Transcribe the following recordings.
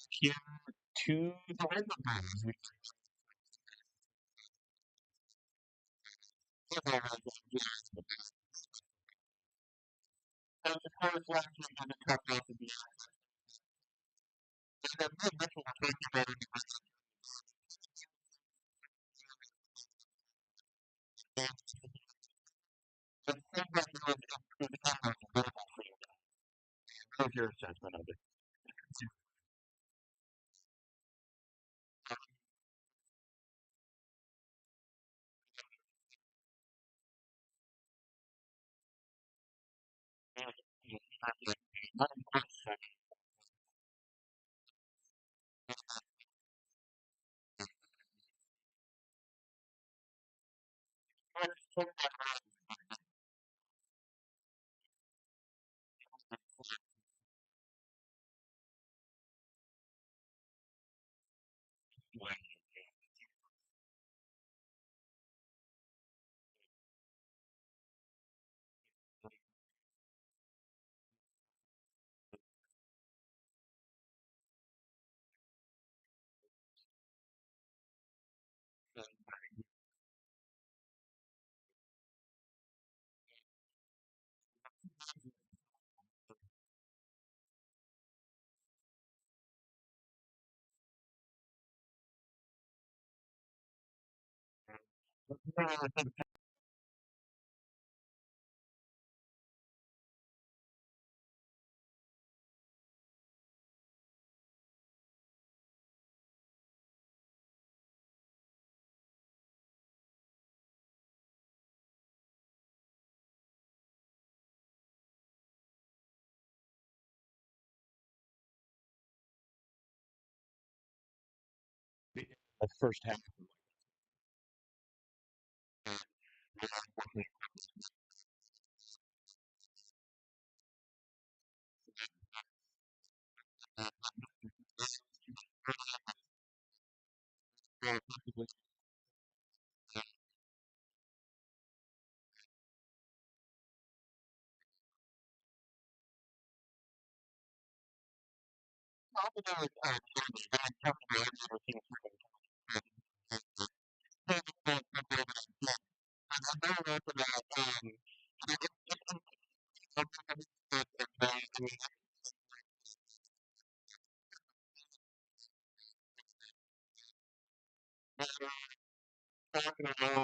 here to the Redwoods. We have the first last week of the cup off of the and then this will take you better than the game. It seems like it was available for you. What was your assessment of it? The first half.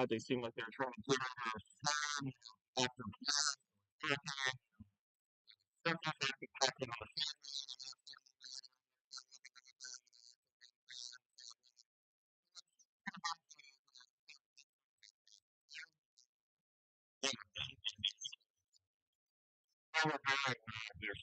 They seem like they're trying to get over after their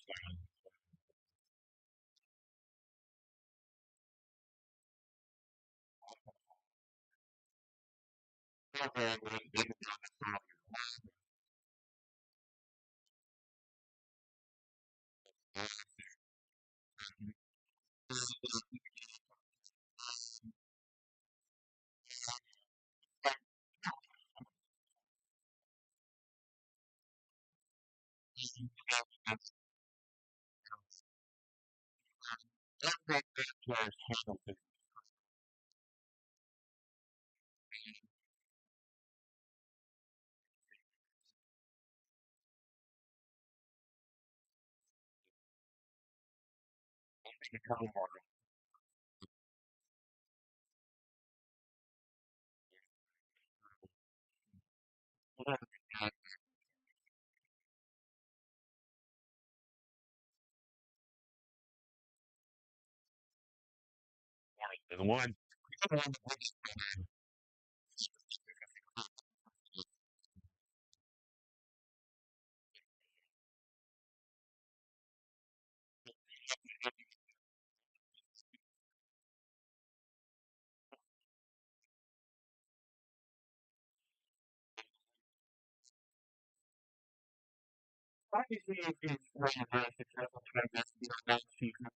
a couple more. The one. Obviously, it's one of the successful transactions in the last season.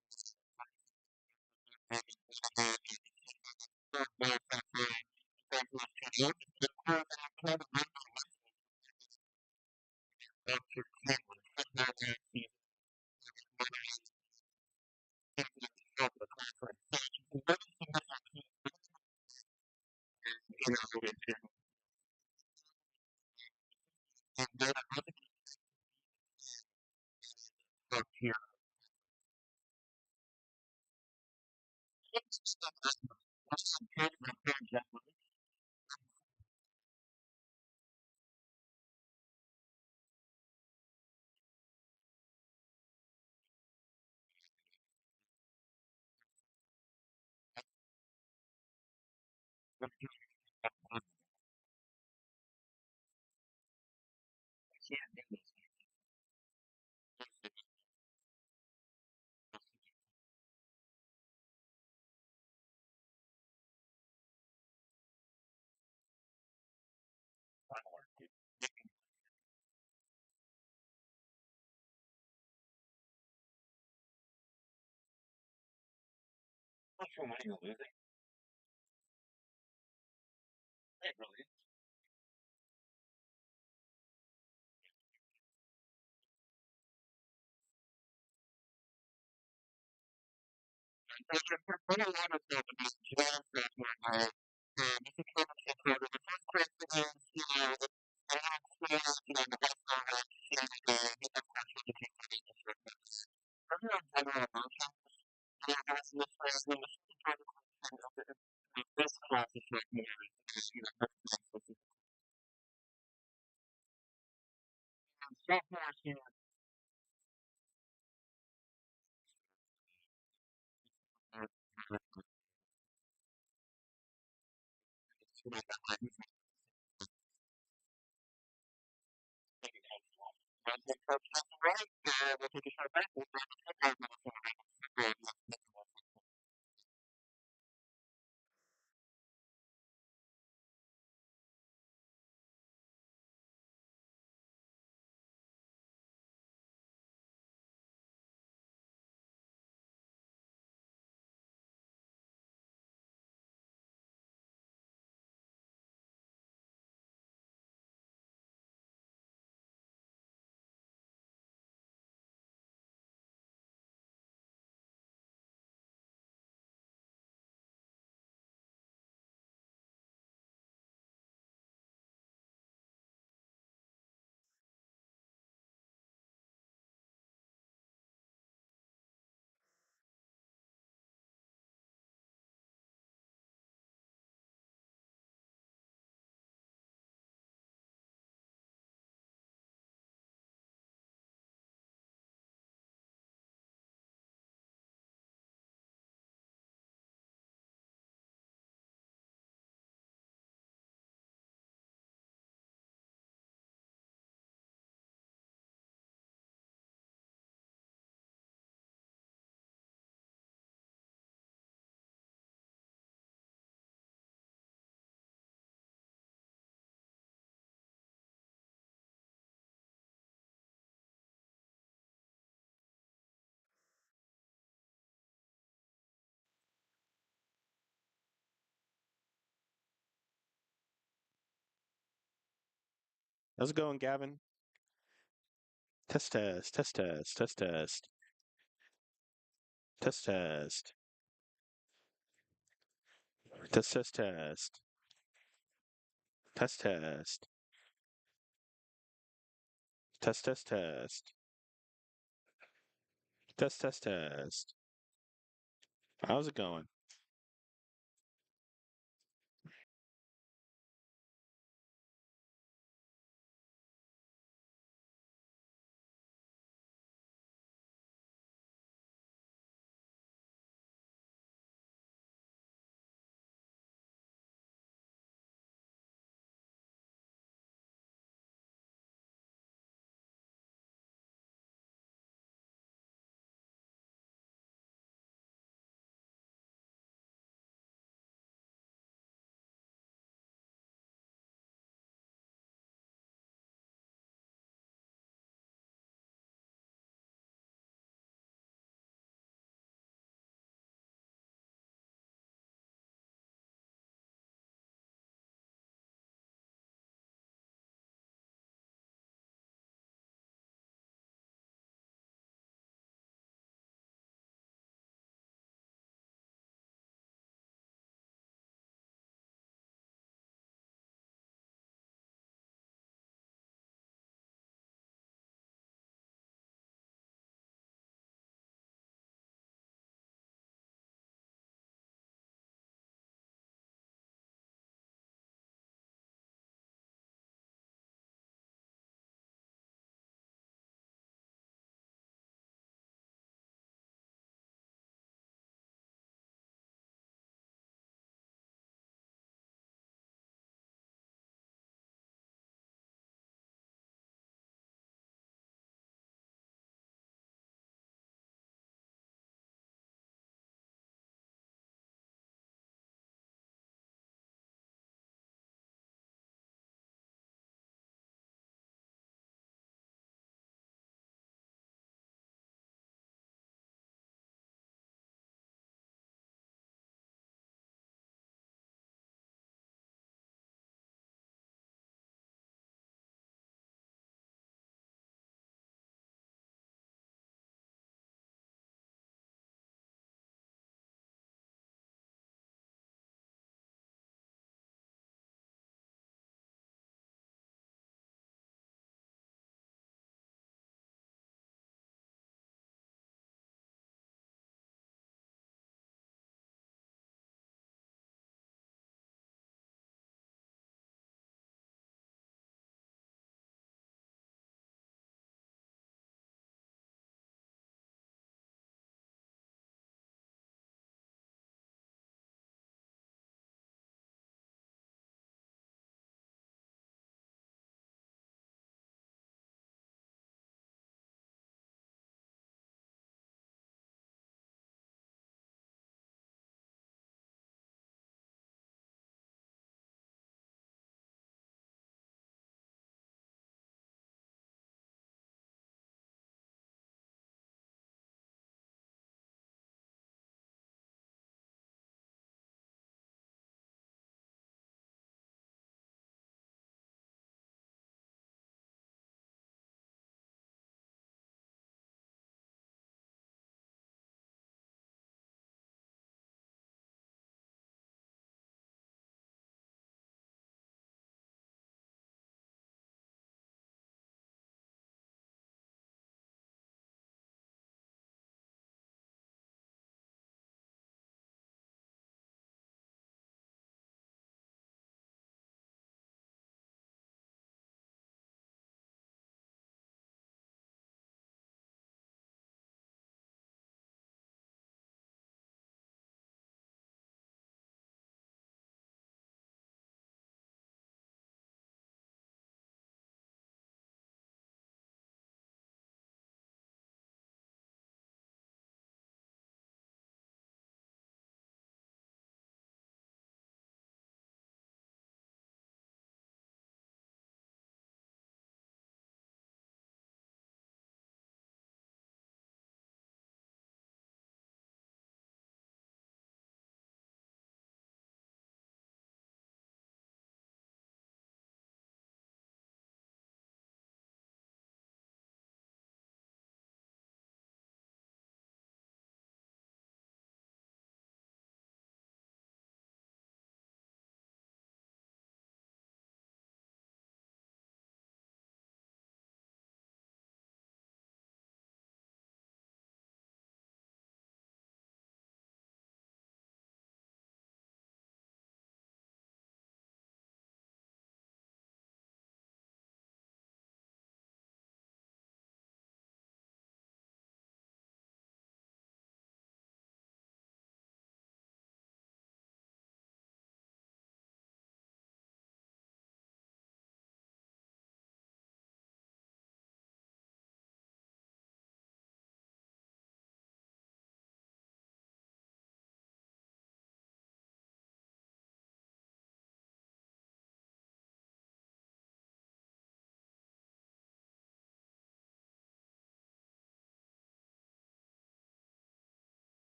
How's it going, Gavin? Test, test, test, test, test, test, test, test, test, test, test, test, test, test, test, test, test, test, test. How's it going?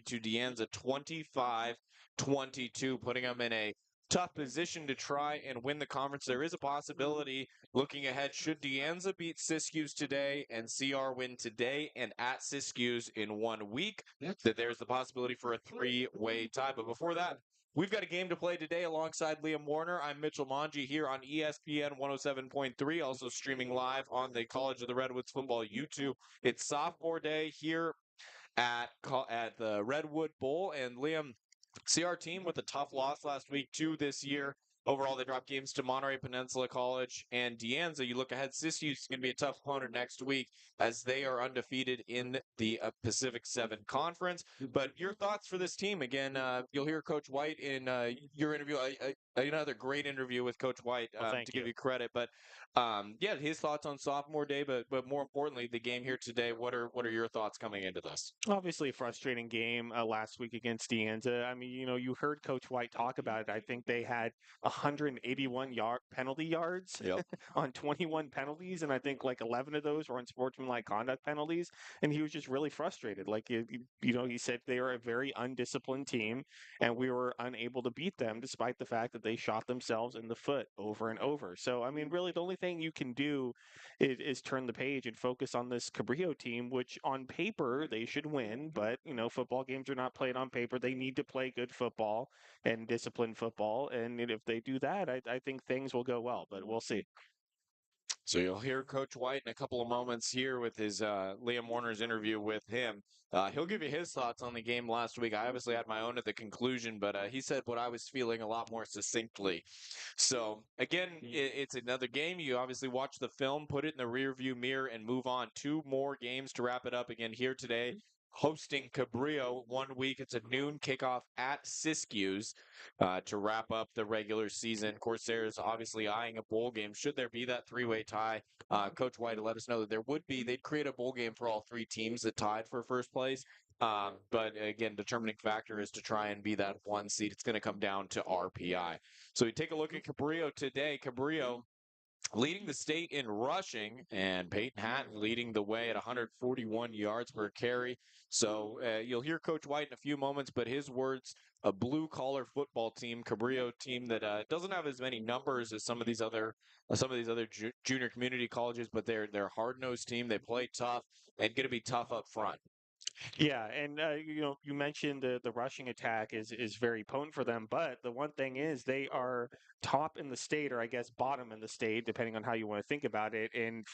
to Deanza 25-22, putting them in a tough position to try and win the conference. There is a possibility looking ahead, should Deanza beat Siskiyous today and CR win today and at Siskiyous in 1 week, that there's the possibility for a three-way tie. But before that, we've got a game to play today alongside Liam Warner. I'm Mitchell Manji here on ESPN 107.3, also streaming live on the College of the Redwoods football YouTube. It's sophomore day here at the Redwood Bowl, and Liam, see our team with a tough loss last week too this year. Overall, they dropped games to Monterey Peninsula College and Deanza. You look ahead, Siskiyous is going to be a tough opponent next week as they are undefeated in the Pacific 7 Conference. But your thoughts for this team? Again, you'll hear Coach White in your interview. Another great interview with Coach White Well, thank to you. give you credit. But yeah, his thoughts on sophomore day, but more importantly, the game here today. What are your thoughts coming into this? Obviously, a frustrating game last week against Deanza. I mean, you heard Coach White talk about it. I think they had 181 penalty yards Yep. on 21 penalties, and I think like 11 of those were unsportsmanlike conduct penalties. And he was just really frustrated. Like he said they are a very undisciplined team, and we were unable to beat them despite the fact that they shot themselves in the foot over and over. So I mean, really, the only thing you can do is turn the page and focus on this Cabrillo team, which on paper they should win, but football games are not played on paper. They need to play good football and disciplined football, and if they do that, I think things will go well. But we'll see. So you'll hear Coach White in a couple of moments here with his Liam Warner's interview with him. He'll give you his thoughts on the game last week. I obviously had my own at the conclusion, but he said what I was feeling a lot more succinctly. So again, it's another game. You obviously watch the film, put it in the rearview mirror, and move on. Two more games to wrap it up again here today. Hosting Cabrillo 1 week. It's a noon kickoff at Siskiyous to wrap up the regular season. Corsairs obviously eyeing a bowl game. Should there be that three-way tie, Coach White let us know that there would be. They'd create a bowl game for all three teams that tied for first place. But again, determining factor is to try and be that one seed. It's going to come down to RPI. So we take a look at Cabrillo today. Cabrillo leading the state in rushing, and Peyton Hatton leading the way at 141 yards per carry. So you'll hear Coach White in a few moments, but his words: a blue-collar football team, Cabrillo team that doesn't have as many numbers as some of these other junior community colleges, but they're a hard-nosed team. They play tough and going to be tough up front. Yeah, and you mentioned the rushing attack is very potent for them, but the one thing is they are top in the state, or I guess bottom in the state, depending on how you want to think about it, in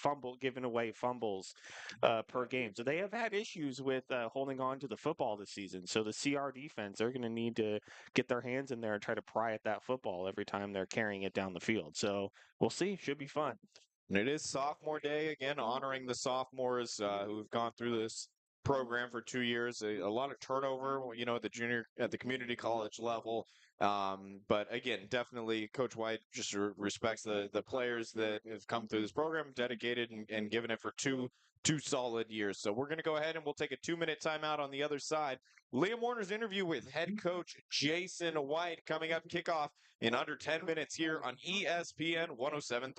giving away fumbles per game. So they have had issues with holding on to the football this season. So the CR defense, they're going to need to get their hands in there and try to pry at that football every time they're carrying it down the field. So we'll see. Should be fun. And it is sophomore day again, honoring the sophomores who've gone through this program for 2 years. A lot of turnover, at the community college level. But again, definitely Coach White just respects the players that have come through this program, dedicated and given it for two solid years. So we're going to go ahead and we'll take a 2-minute timeout on the other side. Liam Warner's interview with head coach Jason White coming up, kickoff in under 10 minutes here on ESPN 107.3.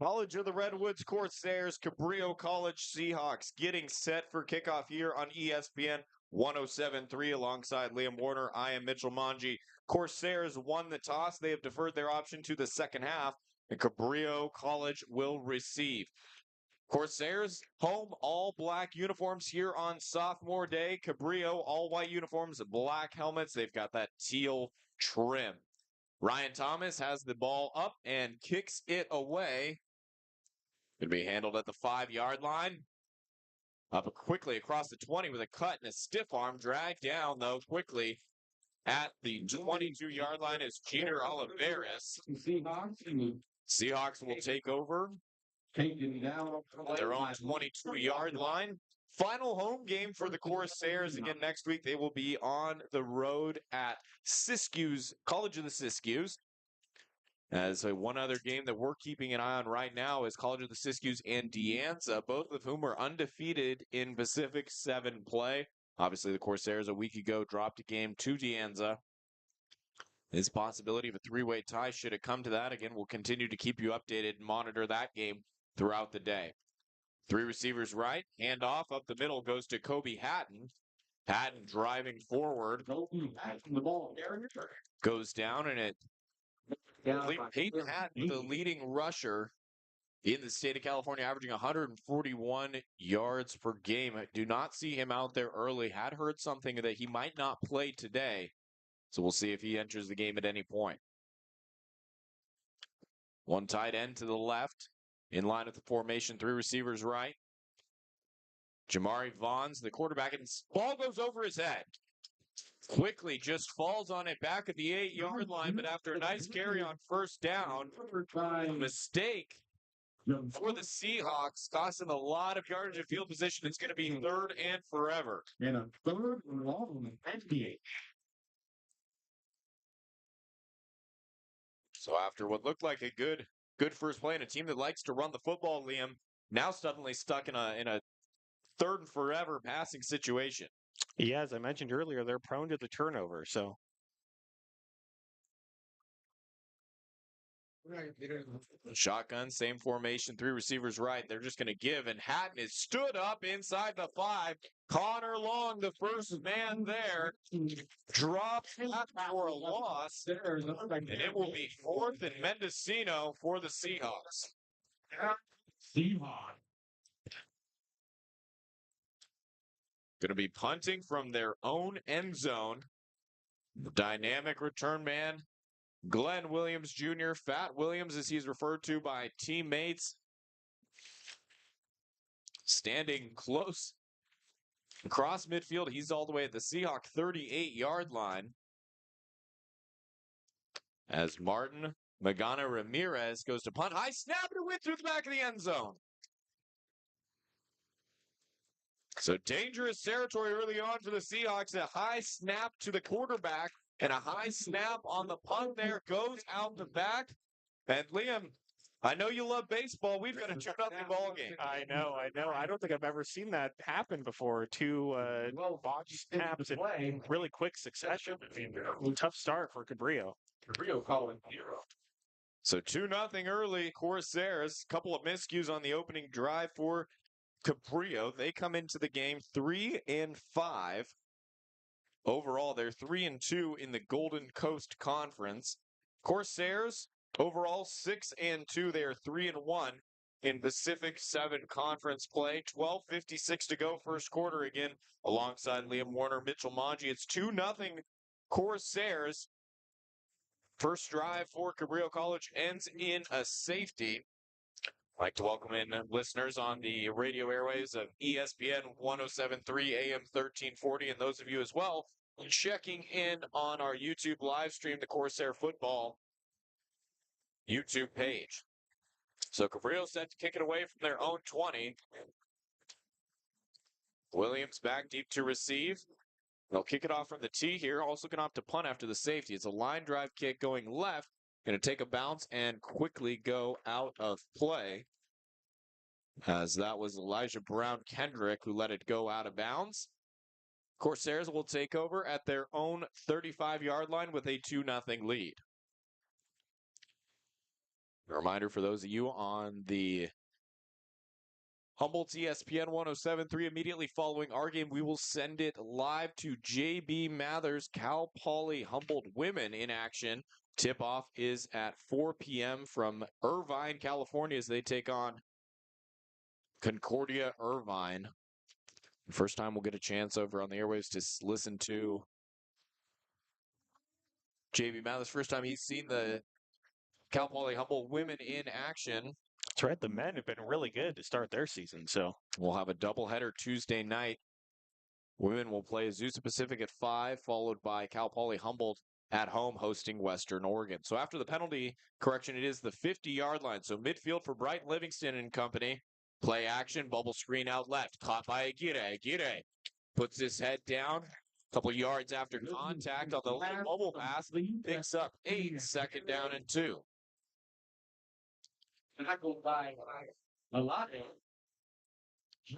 College of the Redwoods, Corsairs, Cabrillo College Seahawks getting set for kickoff here on ESPN 107.3 alongside Liam Warner. I am Mitchell Manji. Corsairs won the toss. They have deferred their option to the second half, and Cabrillo College will receive. Corsairs, home all-black uniforms here on sophomore day. Cabrillo, all-white uniforms, black helmets. They've got that teal trim. Ryan Thomas has the ball up and kicks it away. Going to be handled at the 5-yard line. Up quickly across the 20 with a cut and a stiff arm. Dragged down, though, quickly at the 22-yard line is Jeter Olivares. Seahawks will take over at their own 22-yard line. Final home game for the Corsairs. Again, next week they will be on the road at Siskiyous, College of the Siskiyous. As one other game that we're keeping an eye on right now is College of the Siskiyous and De Anza, both of whom are undefeated in Pacific 7 play. Obviously, the Corsairs a week ago dropped a game to De Anza. There's a possibility of a three-way tie should it come to that. Again, we'll continue to keep you updated and monitor that game throughout the day. 3 receivers right, handoff up the middle goes to Kobe Hatton. Hatton driving forward. Goes down and it Peyton Hatton, the leading rusher in the state of California, averaging 141 yards per game. I do not see him out there early. Had heard something that he might not play today. So we'll see if he enters the game at any point. One tight end to the left. In line with the formation, 3 receivers right. Jamari Vaughn's the quarterback, and ball goes over his head. Quickly just falls on it back at the 8-yard line, but after a nice carry on first down, a mistake for the Seahawks, costing a lot of yardage of field position. It's going to be 3rd and forever. And a 3rd and long. So after what looked like a good first play and a team that likes to run the football, Liam, now suddenly stuck in a 3rd and forever passing situation. Yeah, as I mentioned earlier, they're prone to the turnover. So shotgun, same formation, 3 receivers right. They're just going to give, and Hatton is stood up inside the 5. Connor Long, the first man there, drops for a loss, and it will be 4th and Mendocino for the Seahawks. Going to be punting from their own end zone. The dynamic return man, Glenn Williams Jr., Fat Williams as he's referred to by teammates, standing close across midfield. He's all the way at the Seahawk 38-yard line. As Martin Magana Ramirez goes to punt. High snap and it went through the back of the end zone. So dangerous territory early on for the Seahawks. A high snap to the quarterback and a high snap on the punt there goes out the back. And Liam, I know you love baseball. We've got a 2-0 ball game. I know. I don't think I've ever seen that happen before. 2 botched snaps in really quick succession. I mean, tough start for Cabrillo. Cabrillo calling 0. So 2-0 early. Corsairs, couple of miscues on the opening drive for Cabrillo. They come into the game 3-5. Overall, they're 3-2 in the Golden Coast Conference. Corsairs, overall 6-2. They are 3-1 in Pacific 7 Conference play. 12:56 to go, first quarter again. Alongside Liam Warner, Mitchell Manji. It's 2-0 Corsairs. First drive for Cabrillo College ends in a safety. I'd like to welcome in listeners on the radio airwaves of ESPN 107.3 AM 1340, and those of you as well checking in on our YouTube live stream, the Corsair Football YouTube page. So Cabrillo set to kick it away from their own 20. Williams back deep to receive. They'll kick it off from the tee here. Also going to opt to punt after the safety. It's a line drive kick going left. Going to take a bounce and quickly go out of play. As that was Elijah Brown Kendrick who let it go out of bounds. Corsairs will take over at their own 35-yard line with a 2-0 lead. A reminder for those of you on the Humboldt's ESPN 107.3 immediately following our game, we will send it live to JB Mathers, Cal Poly Humboldt women in action. Tip-off is at 4 p.m. from Irvine, California, as they take on Concordia Irvine. First time we'll get a chance over on the airwaves to listen to JB Mathers. First time he's seen the Cal Poly Humboldt women in action. That's right. The men have been really good to start their season. So we'll have a doubleheader Tuesday night. Women will play Azusa Pacific at 5, followed by Cal Poly Humboldt at home hosting Western Oregon. So after the penalty correction, it is the 50-yard line. So midfield for Brighton Livingston and company. Play action, bubble screen out left. Caught by Aguirre. Aguirre puts his head down. A couple yards after contact on the late bubble pass. Picks up 8, second down and 2.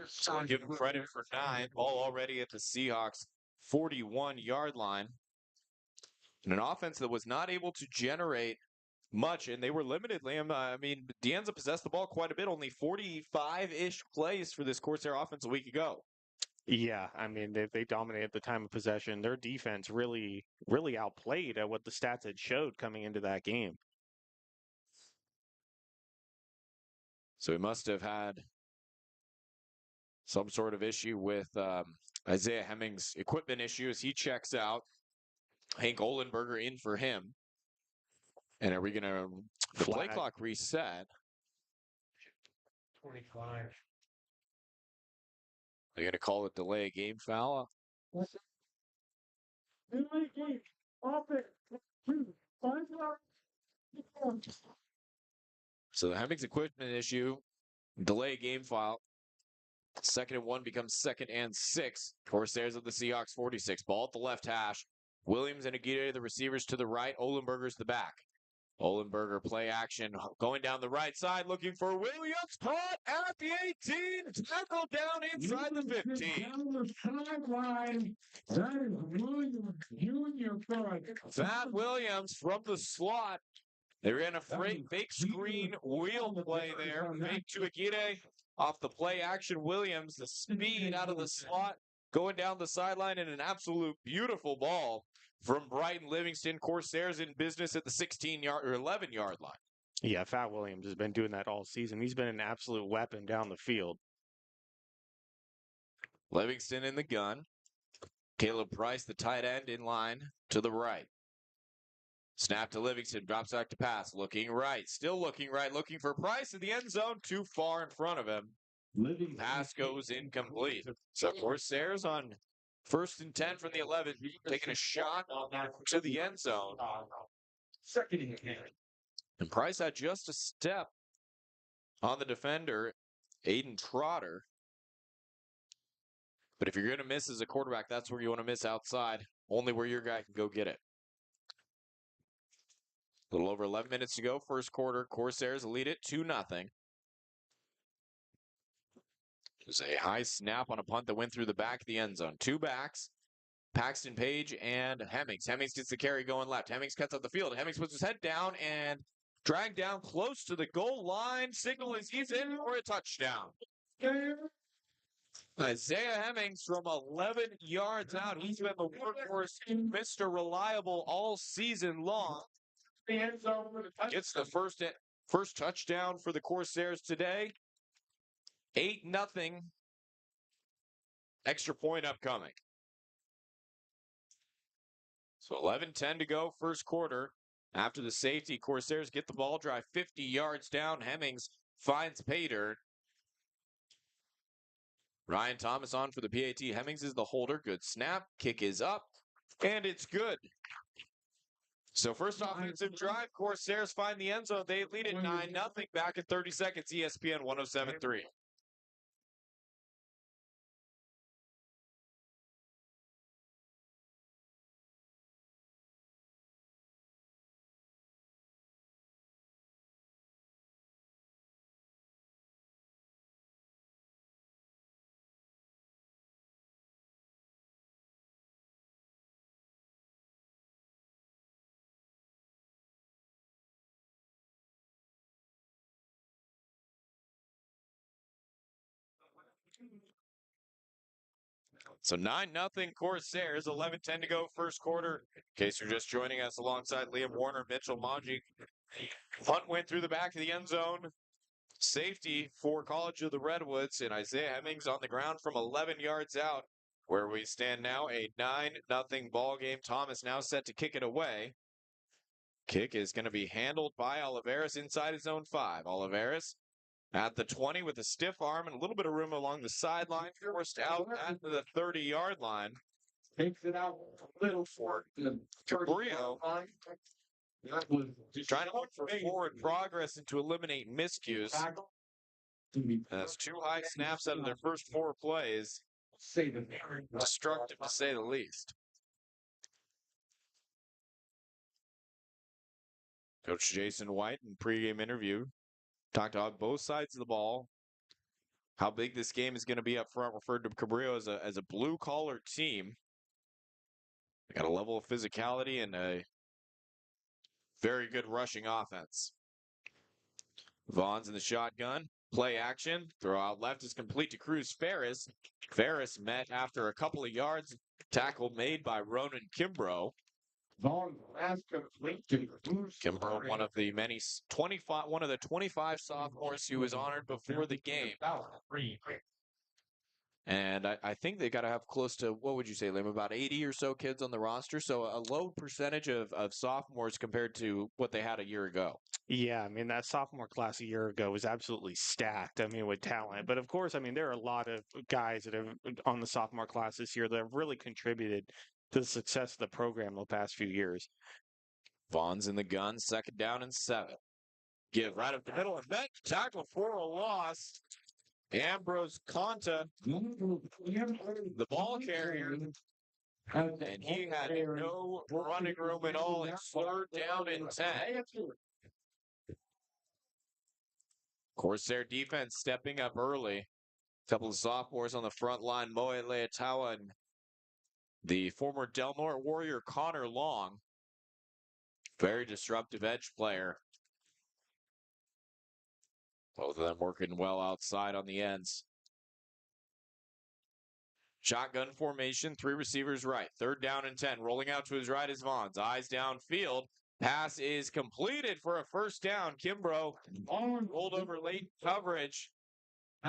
So we'll give him credit for 9. Ball already at the Seahawks' 41-yard line. And an offense that was not able to generate much, and they were limited, Liam. De Anza possessed the ball quite a bit, only 45-ish plays for this Corsair offense a week ago. yeah, I mean they dominated the time of possession. Their defense really outplayed at what the stats had showed coming into that game. So he must have had some sort of issue with Isaiah Hemmings' equipment issue as he checks out. Hank Ohlenberger in for him. And are we going to the play clock reset? 25. They're going to call it delay game foul. So the Hemmings equipment issue, delay game foul. 2nd and 1 becomes 2nd and 6. Corsairs of the Seahawks 46. Ball at the left hash. Williams and Aguirre, the receivers to the right. Ohlenberger's the back. Ohlenberger play action going down the right side looking for Williams. Caught at the 18. Tackled down inside the 15. Fat Williams from the slot. They ran a fake screen wheel play there. Fake to Aguirre off the play action. Williams, the speed out of the slot, going down the sideline in an absolute beautiful ball from Brighton Livingston. Corsairs in business at the 16-yard or 11-yard line. Yeah, Fat Williams has been doing that all season. He's been an absolute weapon down the field. Livingston in the gun. Caleb Price, the tight end, in line to the right. Snap to Livingston, drops back to pass, looking right, still looking right, looking for Price in the end zone, too far in front of him. Pass goes incomplete. So Corsairs on 1st and 10 from the 11, taking a shot to the end zone. And Price had just a step on the defender, Aiden Trotter. But if you're going to miss as a quarterback, that's where you want to miss outside, only where your guy can go get it. A little over 11 minutes to go, first quarter. Corsairs lead it 2-0. It was a high snap on a punt that went through the back of the end zone. 2 backs, Paxton Page and Hemmings. Hemmings gets the carry going left. Hemmings cuts up the field. Hemmings puts his head down and dragged down close to the goal line. Signal is he's in for a touchdown. Isaiah Hemmings from 11 yards out. He's been the workhorse, Mr. Reliable all season long. Gets the first touchdown for the Corsairs today. 8-0. Extra point upcoming. So 11:10 to go, first quarter. After the safety, Corsairs get the ball, drive 50 yards down. Hemmings finds Pater. Ryan Thomas on for the PAT. Hemmings is the holder. Good snap. Kick is up, and it's good. So first offensive drive, Corsairs find the end zone. They lead it 9-0 back in 30 seconds. ESPN 107.3. So 9-0 Corsairs, 11:10 to go first quarter. In case you're just joining us alongside Liam Warner, Mitchell Monji. Punt went through the back of the end zone. Safety for College of the Redwoods, and Isaiah Hemmings on the ground from 11 yards out. Where we stand now, a 9-0 ball game. Thomas now set to kick it away. Kick is going to be handled by Oliveras inside his own 5. Oliveras at the 20 with a stiff arm and a little bit of room along the sideline, forced out at the 30-yard line. Takes it out a little for Cabrillo. Trying to look for forward progress and to eliminate miscues. That's 2 high snaps out of their first 4 plays. Destructive to say the least. Coach Jason White in pregame interview talked about both sides of the ball, how big this game is going to be up front, referred to Cabrillo as a blue-collar team. They got a level of physicality and a very good rushing offense. Vaughn's in the shotgun. Play action. Throw out left is complete to Cruz Ferris. Ferris met after a couple of yards. Tackle made by Ronan Kimbrough. Kimbrough, one of the 25 sophomores who was honored before the game. And I think they got to have close to, what would you say, Liam, about 80 or so kids on the roster. So a low percentage of sophomores compared to what they had a year ago. Yeah, I mean, that sophomore class a year ago was absolutely stacked, I mean, with talent. But of course, I mean, there are a lot of guys that have on the sophomore class this year that have really contributed to the success of the program the past few years. Vaughn's in the gun, 2nd down and 7. Give right up the middle, and that tackle for a loss. Ambrose Conta, the ball carrier, and he had no running room at all. It's 3rd down and 10. Corsair defense stepping up early. A couple of sophomores on the front line, Moe Leatawa and the former Del Norte Warrior Connor Long. Very disruptive edge player. Both of them working well outside on the ends. Shotgun formation, 3 receivers right. 3rd down and 10. Rolling out to his right is Vaughn's. Eyes downfield. Pass is completed for a 1st down. Kimbrough rolled over late coverage.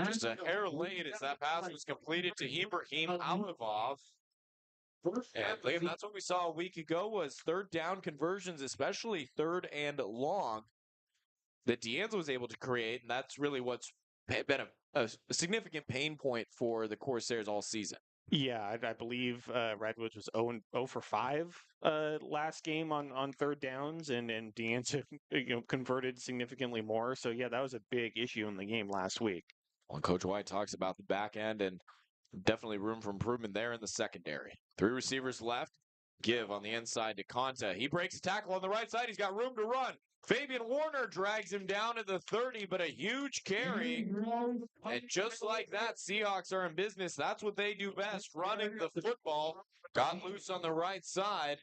Just a hair late as that pass was completed to Ibrahim Alimov. And Liam, that's what we saw a week ago was 3rd down conversions, especially 3rd and long, that Deanza was able to create. And that's really what's been a significant pain point for the Corsairs all season. Yeah, I believe Redwoods was 0 for 5 last game on 3rd downs, and Deanza converted significantly more. So yeah, that was a big issue in the game last week. Well, Coach White talks about the back end and definitely room for improvement there in the secondary. 3 receivers left. Give on the inside to Conta. He breaks a tackle on the right side. He's got room to run. Fabian Warner drags him down at the 30, but a huge carry. And just like that, Seahawks are in business. That's what they do best, running the football. Got loose on the right side.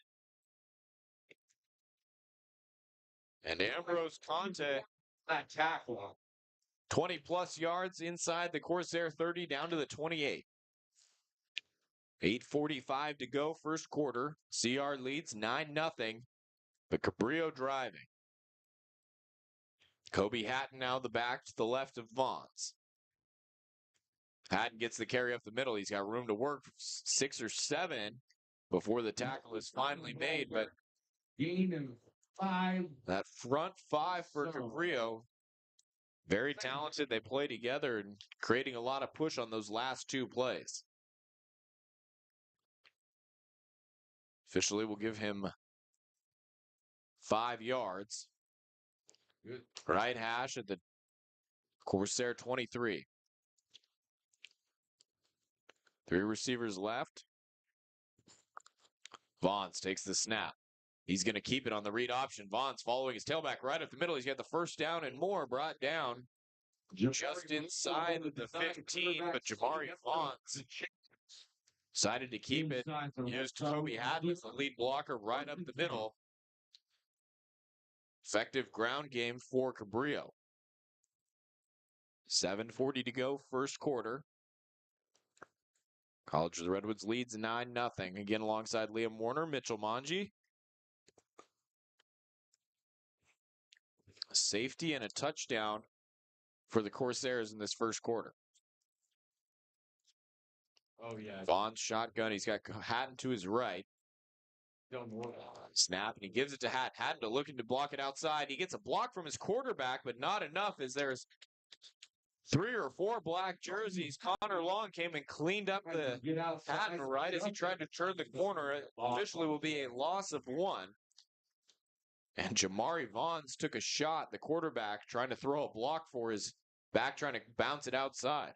And Ambrose Conte, that tackle. 20-plus yards inside the Corsair 30 down to the 28. 8:45 to go first quarter. CR leads 9-0, but Cabrillo driving. Kobe Hatton now the back to the left of Vaughn's. Hatton gets the carry up the middle. He's got room to work 6 or 7 before the tackle is finally made, but that front 5 for Cabrillo, very talented. They play together and creating a lot of push on those last 2 plays. Officially will give him 5 yards. Right hash at the Corsair 23. 3 receivers left. Vaughn's takes the snap. He's going to keep it on the read option. Vaughn's following his tailback right up the middle. He's got the 1st down and more brought down just inside the 15, but Jamari Vaughn's decided to keep it. Used Kobe Hatton as the lead blocker right up the middle. Effective ground game for Cabrillo. 7:40 to go first quarter. College of the Redwoods leads 9-0. Again, alongside Liam Warner, Mitchell Manji. A safety and a touchdown for the Corsairs in this first quarter. Oh, yeah. Vaughn's shotgun. He's got Hatton to his right. Snap, and he gives it to Hatton. Hatton looking to block it outside. He gets a block from his quarterback, but not enough as there's 3 or 4 black jerseys. Connor Long came and cleaned up the Hatton right as he tried to turn the corner. It officially will be a loss of 1. And Jamari Vaughns took a shot, the quarterback, trying to throw a block for his back, trying to bounce it outside.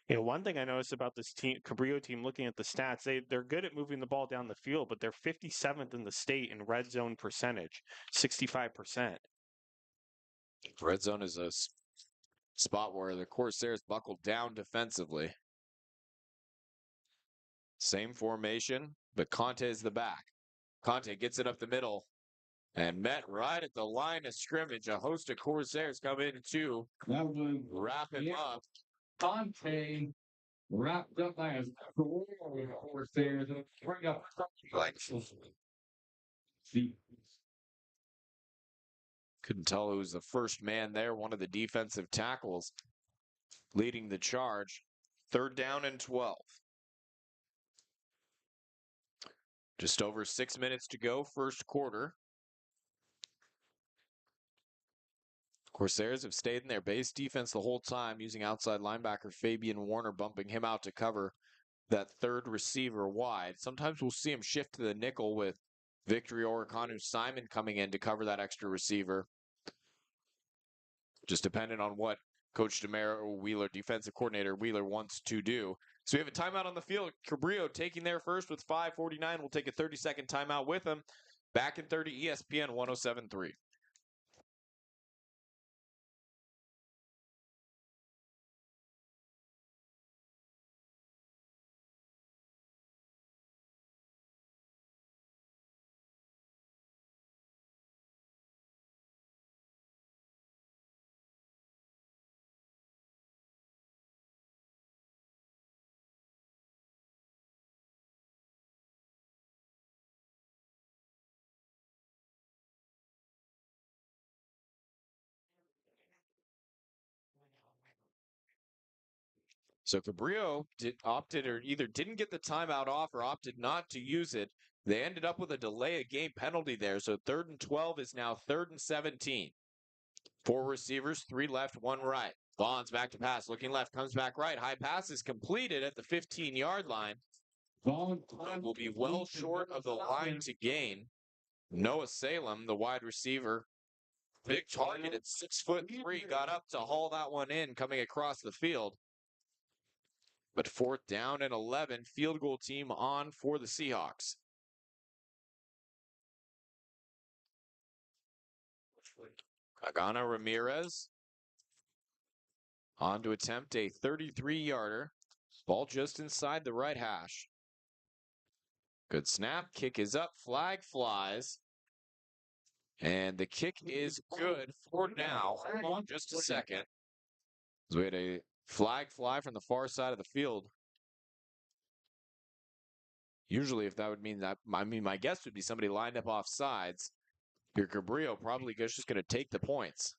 You know, one thing I noticed about this team, Cabrillo team, looking at the stats, they're good at moving the ball down the field, but they're 57th in the state in red zone percentage, 65%. Red zone is a spot where the Corsairs buckled down defensively. Same formation, but Conte is the back. Conte gets it up the middle and met right at the line of scrimmage. A host of Corsairs come in to wrap him up. Conte wrapped up by a Corsairs and bring up Couldn't tell who was the first man there. One of the defensive tackles leading the charge. 3rd down and 12. Just over 6 minutes to go, first quarter. Corsairs have stayed in their base defense the whole time, using outside linebacker Fabian Warner, bumping him out to cover that 3rd receiver wide. Sometimes we'll see him shift to the nickel with Victory Orikanu Simon coming in to cover that extra receiver. Just dependent on what Coach DeMero Wheeler, defensive coordinator Wheeler, wants to do. So we have a timeout on the field. Cabrillo taking there first with 5:49. We'll take a 30-second timeout with him. Back in 30, ESPN 107.3. So Cabrillo opted or either didn't get the timeout off or opted not to use it. They ended up with a delay of game penalty there. So 3rd and 12 is now 3rd and 17. 4 receivers, 3 left, 1 right. Vaughn's back to pass, looking left, comes back right. High pass is completed at the 15-yard line. Vaughn will be well short of the line to gain. Noah Salem, the wide receiver, big target at 6'3", got up to haul that one in coming across the field. But 4th down and 11, field goal team on for the Seahawks. Agana Ramirez on to attempt a 33-yarder. Ball just inside the right hash. Good snap. Kick is up. Flag flies. And the kick is good for now. Hold on just a second. We had a flag fly from the far side of the field. Usually, if that would mean that, my guess would be somebody lined up off sides. Your Cabrillo probably just going to take the points.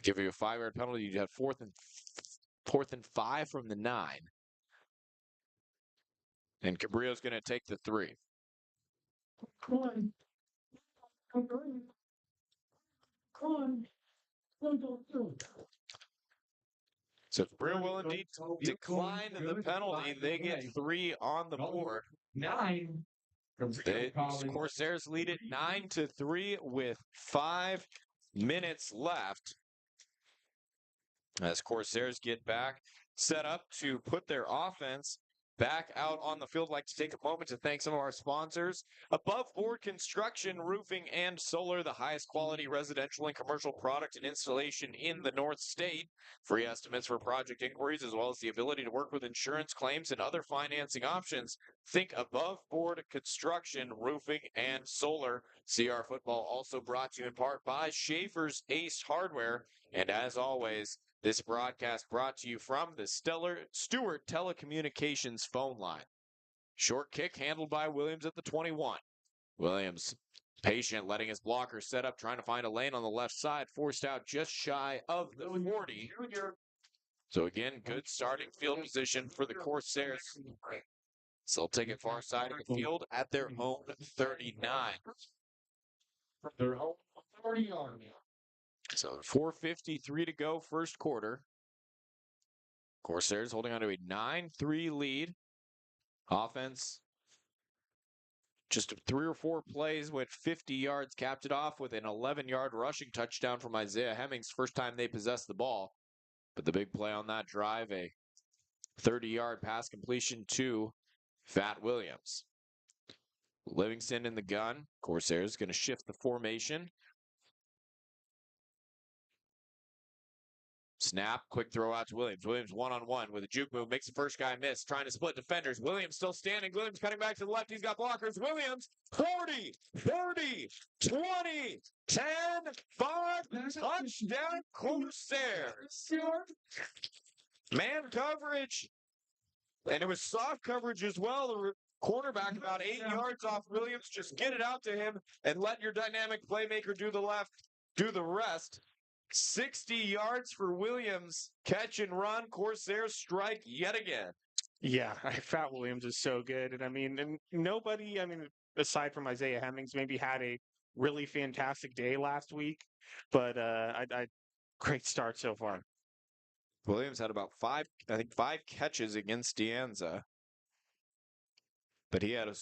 Give you a 5-yard penalty. You have 4th and 5 from the 9. And Cabrillo's going to take the 3. So Cabrillo will indeed decline the penalty. They get 3 on the board. 9. The Corsairs lead it 9-3 with 5 minutes left. As Corsairs get back, set up to put their offense back out on the field. I'd like to take a moment to thank some of our sponsors. Above Board Construction, Roofing, and Solar, the highest quality residential and commercial product and installation in the North State. Free estimates for project inquiries, as well as the ability to work with insurance claims and other financing options. Think Above Board Construction, Roofing, and Solar. CR Football also brought to you in part by Schaefer's Ace Hardware. And as always, this broadcast brought to you from the Stewart Telecommunications phone line. Short kick handled by Williams at the 21. Williams, patient, letting his blocker set up, trying to find a lane on the left side, forced out just shy of the 40. So again, good starting field position for the Corsairs. So they'll take it far side of the field at their own 39. Their own 30-yard. So 4:53 to go, first quarter. Corsairs holding on to a 9-3 lead. Offense, just 3 or 4 plays went 50 yards, capped it off with an 11-yard rushing touchdown from Isaiah Hemmings, first time they possessed the ball. But the big play on that drive, a 30-yard pass completion to Fat Williams. Livingston in the gun. Corsairs going to shift the formation. Snap, quick throw out to Williams. Williams one-on-one with a juke move, makes the first guy miss, trying to split defenders. Williams still standing. Williams cutting back to the left. He's got blockers. Williams, 40, 30, 20, 10, 5, touchdown Corsairs. Man coverage. And it was soft coverage as well. The cornerback about 8 yards off Williams. Just get it out to him and let your dynamic playmaker do the rest. 60 yards for Williams. Catch and run. Corsairs strike yet again. Yeah, Fat Williams is so good. And nobody, aside from Isaiah Hemmings, maybe had a really fantastic day last week. But great start so far. Williams had about 5 catches against De Anza. But he had a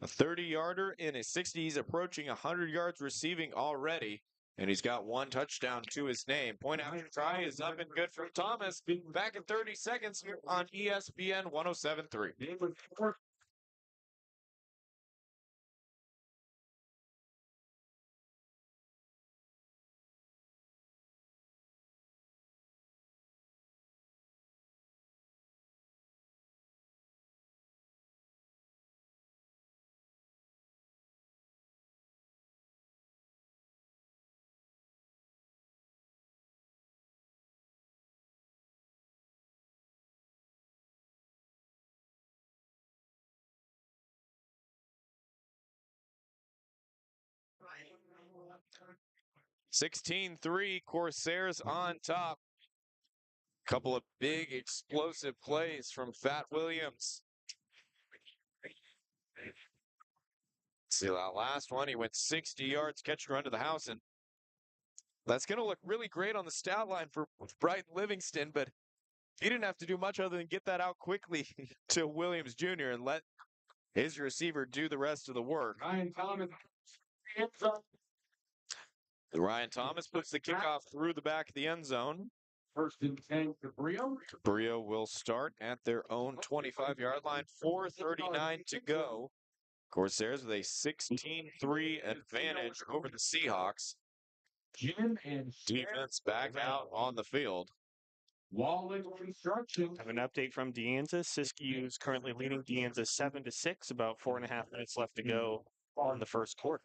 30-yarder in a 60. He's approaching 100 yards receiving already. And he's got 1 touchdown to his name. Point after try is up and good from Thomas. Back in 30 seconds here on ESPN 107.3. (16-3) Corsairs on top. Couple of big explosive plays from Fat Williams. See that last one, he went 60 yards, catch and run to the house, and that's going to look really great on the stat line for Brighton Livingston, but he didn't have to do much other than get that out quickly to Williams Jr. and let his receiver do the rest of the work. Ryan Thomas puts the kickoff through the back of the end zone. First and 10, Cabrillo. Cabrillo will start at their own 25-yard line. 4:39 to go. Corsairs with a 16-3 advantage over the Seahawks. Defense back out on the field. Wallet construction. Have an update from De Anza. Siskiyou is currently leading De Anza 7-6. About 4.5 minutes left to go in the first quarter.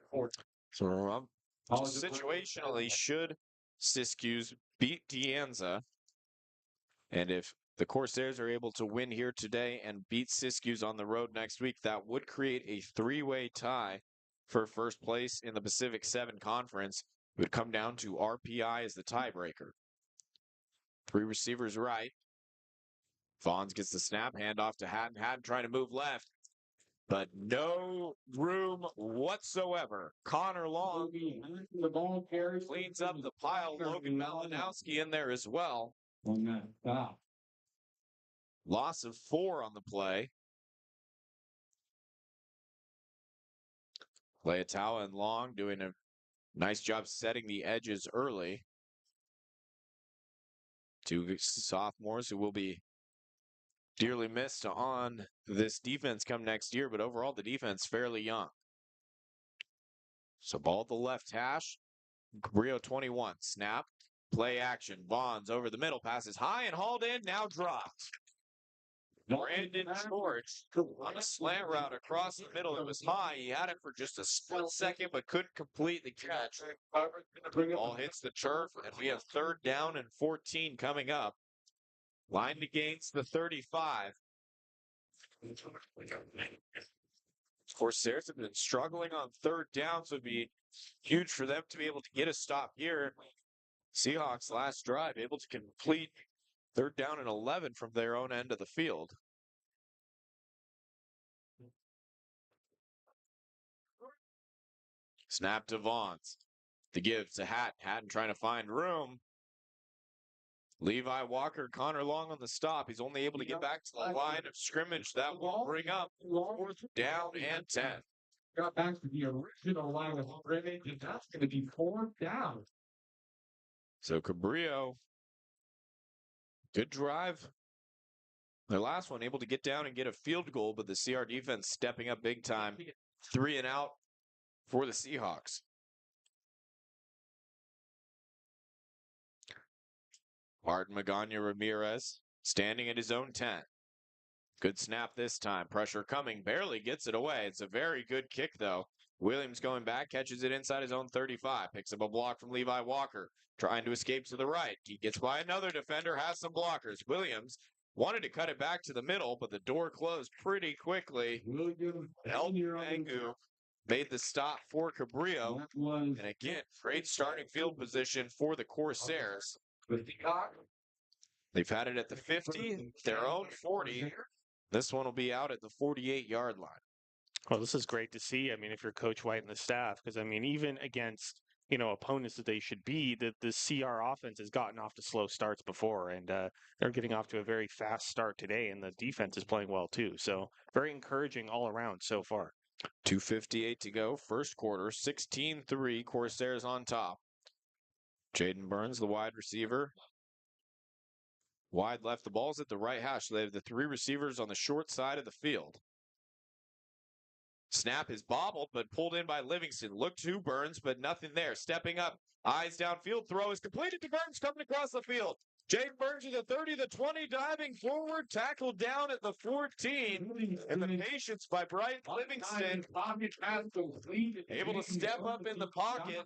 So situationally, should Siskiyous beat De Anza, and if the Corsairs are able to win here today and beat Siskiyous on the road next week, that would create a 3-way tie for first place in the Pacific 7 Conference. It would come down to RPI as the tiebreaker. 3 receivers right. Vaughns gets the snap, handoff to Hatton. Hatton trying to move left, but no room whatsoever. Connor Long cleans up the pile. Logan Malinowski in there as well. Loss of 4 on the play. Leotawa and Long doing a nice job setting the edges early. 2 sophomores who will be dearly missed on this defense come next year, but overall the defense fairly young. So ball at the left hash. Cabrillo 21. Snap. Play action. Vaughns over the middle. Passes high and hauled in. Now dropped. Brandon George on a slant route across the middle. It was high. He had it for just a split second, but couldn't complete the catch. Ball hits the turf, and we have 3rd down and 14 coming up. Lined against the 35. Of course, Corsairs have been struggling on 3rd down, so it'd be huge for them to be able to get a stop here. Seahawks last drive able to complete 3rd down and 11 from their own end of the field. Snap to Vaughns. The give to Hatton trying to find room. Levi Walker, Connor Long on the stop. He's only able to get back to the line of scrimmage. That will bring up 4th down and 10. Got back to the original line of scrimmage, and that's going to be 4th down. So Cabrillo, good drive. Their last one, able to get down and get a field goal, but the CR defense stepping up big time. 3 and out for the Seahawks. Martin Magana Ramirez standing at his own 10. Good snap this time. Pressure coming. Barely gets it away. It's a very good kick, though. Williams going back, catches it inside his own 35. Picks up a block from Levi Walker. Trying to escape to the right. He gets by another defender, has some blockers. Williams wanted to cut it back to the middle, but the door closed pretty quickly. El Mangu made the stop for Cabrillo. And again, great starting field position for the Corsairs. They've had it at the 50, their own 40. This one will be out at the 48-yard line. Well, this is great to see. I mean, if you're Coach White and the staff, because I mean, even against opponents that they should be, the CR offense has gotten off to slow starts before, and they're getting off to a very fast start today, and the defense is playing well too. So very encouraging all around so far. 2:58 to go, first quarter, 16-3, Corsairs on top. Jaden Burns, the wide receiver. Wide left, the ball's at the right hash. So they have the 3 receivers on the short side of the field. Snap is bobbled, but pulled in by Livingston. Look to Burns, but nothing there. Stepping up, eyes downfield, throw is completed to Burns, coming across the field. Jaden Burns to the 30, the 20, diving forward, tackled down at the 14. And the patience by Brian Livingston, able to step up in the pocket.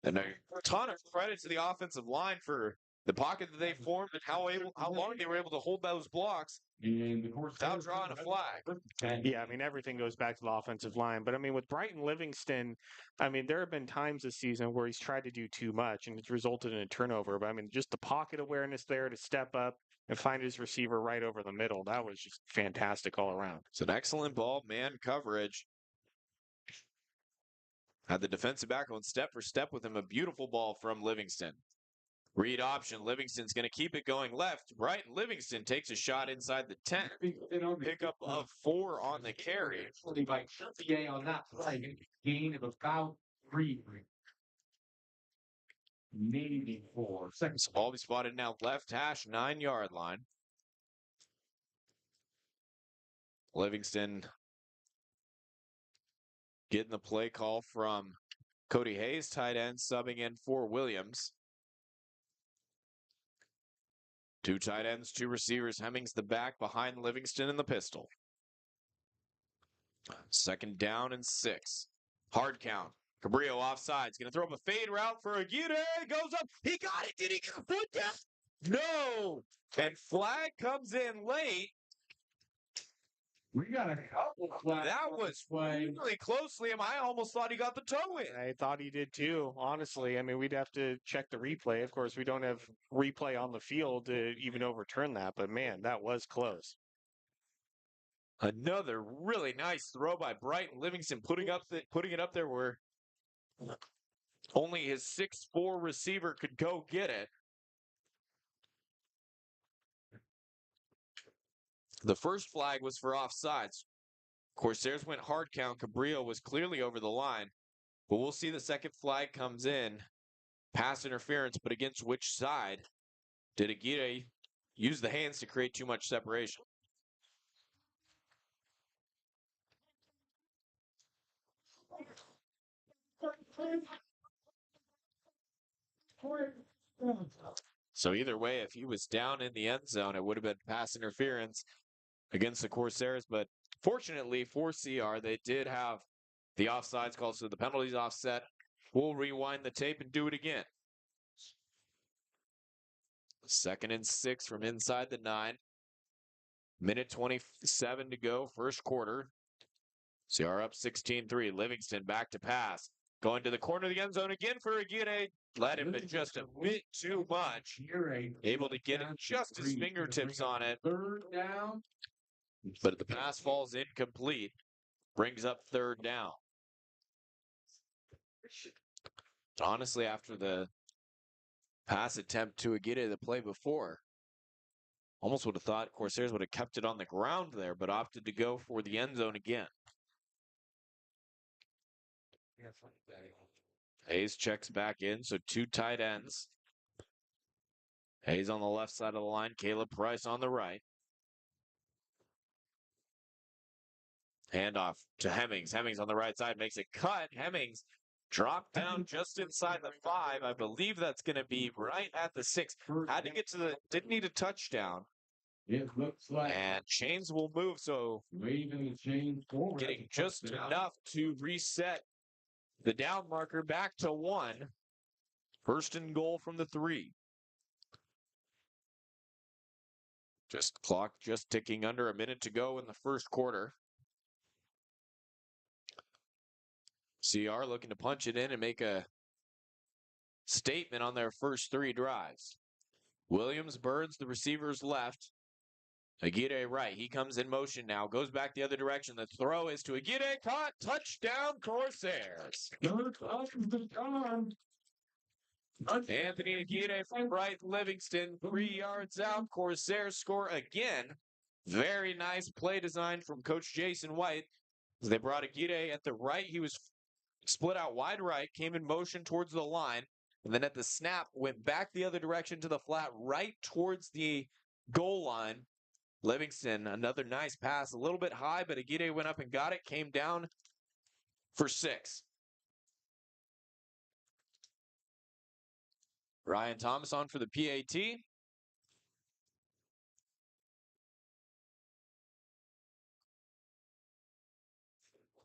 And a ton of credit to the offensive line for the pocket that they formed and how long they were able to hold those blocks without drawing a flag. Yeah, I mean, everything goes back to the offensive line. But, I mean, with Brighton Livingston, I mean, there have been times this season where he's tried to do too much, and it's resulted in a turnover. But, I mean, just the pocket awareness there to step up and find his receiver right over the middle, that was just fantastic all around. It's an excellent ball, man coverage. Had the defensive back on step for step with him. A beautiful ball from Livingston. Read option. Livingston's going to keep it going left. Brighton Livingston takes a shot inside the 10. Pickup of 4 on the carry. By on that play, gain of about 3. Maybe 4. So ball be spotted now left hash, 9-yard line. Livingston getting the play call from Cody Hayes, tight end, subbing in for Williams. 2 tight ends, 2 receivers. Hemmings the back behind Livingston in the pistol. 2nd down and 6. Hard count. Cabrillo offside. He's going to throw up a fade route for Aguirre. Goes up. He got it. Did he get a foot down? No. And flag comes in late. We got a couple flags. That was really closely. I almost thought he got the toe in. I thought he did too, honestly. I mean, we'd have to check the replay. Of course, we don't have replay on the field to even overturn that. But, man, that was close. Another really nice throw by Brighton Livingston, putting it up there where only his 6'4" receiver could go get it. The first flag was for offsides. Corsairs went hard count. Cabrillo was clearly over the line. But we'll see the second flag comes in. Pass interference, but against which side? Did Aguirre use the hands to create too much separation? So either way, if he was down in the end zone, it would have been pass interference against the Corsairs. But fortunately for CR, they did have the offsides call, so the penalties offset. We'll rewind the tape and do it again. 2nd and 6 from inside the 9. Minute 27 to go, first quarter. CR up 16-3. Livingston back to pass. Going to the corner of the end zone again for Aguirre. Led him to just a bit too much. Able to get just his fingertips on it. Third down. But the pass falls incomplete. Brings up 3rd down. Honestly, after the pass attempt to Aguirre the play before, almost would have thought Corsairs would have kept it on the ground there, but opted to go for the end zone again. Hayes checks back in, so 2 tight ends. Hayes on the left side of the line, Caleb Price on the right. Handoff to Hemmings. Hemmings on the right side makes a cut. Hemmings dropped down just inside the 5. I believe that's going to be right at the 6. Had to get to the, didn't need a touchdown. It looks like. And chains will move, so Waving the chain forward. getting just enough to reset the down marker back to 1. 1st and goal from the 3. Clock just ticking under a minute to go in the first quarter. CR looking to punch it in and make a statement on their first 3 drives. Williams, Burns, the receivers left. Aguirre right. He comes in motion now. Goes back the other direction. The throw is to Aguirre. Caught. Touchdown, Corsairs. Anthony Aguirre from right. Livingston 3 yards out. Corsairs score again. Very nice play design from Coach Jason White. They brought Aguirre at the right. He was split out wide right. Came in motion towards the line. And then at the snap, went back the other direction to the flat, right towards the goal line. Livingston, another nice pass, a little bit high, but Aguirre went up and got it, came down for 6. Ryan Thomas on for the PAT.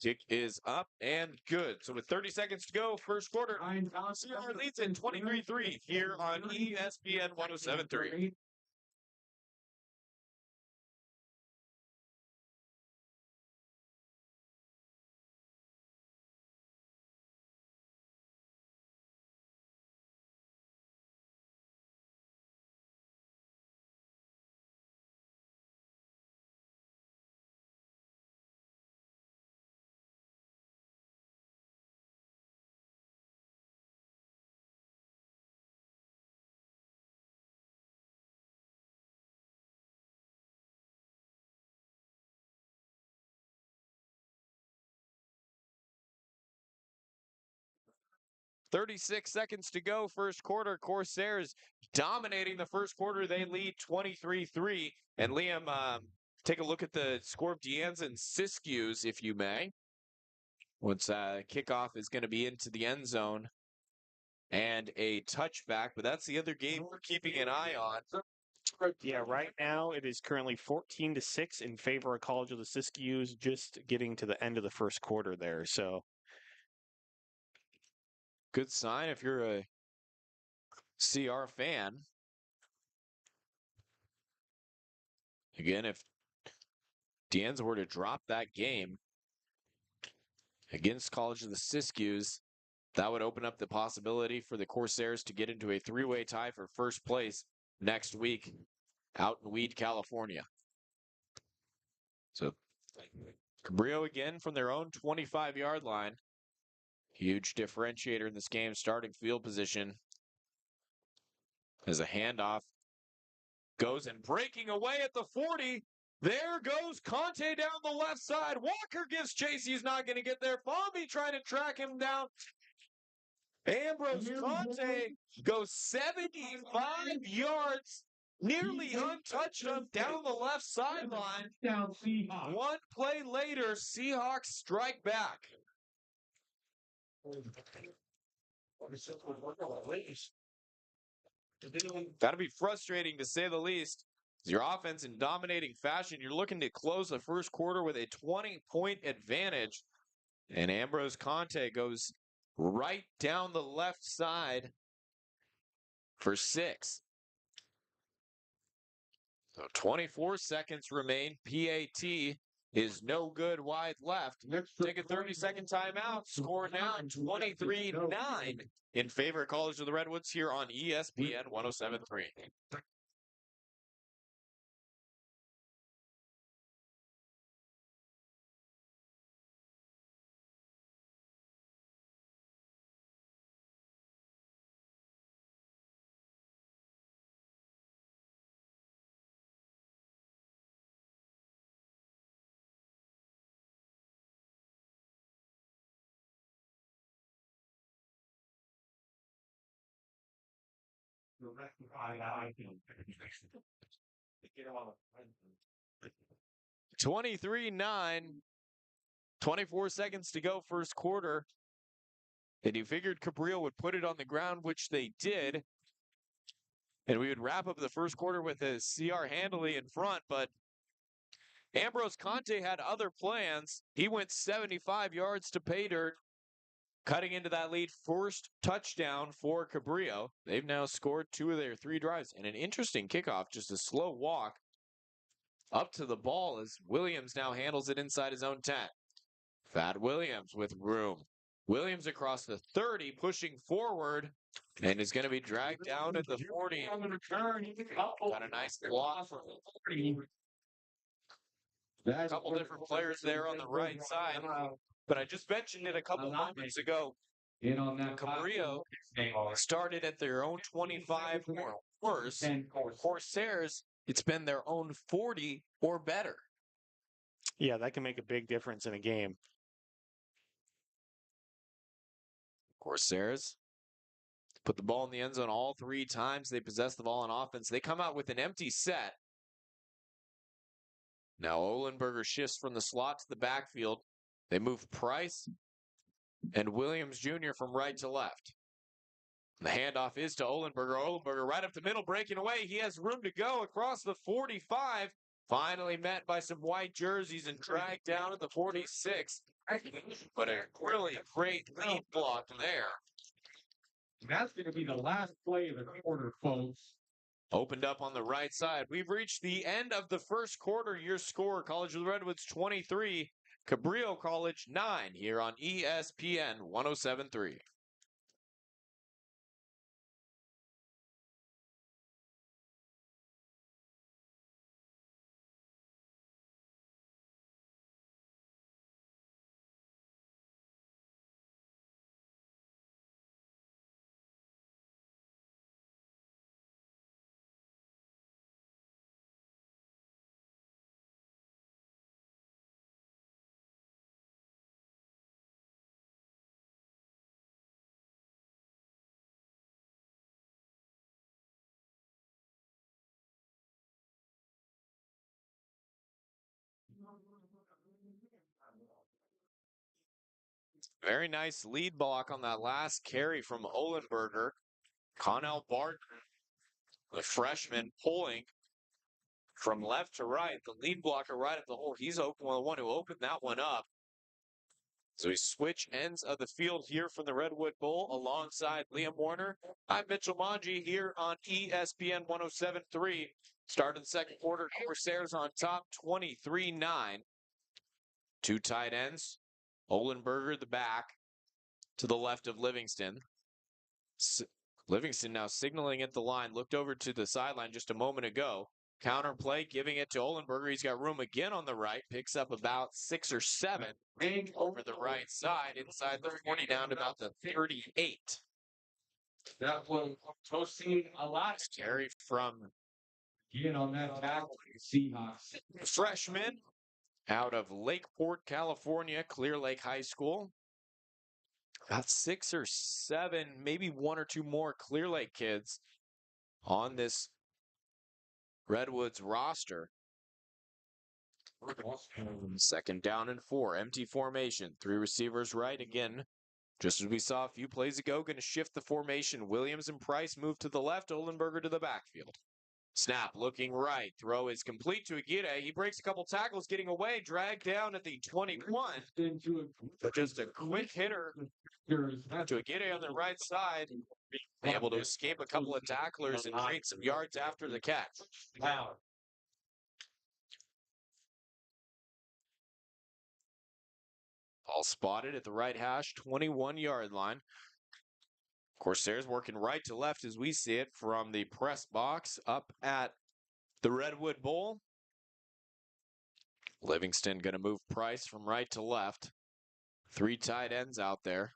Kick is up and good. So with 30 seconds to go, first quarter, CR leads in 23-3 here on ESPN 107.3. .36 seconds to go, first quarter. Corsairs dominating the first quarter. They lead 23-3. And Liam, take a look at the score of Deanza and Siskiyous, if you may. Once kickoff is going to be into the end zone and a touchback, but that's the other game we're keeping an eye on. Yeah, right now it is currently 14-6 in favor of College of the Siskiyous, just getting to the end of the first quarter there. So good sign if you're a CR fan. Again, if Deanza were to drop that game against College of the Siskiyous, that would open up the possibility for the Corsairs to get into a 3-way tie for first place next week out in Weed, California. So Cabrillo again from their own 25-yard line. Huge differentiator in this game, starting field position. As a handoff goes and breaking away at the 40. There goes Conte down the left side. Walker gives chase. He's not going to get there. Fomby trying to track him down. Ambrose Conte goes 75 yards, nearly untouched him down the left sideline. One play later, Seahawks strike back. Got to be frustrating to say the least. Your offense in dominating fashion. You're looking to close the first quarter with a 20-point advantage. And Ambrose Conte goes right down the left side for 6. So 24 seconds remain. PAT is no good wide left. Take a 30-second timeout. Score now 23-9 in favor of College of the Redwoods here on ESPN 107.3. 23-9. 24 seconds to go first quarter. And you figured Cabrillo would put it on the ground, which they did. And we would wrap up the first quarter with a CR handily in front, but Ambrose Conte had other plans. He went 75 yards to pay dirt, cutting into that lead. First touchdown for Cabrillo. They've now scored 2 of their 3 drives. And an interesting kickoff, just a slow walk up to the ball as Williams now handles it inside his own 10. Fat Williams with room. Williams across the 30, pushing forward, and is going to be dragged down at the 40. Got a nice block from the 40. A couple different players there on the right side, but I just mentioned it a couple moments ago. Cabrillo started at their own 25 or worse. Corsairs, it's been their own 40 or better. Yeah, that can make a big difference in a game. Corsairs put the ball in the end zone all 3 times. They possess the ball on offense. They come out with an empty set. Now Ohlenberger shifts from the slot to the backfield. They move Price and Williams Jr. from right to left. The handoff is to Ohlenberger. Ohlenberger right up the middle, breaking away. He has room to go across the 45. Finally met by some white jerseys and dragged down at the 46. But a really great lead block there. That's going to be the last play of the quarter, folks. Opened up on the right side. We've reached the end of the first quarter. Your score, College of the Redwoods 23, Cabrillo College 9 here on ESPN 107.3. Very nice lead block on that last carry from Ohlenberger. Connell Barton, the freshman, pulling from left to right. The lead blocker right at the hole. He's the one who opened that one up. So we switch ends of the field here from the Redwood Bowl alongside Liam Warner. I'm Mitchell Manji here on ESPN 107.3. Start of the second quarter, Corsairs on top, 23-9. 2 tight ends. Ohlenberger the back to the left of Livingston. Livingston now signaling at the line. Looked over to the sideline just a moment ago. Counter play, giving it to Ohlenberger. He's got room again on the right. Picks up about 6 or 7 over the right side, inside the 40, down to about the 38. That was toasting a lot. Carry from Get on that tackle, Seahawks. freshman out of Lakeport, California, Clear Lake High School. About 6 or 7, maybe 1 or 2 more Clear Lake kids on this Redwoods roster. Second down and 4, empty formation. 3 receivers right again. Just as we saw a few plays ago, going to shift the formation. Williams and Price move to the left, Olenberger to the backfield. Snap, looking right. Throw is complete to Aguirre. He breaks a couple tackles, getting away, dragged down at the 21. But just a quick hitter to Aguirre on the right side. Able to escape a couple of tacklers and gain some yards after the catch. All spotted at the right hash, 21-yard line. Corsairs working right to left as we see it from the press box up at the Redwood Bowl. Livingston going to move Price from right to left. 3 tight ends out there.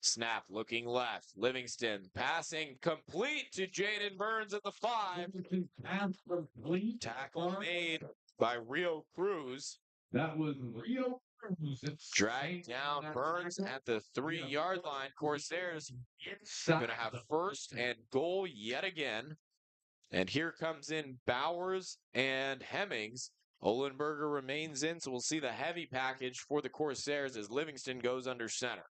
Snap looking left. Livingston passing complete to Jaden Burns at the 5. Tackle made by Rio Cruz. That was Rio Cruz. Dragged down Burns at the 3-yard line. Corsairs going to have first and goal yet again. And here comes in Bowers and Hemmings. Olenberger remains in, so we'll see the heavy package for the Corsairs as Livingston goes under center.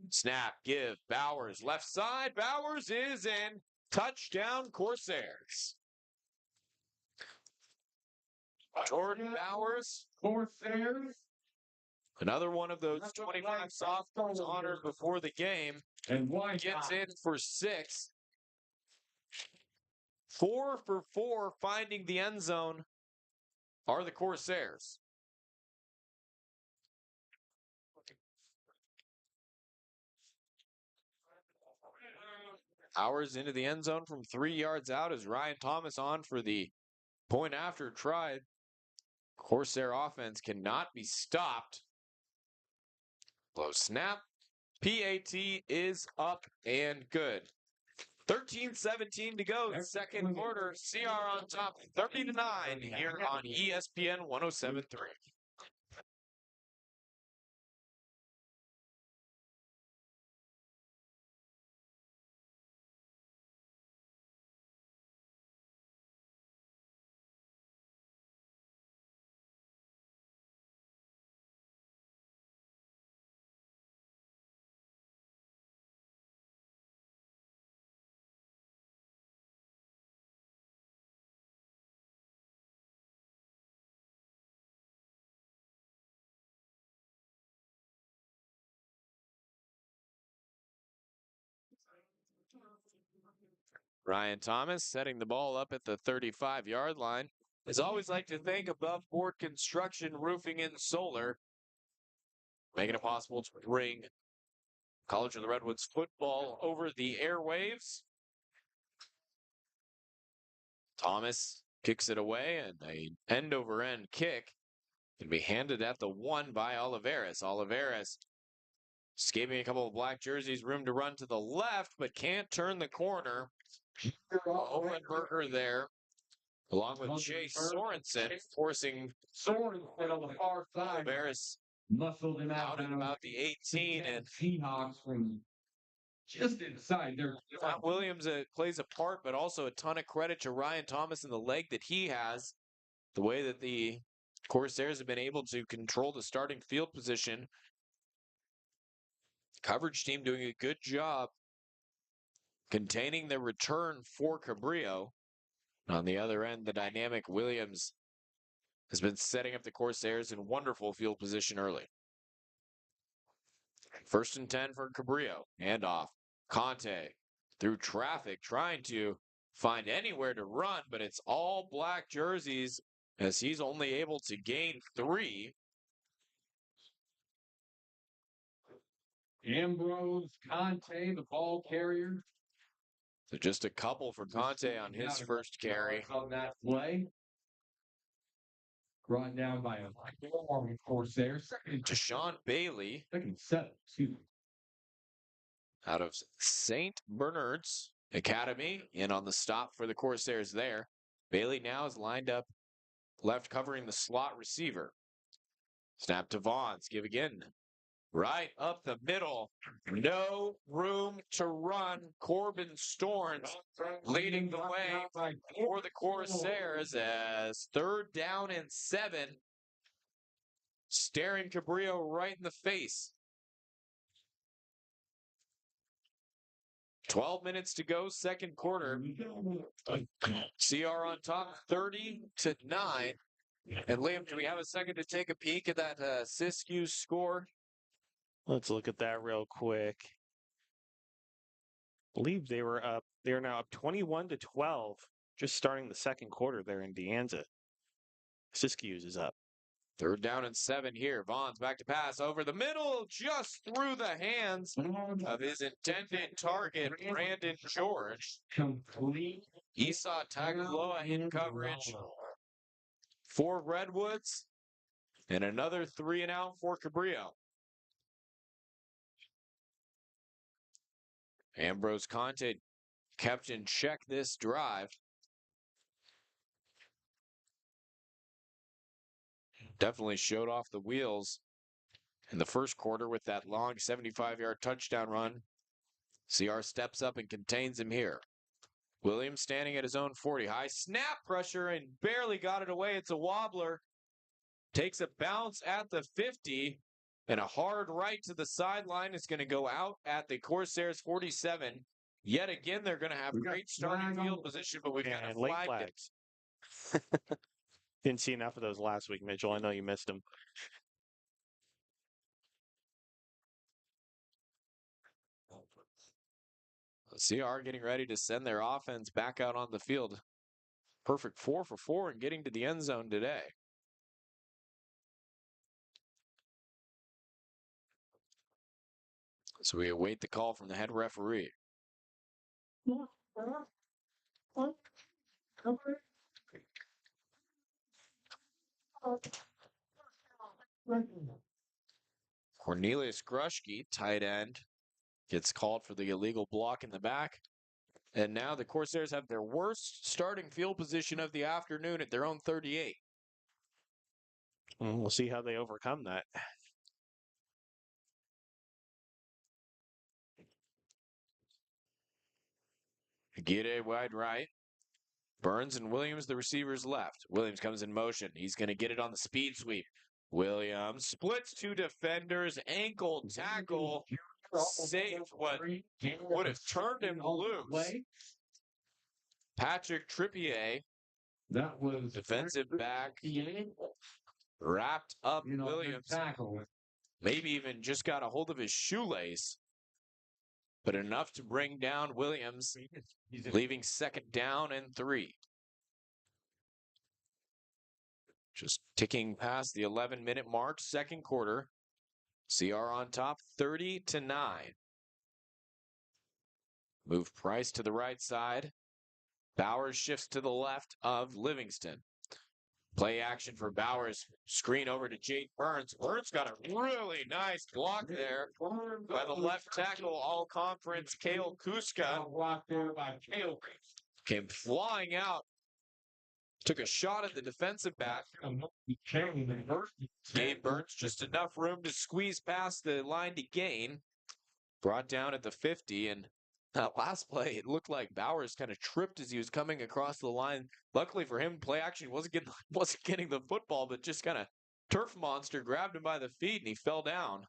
Snap, give, Bowers, left side. Bowers is in. Touchdown, Corsairs. Jordan Bowers, Corsairs. another one of those 25 sophomores honored before the game. And why Gets in for 6. 4 for 4 finding the end zone are the Corsairs. Hours into the end zone from 3 yards out as Ryan Thomas on for the point after try. Corsair offense cannot be stopped. Low snap. PAT is up and good. 13-17 to go, second quarter. CR on top, 30-9 here on ESPN 107.3. Ryan Thomas setting the ball up at the 35-yard line. As always, like to thank Above Board Construction, Roofing, and Solar, making it possible to bring College of the Redwoods football over the airwaves. Thomas kicks it away, and a end-over-end kick can be handed at the 1 by Oliveras. Oliveras escaping a couple of black jerseys, room to run to the left, but can't turn the corner. Olenberger there, along with Chase Sorensen, forcing Sorensen on the far side. Oliveras Muscled him out at about the 18, and Seahawks from just inside there. Matt Williams plays a part, but also a ton of credit to Ryan Thomas and the leg that he has. The way that the Corsairs have been able to control the starting field position. Coverage team doing a good job containing the return for Cabrillo. On the other end, the dynamic Williams has been setting up the Corsairs in wonderful field position early. 1st and 10 for Cabrillo. Handoff. Conte through traffic, trying to find anywhere to run, but it's all black jerseys as he's only able to gain 3. Ambrose, Conte, the ball carrier. So just a couple for Conte on his first carry. On that play. Brought down by a former Corsair. Second To Sean Bailey. Second 7, excuse me. Out of St. Bernard's Academy, in on the stop for the Corsairs there. Bailey now is lined up left covering the slot receiver. Snap to Vaughns, give again. Right up the middle. No room to run. Corbin Storns leading the way for the Corsairs as 3rd down and 7. staring Cabrillo right in the face. 12 minutes to go, second quarter. CR on top, 30-9. And Liam, do we have a second to take a peek at that Siskiyou score? Let's look at that real quick. I believe they were up. They are now up 21-12, just starting the second quarter there in De Anza. Siskiyou's is up. 3rd down and 7 here. Vaughn's back to pass over the middle, just through the hands of his intended target, Brandon George. Complete. Esau Tagovailoa in coverage for Redwoods, and another 3 and out for Cabrillo. Ambrose Conte kept in check this drive. Definitely showed off the wheels in the first quarter with that long 75-yard touchdown run. CR steps up and contains him here. Williams standing at his own 40. High snap pressure and barely got it away. It's a wobbler. Takes a bounce at the 50 and a hard right to the sideline. Is going to go out at the Corsairs 47. Yet again, they're going to have great starting field position, but we've got a late flag. flags. Didn't see enough of those last week, Mitchell. I know you missed them. CR getting ready to send their offense back out on the field. Perfect 4 for 4 and getting to the end zone today. So we await the call from the head referee. Cornelius Grushke, tight end, gets called for the illegal block in the back. And now the Corsairs have their worst starting field position of the afternoon at their own 38. We'll see how they overcome that. Aguirre wide right. Burns and Williams, the receivers left. Williams comes in motion. He's going to get it on the speed sweep. Williams splits 2 defenders, ankle tackle, saved what would have turned him loose. Patrick Trippier, That was defensive back, wrapped up Williams. Maybe even just got a hold of his shoelace, but enough to bring down Williams, leaving 2nd down and 3. Just ticking past the 11-minute mark, second quarter. CR on top, 30-9. Move Price to the right side. Bowers shifts to the left of Livingston. Play action for Bowers. Screen over to Jake Burns. Burns got a really nice block there by the left tackle, all-conference Kale Kuska. Came flying out. Took a shot at the defensive back. Gave Burns just enough room to squeeze past the line to gain. Brought down at the 50, and last play, it looked like Bowers kind of tripped as he was coming across the line. Luckily for him, play action wasn't getting the football, but just kind of turf monster grabbed him by the feet, and he fell down.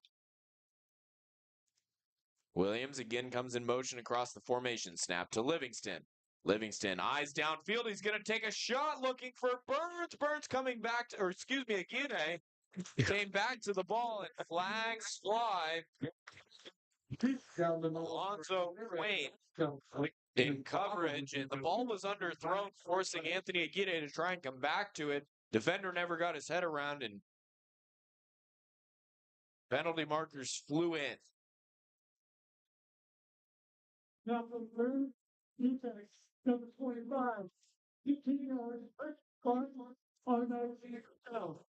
Williams again comes in motion across the formation. Snap to Livingston. Livingston, eyes downfield. He's going to take a shot looking for Burns. Burns coming back to, Aguirre came back to the ball, and flags fly. Alonzo Wayne in coverage, and the ball was underthrown, forcing Anthony Aguirre to try and come back to it. Defender never got his head around, and penalty markers flew in. Number 25, 18 yards, automatically out.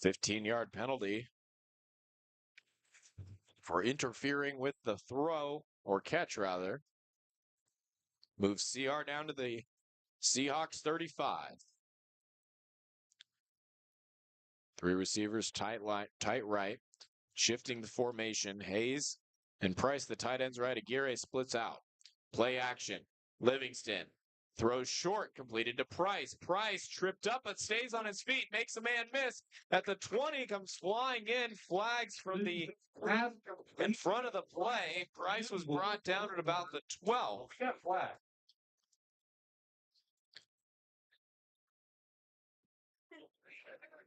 The 15-yard penalty for interfering with the throw, or catch rather, moves CR down to the Seahawks 35. 3 receivers tight right, shifting the formation. Hayes and Price, the tight ends right. Aguirre splits out. Play action. Livingston Throws short, completed to Price. Price tripped up but stays on his feet, makes a man miss. At the 20, comes flying in, flags from the in front of the play. Price was brought down at about the 12.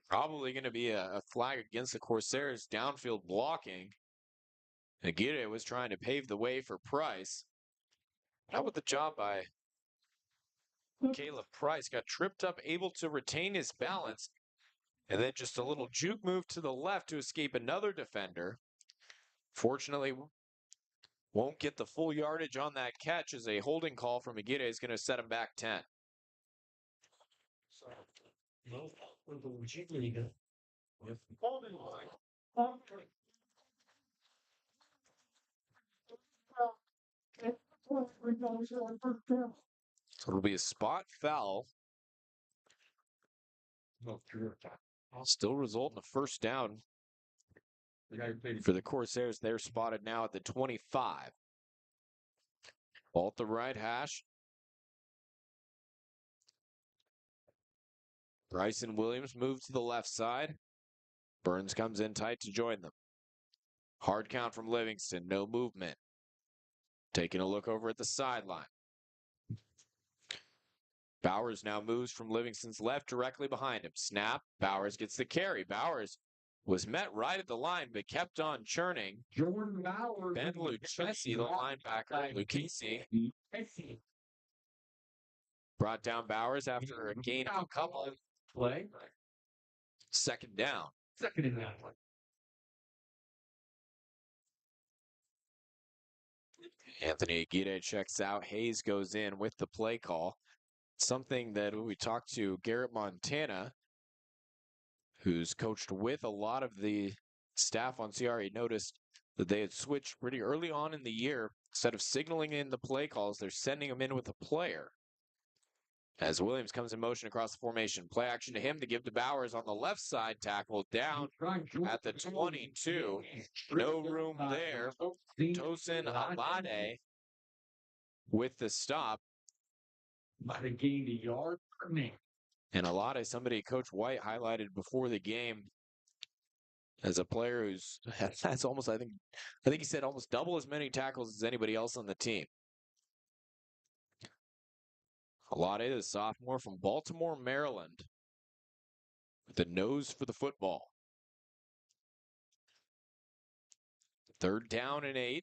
Probably going to be a flag against the Corsairs downfield blocking. Aguirre was trying to pave the way for Price. How about the job by Caleb Price? Got tripped up, able to retain his balance, and then just a little juke move to the left to escape another defender. Fortunately, won't get the full yardage on that catch as a holding call from Aguirre is going to set him back 10. So it'll be a spot foul. Still result in a first down for the Corsairs. They're spotted now at the 25. Ball at the right hash. Bryson Williams moves to the left side. Burns comes in tight to join them. Hard count from Livingston. No movement. Taking a look over at the sideline. Bowers now moves from Livingston's left directly behind him. Snap. Bowers gets the carry. Bowers was met right at the line, but kept on churning. Jordan Bauer. Ben Lucchesi, the linebacker. Lucchesi brought down Bowers after a gain of a couple. Play. Second down. Second and down. Anthony Aguirre checks out. Hayes goes in with the play call. Something that we talked to Garrett Montana, who's coached with a lot of the staff on CRA, noticed that they had switched pretty early on in the year. Instead of signaling in the play calls, they're sending them in with a player. As Williams comes in motion across the formation. Play action to him to give to Bowers on the left side. Tackle down at the 22. No room there. Tosin Alade with the stop. Might have gained a yard per man. And Alade, somebody Coach White highlighted before the game as a player who's has almost, I think he said almost double as many tackles as anybody else on the team. Alade, the sophomore from Baltimore, Maryland, with the nose for the football. Third down and 8.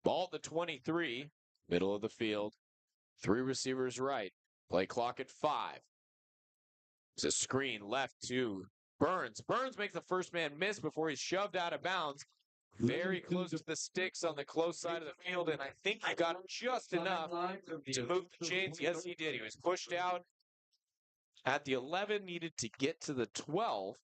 Ball at the 23, middle of the field. 3 receivers right. Play clock at 5. It's a screen left to Burns. Burns makes the first man miss before he's shoved out of bounds. Very close to the sticks on the close side of the field, and I think he got just enough to move the chains. Yes, he did. He was pushed out at the 11, needed to get to the 12.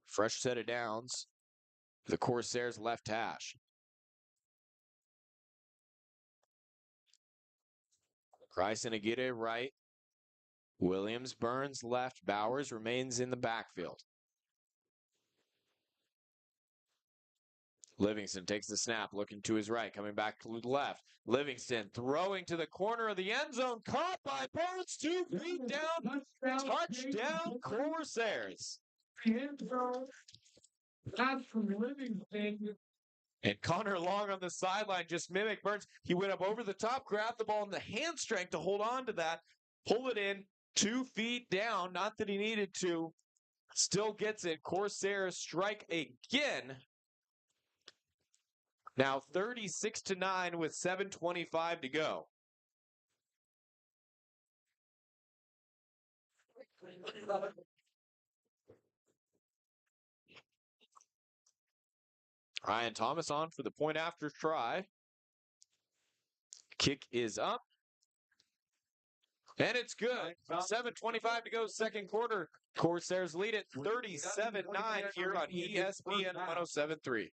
Fresh set of downs. The Corsairs left hash. Bryson Aguirre right. Williams, Burns left. Bowers remains in the backfield. Livingston takes the snap, looking to his right, coming back to the left. Livingston throwing to the corner of the end zone, caught by Burns, 2 feet down. Touchdown, Corsairs. That's from Livingston. And Connor Long on the sideline just mimicked Burns. He went up over the top, grabbed the ball in the hand strength to hold on to that, pull it in 2 feet down. Not that he needed to. Still gets it. Corsairs strike again. Now 36-9 with 7:25 to go. Ryan Thomas on for the point after try. Kick is up. And it's good. 7:25 to go, second quarter. Corsairs lead it 37-9 here on ESPN 107.3.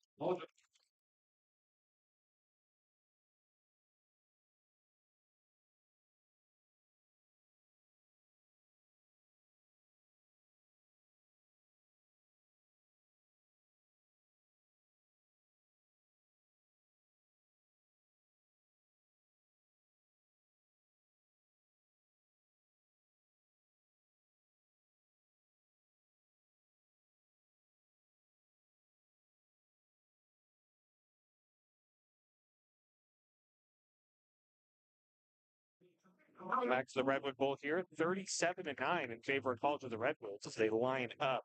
Back to the Redwood Bowl here, 37-9 in favor of College of the Redwoods as they line up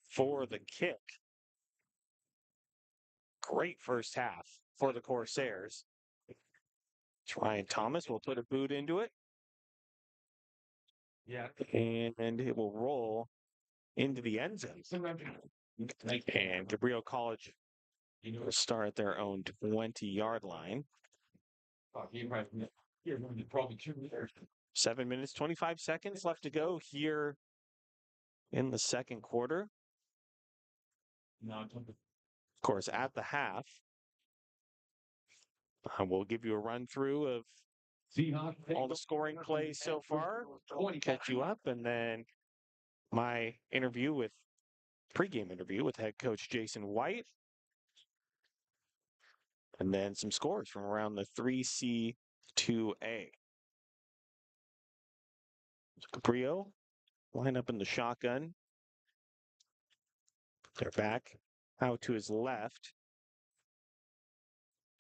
for the kick. Great first half for the Corsairs. Ryan Thomas will put a boot into it. Yeah. And it will roll into the end zone. And Cabrillo College will start at their own 20-yard line. 7 minutes, 25 seconds left to go here in the second quarter. Of course, at the half, we'll give you a run through of all the scoring plays so far, catch you up, and then my pregame interview with head coach Jason White, and then some scores from around the 3C, 2A. Cabrillo line up in the shotgun. They're back out to his left.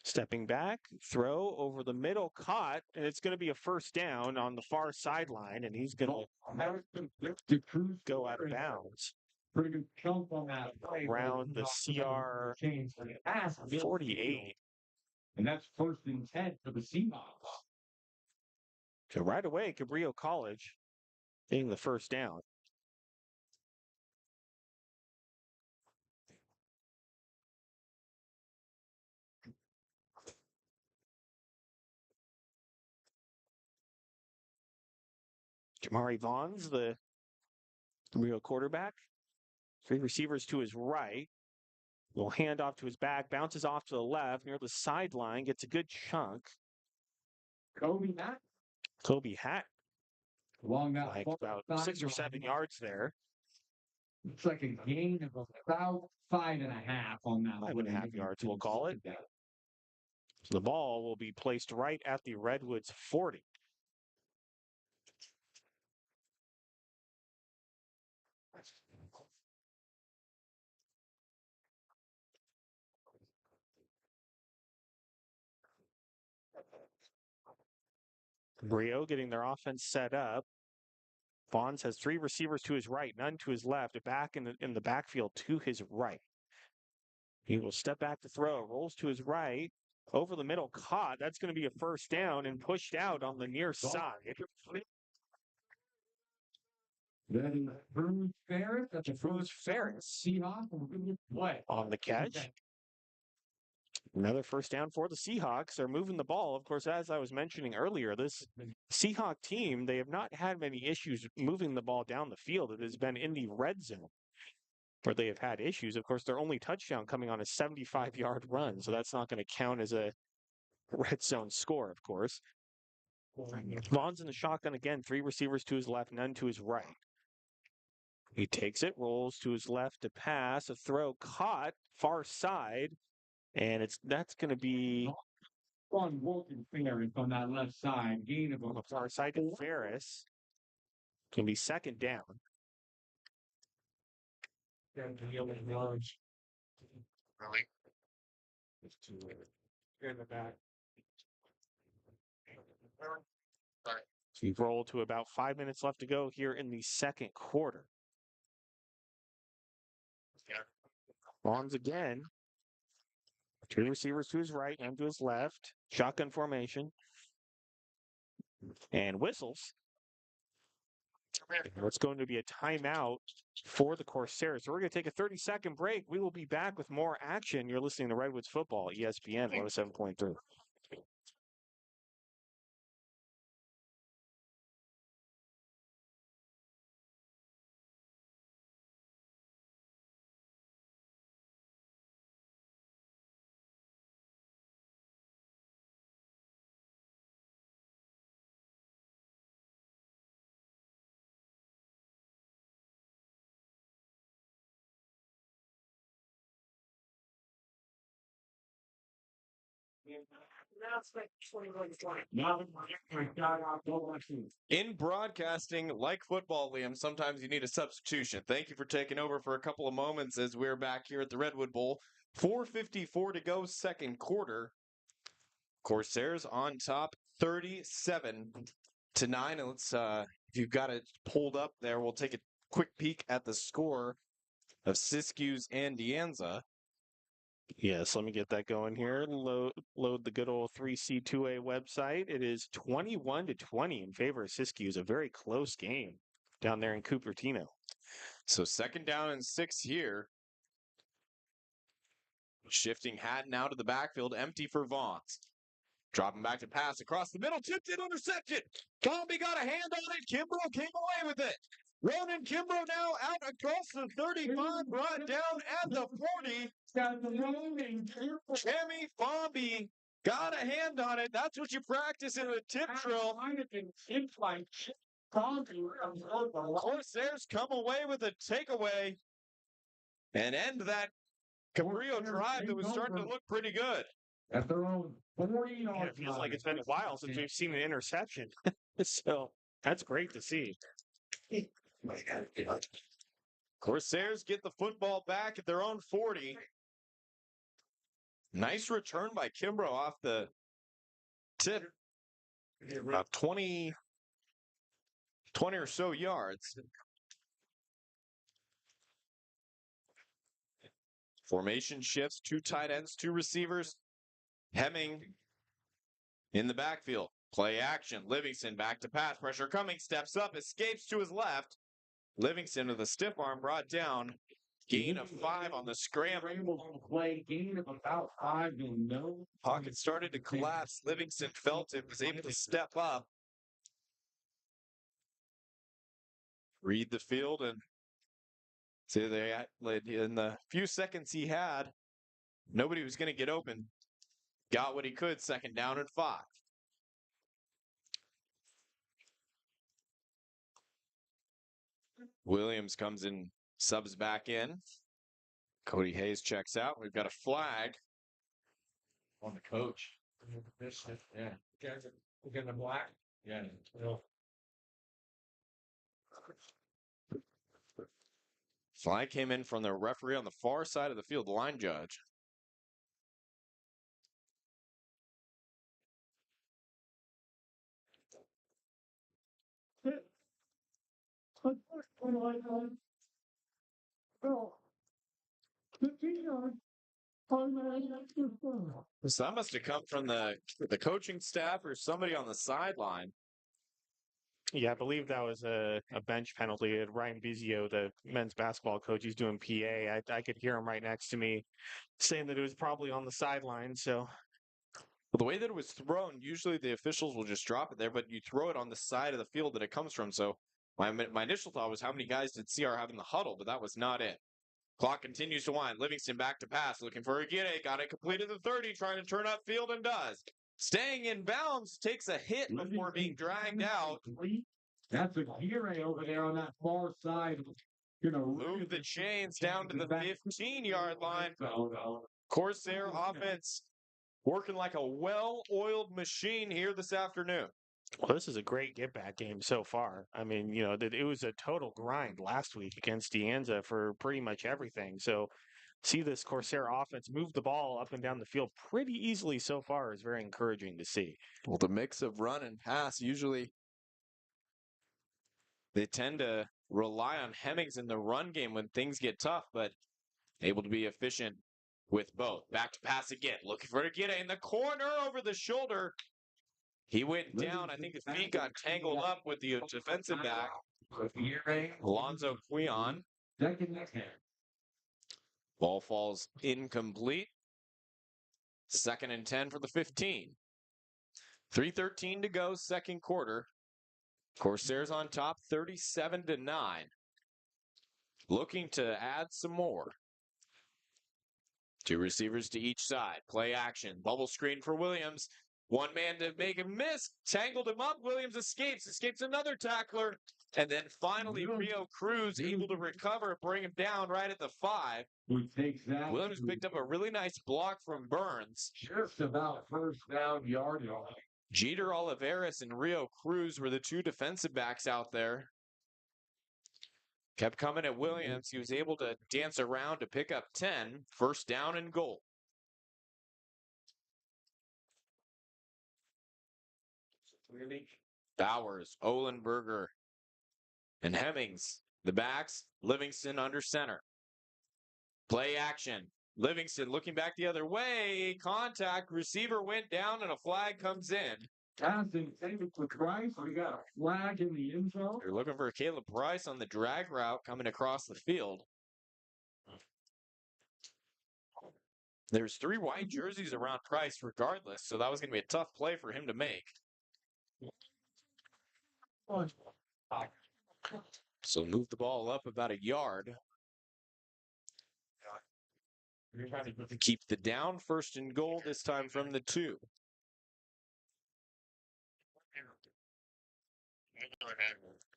Stepping back, throw over the middle, caught, and it's going to be a first down on the far sideline, and he's going to go out of bounds. Around the CR 48. And that's first and 10 for the Seahawks. So right away, Cabrillo College getting the first down. Jamari Vaughn's the real quarterback. 3 receivers to his right. Will hand off to his back, bounces off to the left near the sideline, gets a good chunk. Kobe Hatt. Along that like about 6 or 7 yards there. It's like a gain of about 5.5 on that. 5.5 yards, we'll call it. So the ball will be placed right at the Redwoods 40. Brio getting their offense set up. Bonds has 3 receivers to his right, none to his left, a back in the backfield to his right. He will step back to throw, rolls to his right, over the middle, caught. That's going to be a first down and pushed out on the near side. Then Bruce Ferris, that's a Bruce Ferris Seahawks on the catch. Another first down for the Seahawks. They're moving the ball. Of course, as I was mentioning earlier, this Seahawk team, they have not had many issues moving the ball down the field. It has been in the red zone where they have had issues. Of course, their only touchdown coming on a 75-yard run, so that's not going to count as a red zone score, of course. Vaughn's in the shotgun again, 3 receivers to his left, none to his right. He takes it, rolls to his left to pass, a throw caught, far side, and that's going to be on Wilton Ferris on that left side. Gain of on the far side to Ferris. It's going to be second down. Really? It's too late. You're in the back. So you've rolled to about 5 minutes left to go here in the second quarter. Bonds again. 2 receivers to his right and to his left. Shotgun formation. And whistles. It's going to be a timeout for the Corsairs. So we're going to take a 30-second break. We will be back with more action. You're listening to Redwoods Football, ESPN 107.3. In broadcasting, like football, Liam, sometimes you need a substitution. Thank you for taking over for a couple of moments as we're back here at the Redwood Bowl. 4:54 to go, second quarter. Corsairs on top, 37 to 9. And let's, if you've got it pulled up there, we'll take a quick peek at the score of Siskiyous and De Anza. Yes, let me get that going here. Load the good old 3C2A website. It is 21-20 in favor of Siskiyous. A very close game down there in Cupertino. So 2nd down and 6 here. Shifting Haddon out of the backfield, empty for Vaughns. Dropping back to pass across the middle, tipped it, intercepted. Comby got a hand on it. Kimbrough came away with it. Ronan Kimbrough now out across the 35, brought down at the 40. Jamie Fomby got a hand on it. That's what you practice in a tip drill. Corsairs come away with a takeaway and end that Cabrillo drive that was starting to look pretty good. At their own 40 Yeah, it feels like it's been a while since we've seen an interception. So that's great to see. Corsairs get the football back at their own 40. Nice return by Kimbrough off the tip. About 20 or so yards. Formation shifts, 2 tight ends, 2 receivers. Hemming in the backfield. Play action. Livingston back to pass. Pressure coming. Steps up. Escapes to his left. Livingston with a stiff arm brought down. Gain of 5 on the scramble. Play gain of about 5. Pocket started to collapse. Livingston felt it. Was able to step up. Read the field and see they in the few seconds he had, nobody was going to get open. Got what he could. 2nd down and 5. Williams comes in, subs back in. Cody Hayes checks out. We've got a flag On the coach. Yeah. We're getting a black. Yeah. Flag came in from the referee on the far side of the field, the line judge. So that must have come from the coaching staff or somebody on the sideline. Yeah, I believe that was a bench penalty. Ryan Bizio, the men's basketball coach, he's doing PA. I could hear him right next to me saying that it was probably on the sideline. So Well, the way that it was thrown, usually the officials will just drop it there, but you throw it on the side of the field that it comes from. So my initial thought was, how many guys did CR have in the huddle? But that was not it. Clock continues to wind. Livingston back to pass, looking for a Aguirre. Got it completed the 30, trying to turn upfield and does. Staying in bounds, takes a hit before being dragged out. That's a Aguirre over there on that far side. Move the chains down to the 15-yard line. Corsair offense working like a well-oiled machine here this afternoon. well, this is a great get-back game so far. I mean, it was a total grind last week against De Anza for pretty much everything. So see this Corsair offense move the ball up and down the field pretty easily so far is very encouraging to see. Well, the mix of run and pass, usually they tend to rely on Hemmings in the run game when things get tough, but able to be efficient with both. Back to pass again. Looking for Aguirre in the corner over the shoulder. He went down. I think his feet got tangled up with the defensive back, Alonzo Quion. Ball falls incomplete. 2nd and 10 for the 15. 3:13 to go, 2nd quarter. Corsairs on top, 37-9. Looking to add some more. 2 receivers to each side. Play action. Bubble screen for Williams. One man to make a miss. Tangled him up. Williams escapes another tackler. And then finally, Rio Cruz able to recover, bring him down right at the 5. Williams picked up a really nice block from Burns. Just about 1st down yard. Jeter Oliveras and Rio Cruz were the 2 defensive backs out there. Kept coming at Williams. He was able to dance around to pick up 10. 1st down and goal. Bowers, Ohlenberger, and Hemmings. The backs, Livingston under center. Play action. Livingston looking back the other way. Contact. Receiver went down and a flag comes in. Pass intended for Price. We got a flag in the end zone. They're looking for Caleb Price on the drag route coming across the field. There's 3 white jerseys around Price regardless, so that was going to be a tough play for him to make. So move the ball up about a yard. Keep the down, 1st and goal, this time from the 2.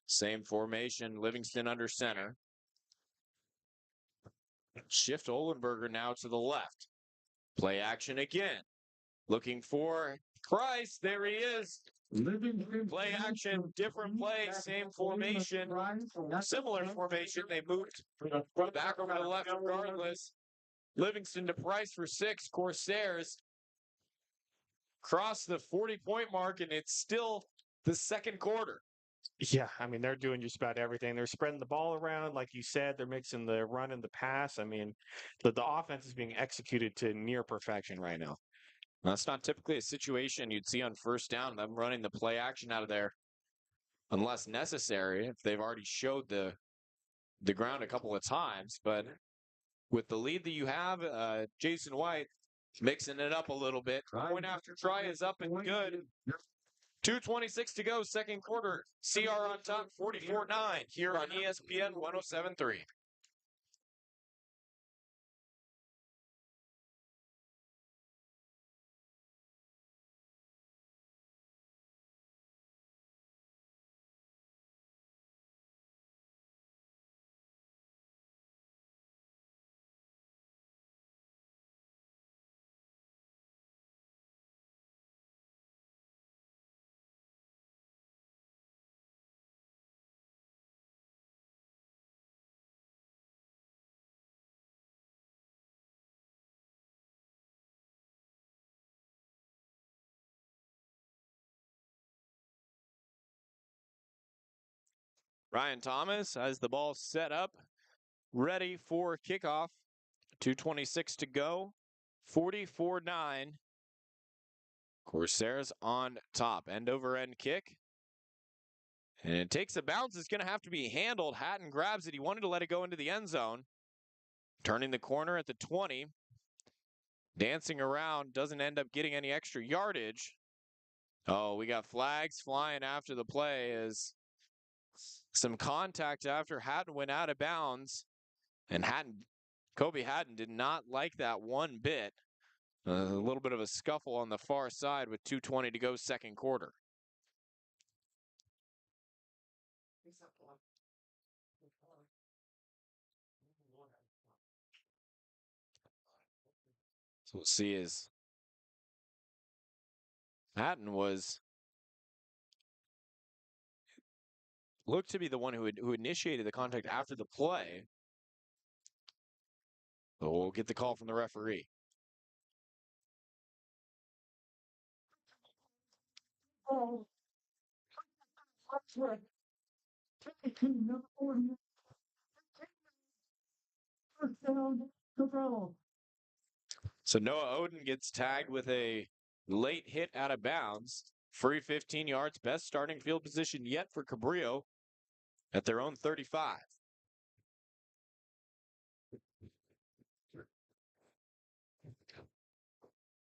Same formation, Livingston under center. Shift Ohlenberger now to the left. Play action again. Looking for Price. There he is. Play action, different play, same formation, similar formation. They moved back over to the left regardless. Livingston to Price for 6. Corsairs cross the 40-point mark, and it's still the 2nd quarter. Yeah, I mean, they're doing just about everything. They're spreading the ball around, like you said. They're mixing the run and the pass. I mean, the offense is being executed to near perfection right now. That's not typically a situation you'd see on 1st down, them running the play action out of there unless necessary, if they've already showed the ground a couple of times. But with the lead that you have, Jason White mixing it up a little bit. Point after try is up and good. 2:26 to go, 2nd quarter. CR on top, 44-9 here on ESPN 107.3. Ryan Thomas has the ball set up, ready for kickoff. 2:26 to go, 44-9. Corsairs on top, end-over-end kick. And it takes a bounce. It's going to have to be handled. Hatton grabs it. He wanted to let it go into the end zone. Turning the corner at the 20. Dancing around, doesn't end up getting any extra yardage. Oh, we got flags flying after the play as some contact after Hatton went out of bounds. And Kobe Hatton did not like that one bit. A little bit of a scuffle on the far side with 2:20 to go, 2nd quarter. So we'll see as Hatton looked to be the one who initiated the contact after the play. But we'll get the call from the referee. So Noah Oden gets tagged with a late hit out of bounds. Free 15 yards, best starting field position yet for Cabrillo at their own 35.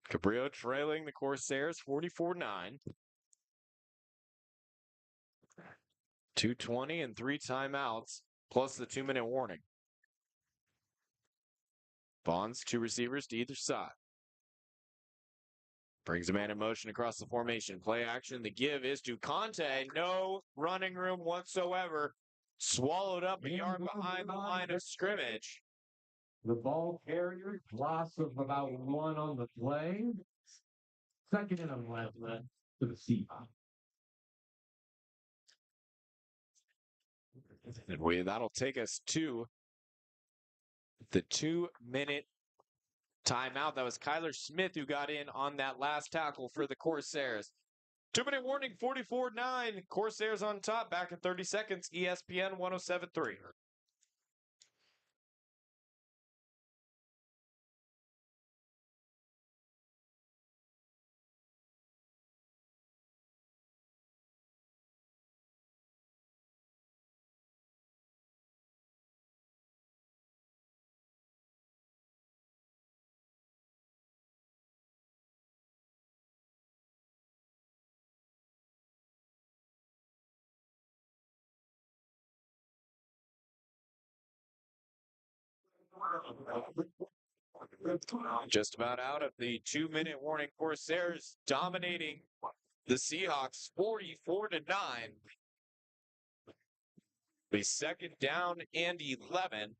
Cabrillo trailing the Corsairs 44-9. 2:20 and 3 timeouts, plus the 2-minute warning. Bonds, 2 receivers to either side. Brings a man in motion across the formation. Play action. The give is to Conte. No running room whatsoever. Swallowed up a yard behind the line of scrimmage. The ball carrier, loss of about 1 on the play. 2nd and 11 to the Seahawks. That'll take us to the 2-minute timeout. That was Kyler Smith who got in on that last tackle for the Corsairs. 2-minute warning, 44-9. Corsairs on top, back in 30 seconds. ESPN 107.3. Just about out of the 2-minute warning. Corsairs dominating the Seahawks 44-9. The second down and 11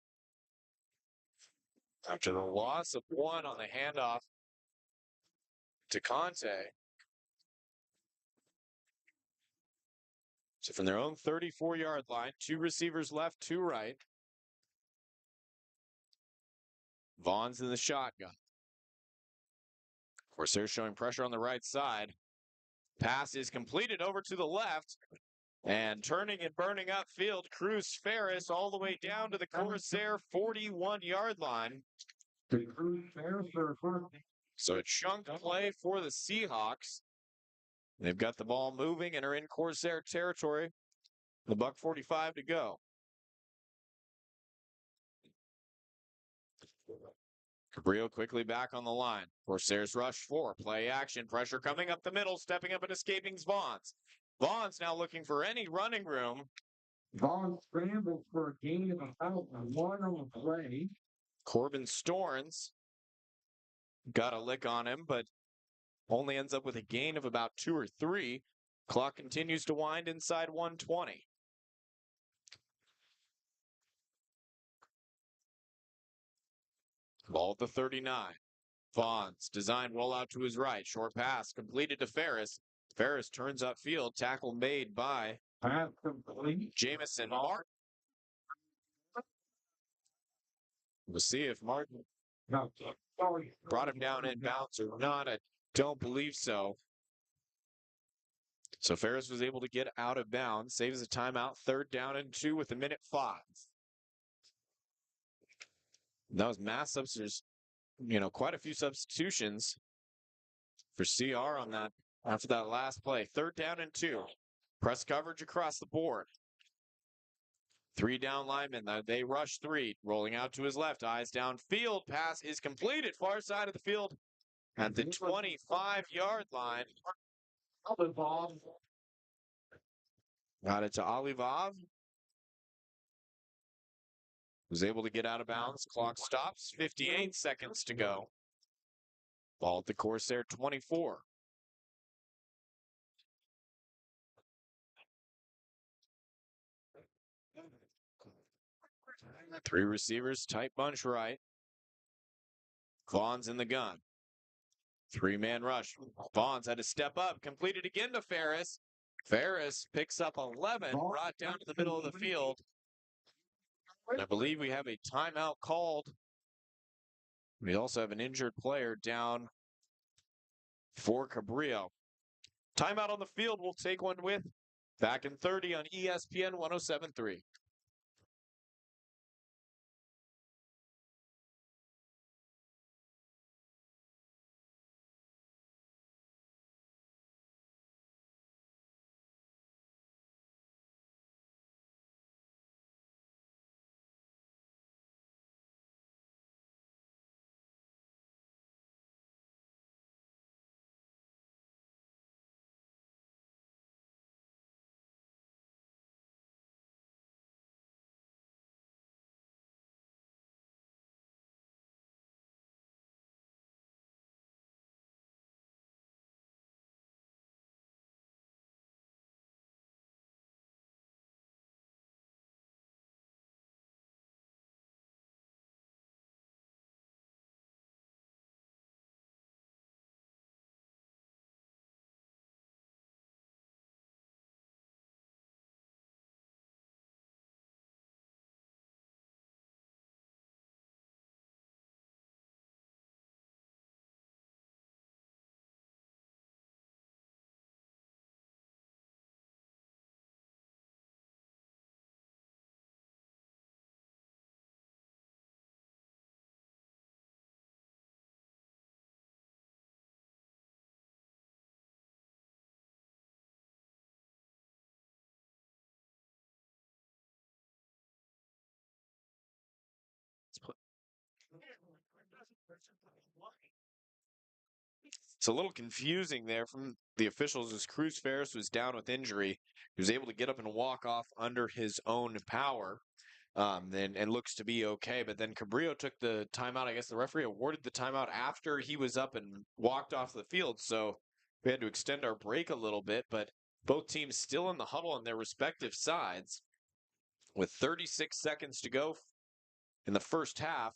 after the loss of one on the handoff to Conte. So from their own 34-yard line, 2 receivers left, 2 right. Vaughn's in the shotgun. Of course, they're showing pressure on the right side. Pass is completed over to the left. And turning and burning upfield, Cruz Ferris all the way down to the Corsair 41-yard line. So a chunk play for the Seahawks. They've got the ball moving and are in Corsair territory. The $1:45 to go. Cabrillo quickly back on the line. Corsairs rush 4. Play action. Pressure coming up the middle. Stepping up and escaping Vaughn's. Vaughn's now looking for any running room. Vaughn scrambled for a gain of about 1 on the play. Corbin Storns got a lick on him, but only ends up with a gain of about 2 or 3. Clock continues to wind inside 120. Ball at the 39. Vaughn's design rollout to his right. Short pass completed to Ferris. Ferris turns upfield. Tackle made by Jamison Martin. We'll see if Martin brought him down in bounds or not. I don't believe so. So Ferris was able to get out of bounds. Saves a timeout. 3rd down and 2 with 1:05. That was mass substitutions. Quite a few substitutions for CR on that after that last play. 3rd down and 2. Press coverage across the board. 3 down linemen. They rush 3. Rolling out to his left. Eyes downfield. Pass is completed. Far side of the field at the 25-yard line. Got it to Olivov. Was able to get out of bounds. Clock stops. 58 seconds to go. Ball at the Corsair 24. Three receivers, tight bunch right. Vaughn's in the gun. 3-man rush. Vaughn's had to step up. Completed again to Ferris. Ferris picks up 11, brought down to the middle of the field. And I believe we have a timeout called. We also have an injured player down for Cabrillo. Timeout on the field. We'll take one with. Back in 30 on ESPN 107.3. It's a little confusing there from the officials as Cruz Ferris was down with injury. He was able to get up and walk off under his own power, and looks to be okay. But then Cabrillo took the timeout. I guess the referee awarded the timeout after he was up and walked off the field. So we had to extend our break a little bit. But both teams still in the huddle on their respective sides with 36 seconds to go in the first half.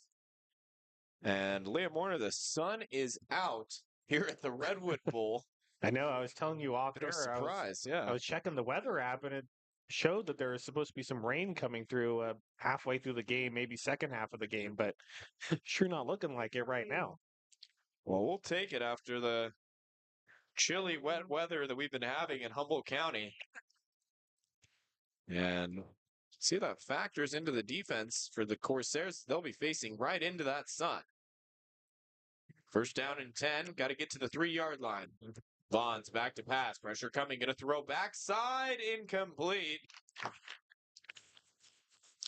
And Liam Warner, the sun is out here at the Redwood Bowl. I know. I was telling you off Bit of a air. surprise, I yeah. was checking the weather app, and it showed that there was supposed to be some rain coming through halfway through the game, maybe second half of the game, but sure not looking like it right now. Well, we'll take it after the chilly, wet weather that we've been having in Humboldt County. And see that factors into the defense for the Corsairs. They'll be facing right into that sun. First down and 10. Got to get to the 3-yard line. Vaughn's back to pass. Pressure coming. Going to throw backside. Incomplete.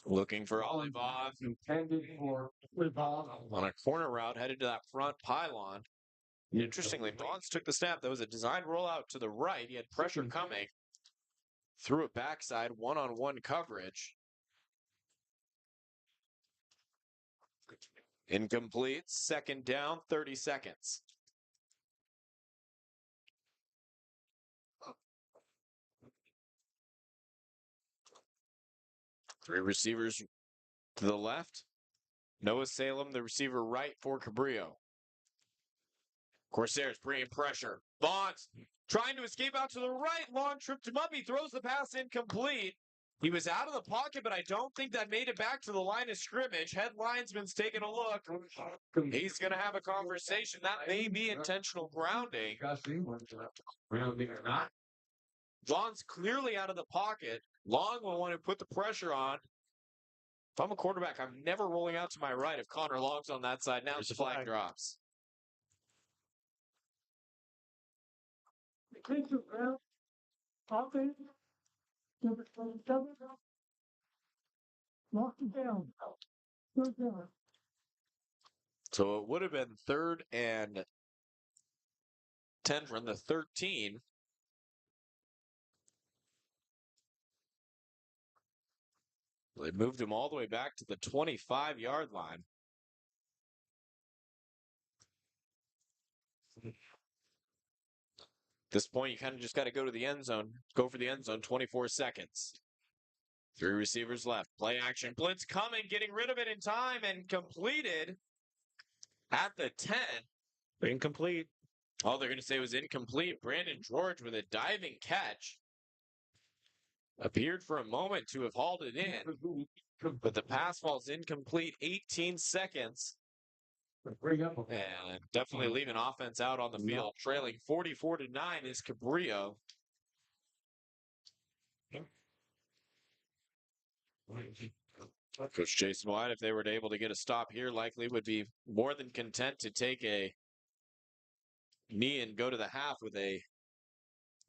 Looking for Olivon. Intended for On a corner route headed to that front pylon. Interestingly, Bonds took the snap. That was a designed rollout to the right. He had pressure coming. Threw it backside, one-on-one coverage. Incomplete. Second down, 30 seconds. Three receivers to the left. Noah Salem, the receiver right for Cabrillo. Corsairs bringing pressure. Bonds trying to escape out to the right. Long trip to Mubby. Throws the pass incomplete. He was out of the pocket, but I don't think that made it back to the line of scrimmage. Head linesman's taking a look. He's going to have a conversation. That may be intentional grounding. Grounding or not. Vaughn's clearly out of the pocket. Long will want to put the pressure on. If I'm a quarterback, I'm never rolling out to my right if Connor Long's on that side. Now the flag drops. So it would have been 3rd and 10 from the 13. They moved him all the way back to the 25-yard line. At this point, you kind of just got to go to the end zone. Go for the end zone, 24 seconds. 3 receivers left. Play action. Blitz coming, getting rid of it in time and completed at the 10. Incomplete. All they're going to say was incomplete. Brandon George with a diving catch. Appeared for a moment to have hauled it in, but the pass falls incomplete. 18 seconds. And definitely leaving offense out on the field. Trailing 44-9 is Cabrillo. Coach Jason White, if they were able to get a stop here, likely would be more than content to take a knee and go to the half with a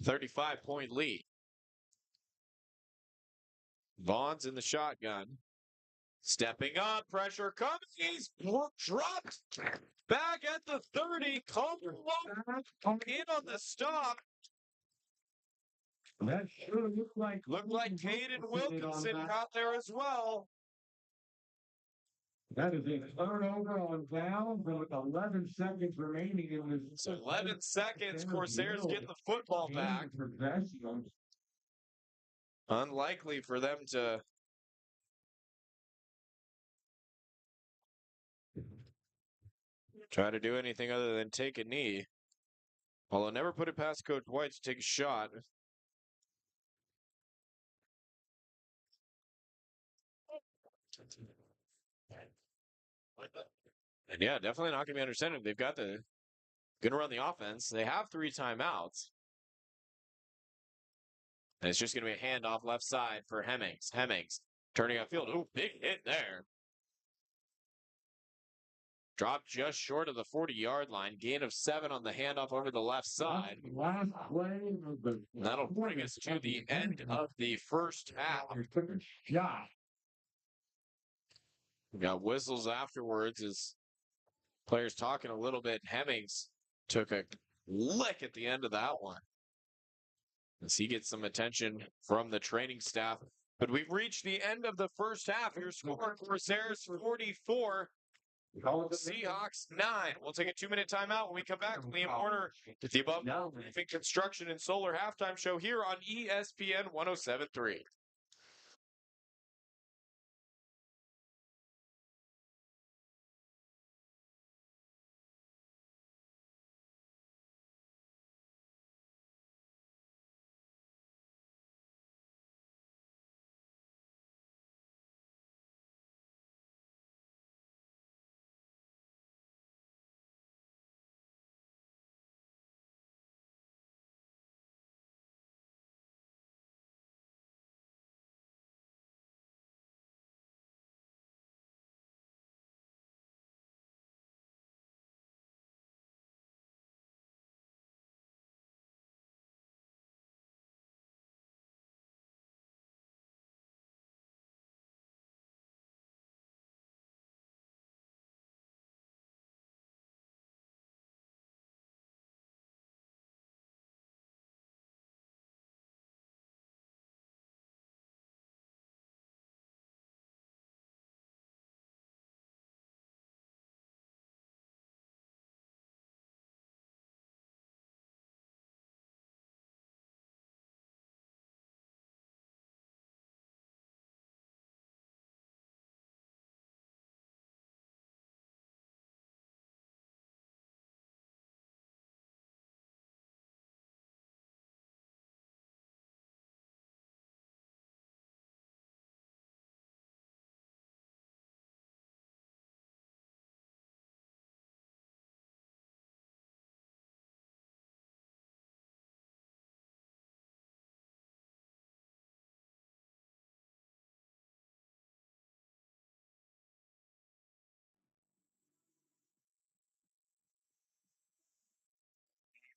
35-point lead. Vaughn's in the shotgun. Stepping up, pressure coming. He's dropped back at the 30. In on the stop. That sure looked like Caden Wilkinson out there as well. That is a turnover on downs, and with 11 seconds remaining, it was So 11 seconds. Corsairs getting the football back. Unlikely for them to try to do anything other than take a knee. Although never put it past Coach White to take a shot. And yeah, definitely not going to be understanding. They've got going to run the offense. They have 3 timeouts. And it's just going to be a handoff left side for Hemmings. Hemmings turning upfield. Ooh, big hit there. Dropped just short of the 40-yard line. Gain of 7 on the handoff over the left side. That'll bring us to the end of the first half. We got whistles afterwards as Players talking a little bit. Hemmings took a lick at the end of that one as he gets some attention from the training staff. But we've reached the end of the first half. Your score, Corsairs 44, Seahawks 9. We'll take a 2-minute timeout. When we come back, Liam Warner with the Above Roofing Construction and Solar halftime show here on ESPN 107.3.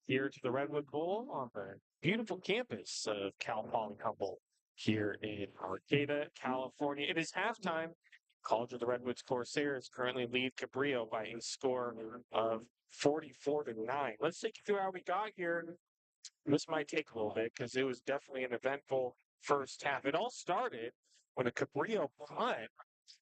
Here to the Redwood Bowl on the beautiful campus of Cal Poly Humboldt here in Arcata, California. It is halftime. College of the Redwoods Corsairs currently lead Cabrillo by a score of 44-9. Let's take you through how we got here. This might take a little bit because it was definitely an eventful first half. It all started when a Cabrillo punt,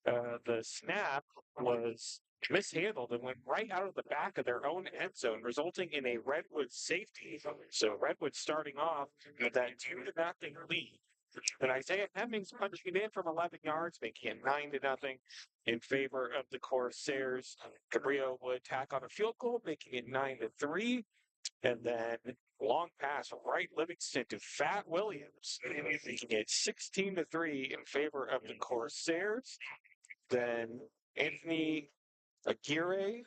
the snap was mishandled and went right out of the back of their own end zone, resulting in a Redwood safety. So Redwood starting off with that 2-0 lead. And Isaiah Hemmings punching it in from 11 yards, making it 9-0 in favor of the Corsairs. Cabrillo would tack on a field goal, making it 9-3. And then long pass from Wright Livingston to Fat Williams, making it 16-3 in favor of the Corsairs. Then Anthony Aguirre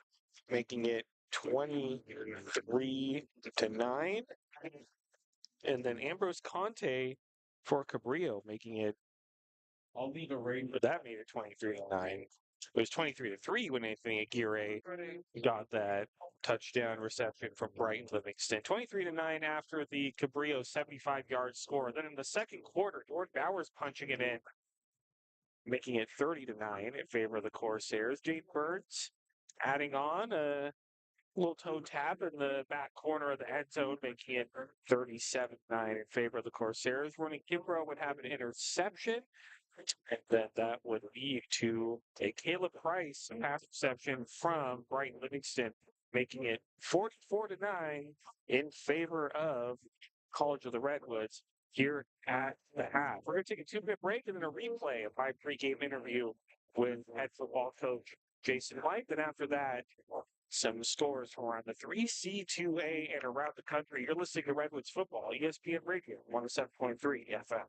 making it 23-9. And then Ambrose Conte for Cabrillo making it, I'll leave a ring, but that made it 23-9. It was 23-3 when Anthony Aguirre got that touchdown reception from Brighton Livingston. 23-9 after the Cabrillo 75-yard score. Then in the second quarter, Jordan Bowers punching it in, making it 30-9 in favor of the Corsairs. Jade Burns adding on a little toe tap in the back corner of the end zone, making it 37-9 in favor of the Corsairs. Ronnie Kimbrough would have an interception, and then that would lead to a Caleb Price pass reception from Brighton Livingston, making it 44-9 in favor of College of the Redwoods here at the half. We're going to take a 2-minute break and then a replay of my pregame interview with head football coach Jason White. Then after that, some scores from around the 3C2A and around the country. You're listening to Redwoods Football, ESPN Radio, 107.3 FM.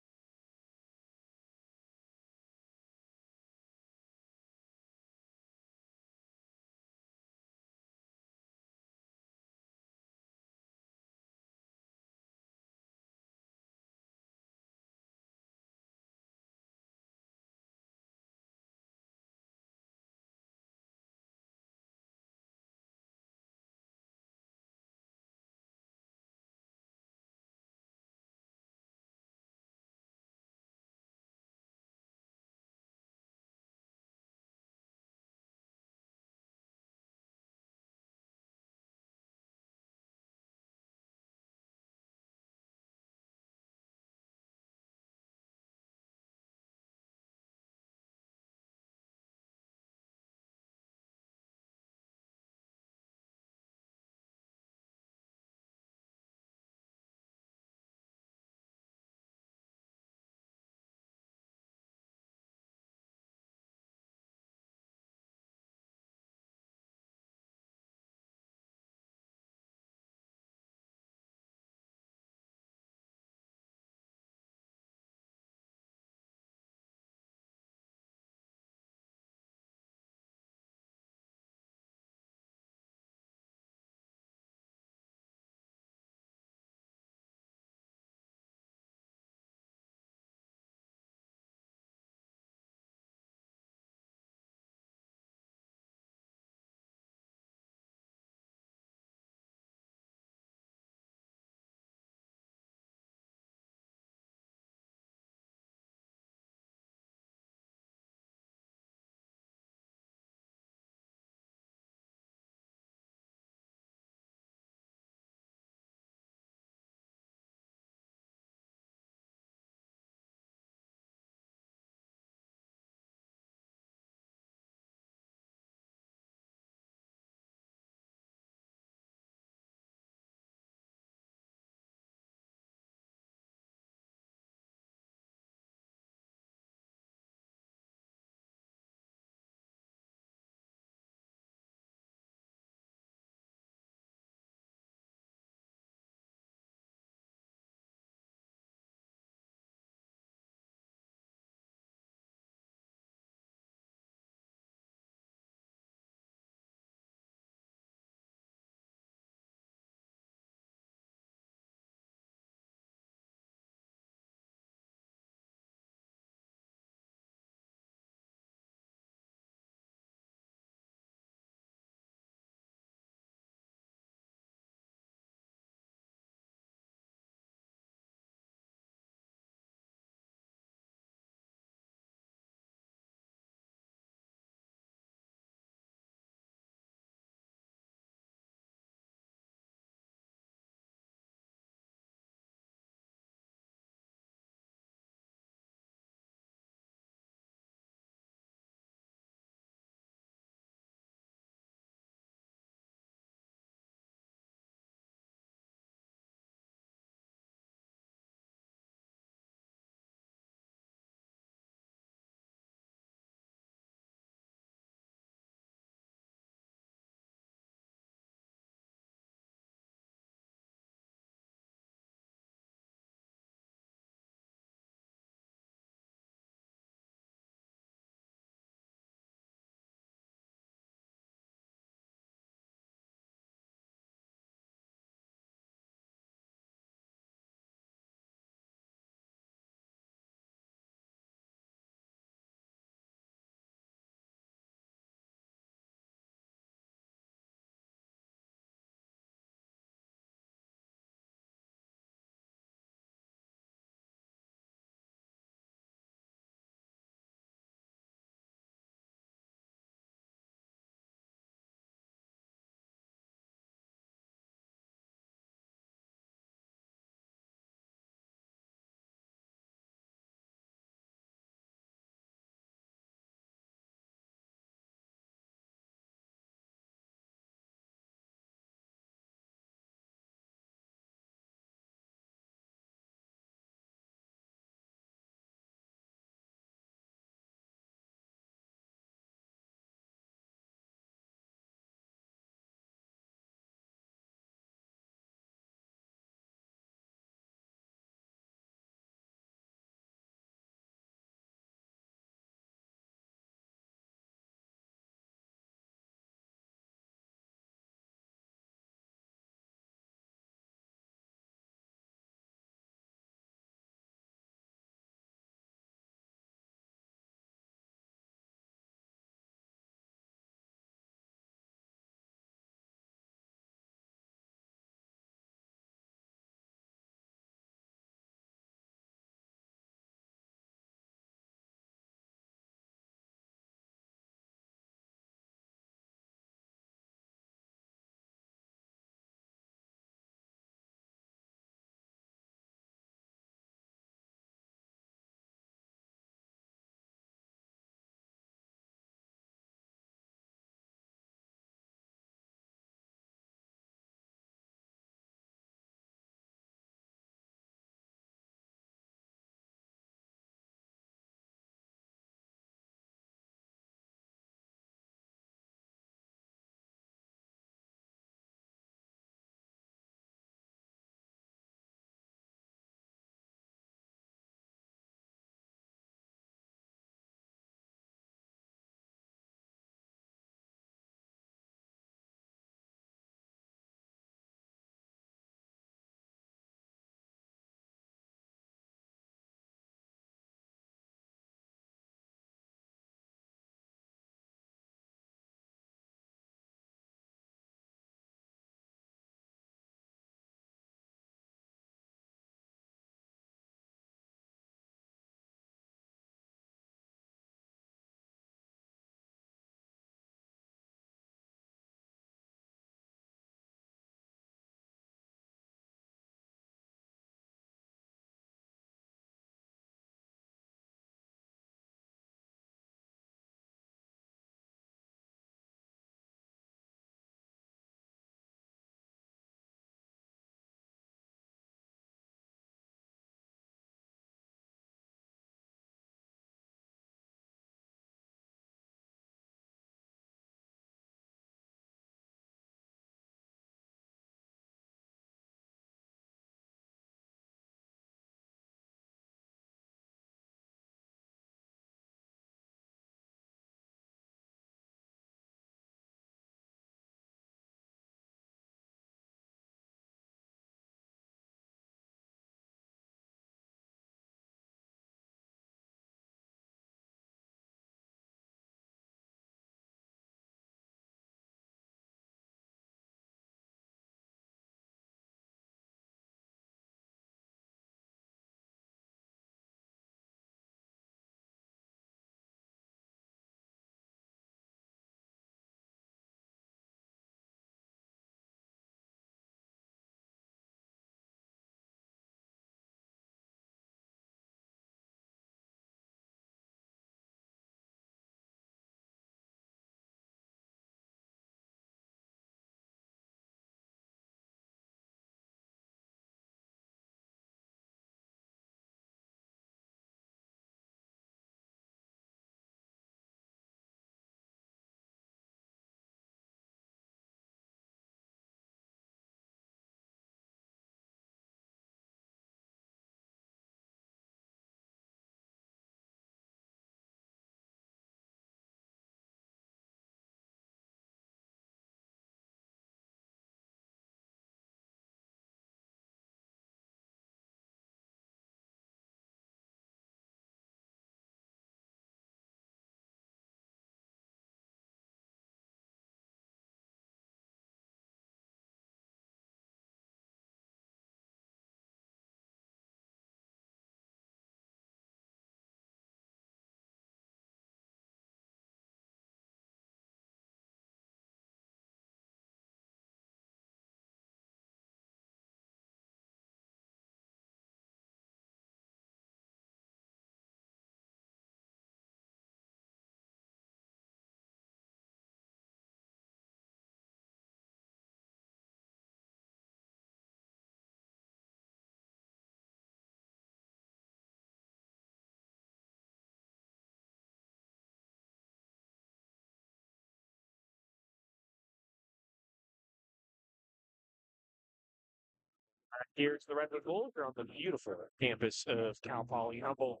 Here's the Redwood Bulls. They're on the beautiful campus of Cal Poly Humboldt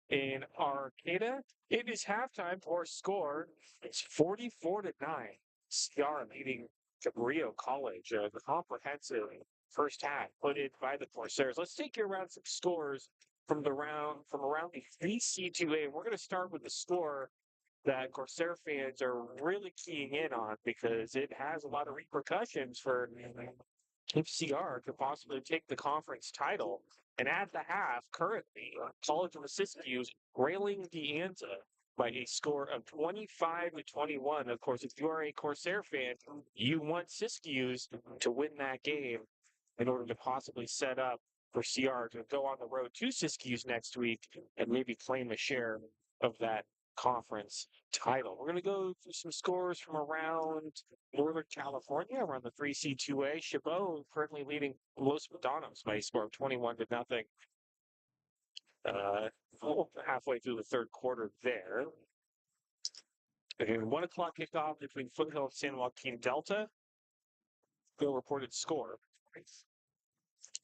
in Arcata. It is halftime for score. It's 44-9. CR leading Cabrillo College, the comprehensive first half put in by the Corsairs. Let's take you around some scores from around the 3C2A. We're going to start with the score that Corsair fans are really keying in on because it has a lot of repercussions for if CR could possibly take the conference title. And at the half, currently, College of Siskiyou railing De Anza by a score of 25-21. Of course, if you are a Corsair fan, you want Siskiyous to win that game in order to possibly set up for CR to go on the road to Siskiyous next week and maybe claim a share of that conference title. We're going to go through some scores from around Northern California, around the 3C2A. Chabot currently leading Los Padonos by a score of 21-0. Halfway through the third quarter there. And 1 o'clock kickoff between Foothill and San Joaquin Delta. No reported score.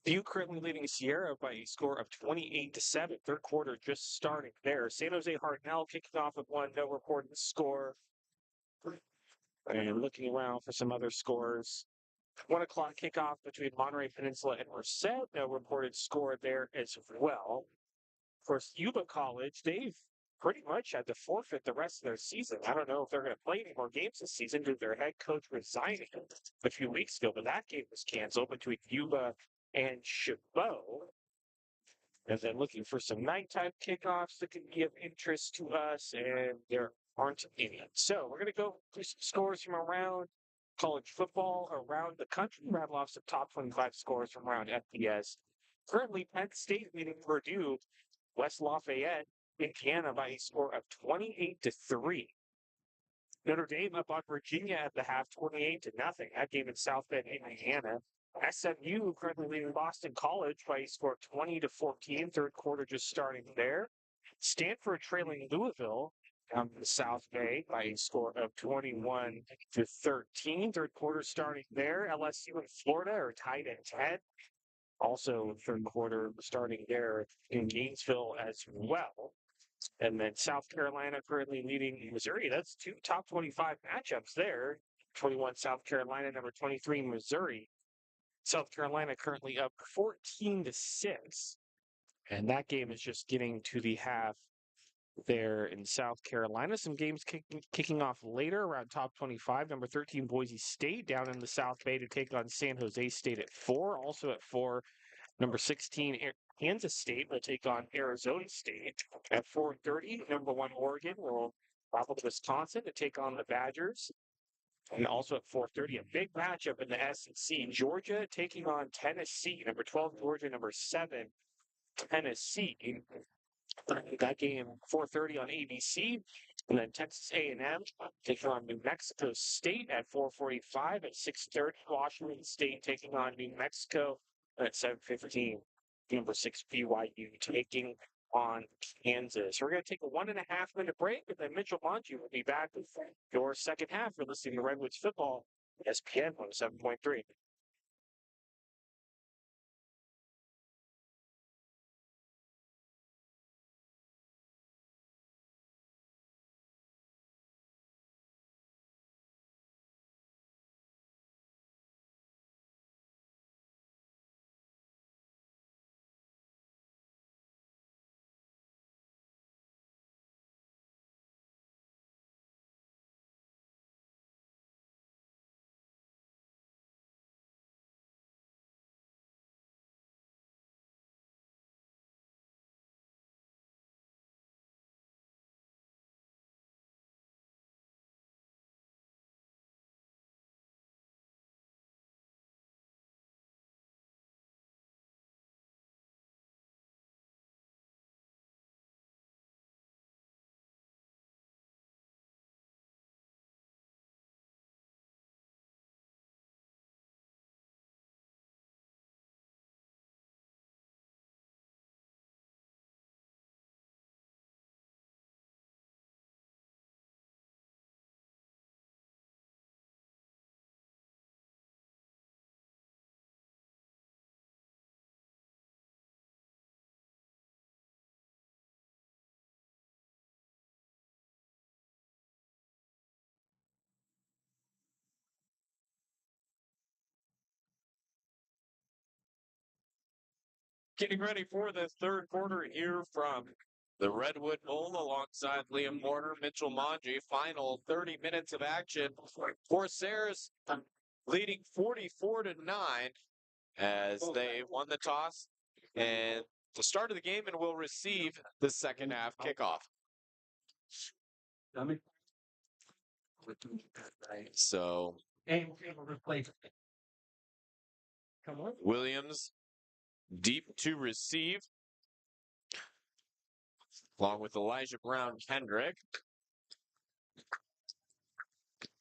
Butte currently leading Sierra by a score of 28-7. Third quarter just starting there. San Jose Hartnell kicking off with 1, no reported score. And looking around for some other scores. 1 o'clock kickoff between Monterey Peninsula and Merced. No reported score there as well. Of course, Yuba College, they've pretty much had to forfeit the rest of their season. I don't know if they're going to play any more games this season due to their head coach resigning a few weeks ago, but that game was canceled between Yuba and Chabot. And then looking for some nighttime kickoffs that can be of interest to us, and there aren't any. So we're going to go through some scores from around college football around the country, rattle off some top 25 scores from around FBS. Currently, Penn State leading Purdue, West Lafayette, Indiana by a score of 28-3. Notre Dame up on Virginia at the half, 28-0. That game in South Bend, Indiana. SMU currently leading Boston College by a score of 20-14. Third quarter just starting there. Stanford trailing Louisville down in the South Bay by a score of 21-13. Third quarter starting there. LSU and Florida are tied at 10. Also, third quarter starting there in Gainesville as well. And then South Carolina currently leading Missouri. That's 2 top 25 matchups there. 21 South Carolina, number 23 Missouri. South Carolina currently up 14-6. And that game is just getting to the half there in South Carolina. Some games kicking off later around top 25. Number 13 Boise State down in the South Bay to take on San Jose State at 4. Also at 4, number 16 Kansas State will take on Arizona State. At 4:30, number 1 Oregon will travel to Wisconsin to take on the Badgers. And also at 4:30, a big matchup in the SEC. Georgia taking on Tennessee. Number 12 Georgia, number 7 Tennessee. That game 4:30 on ABC. And then Texas A&M taking on New Mexico State at 4:45. At 6:30, Washington State taking on New Mexico. And at 7:15, number 6 BYU taking on Kansas. We're going to take a 1.5-minute break, and then Mitchell Monty will be back with your second half. You're listening to Redwoods Football, ESPN 107.3. Getting ready for the third quarter here from the Redwood Bowl alongside Liam Warner, Mitchell Manji. Final 30 minutes of action. Corsairs leading 44-9 as they won the toss and the start of the game and will receive the second half kickoff. So Williams deep to receive, along with Elijah Brown Kendrick.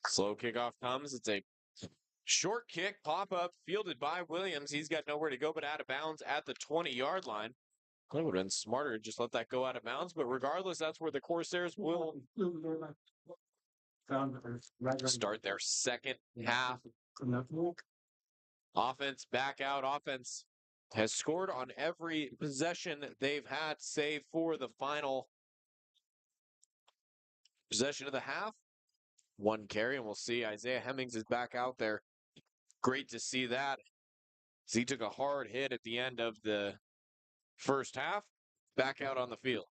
Slow kickoff comes. It's a short kick, pop up, fielded by Williams. He's got nowhere to go but out of bounds at the 20-yard line. It would have been smarter to just let that go out of bounds, but regardless, that's where the Corsairs will start their second half. Offense back out. Offense has scored on every possession they've had, save for the final possession of the half. One carry, and we'll see Isaiah Hemmings is back out there. Great to see that. So he took a hard hit at the end of the first half, back out on the field.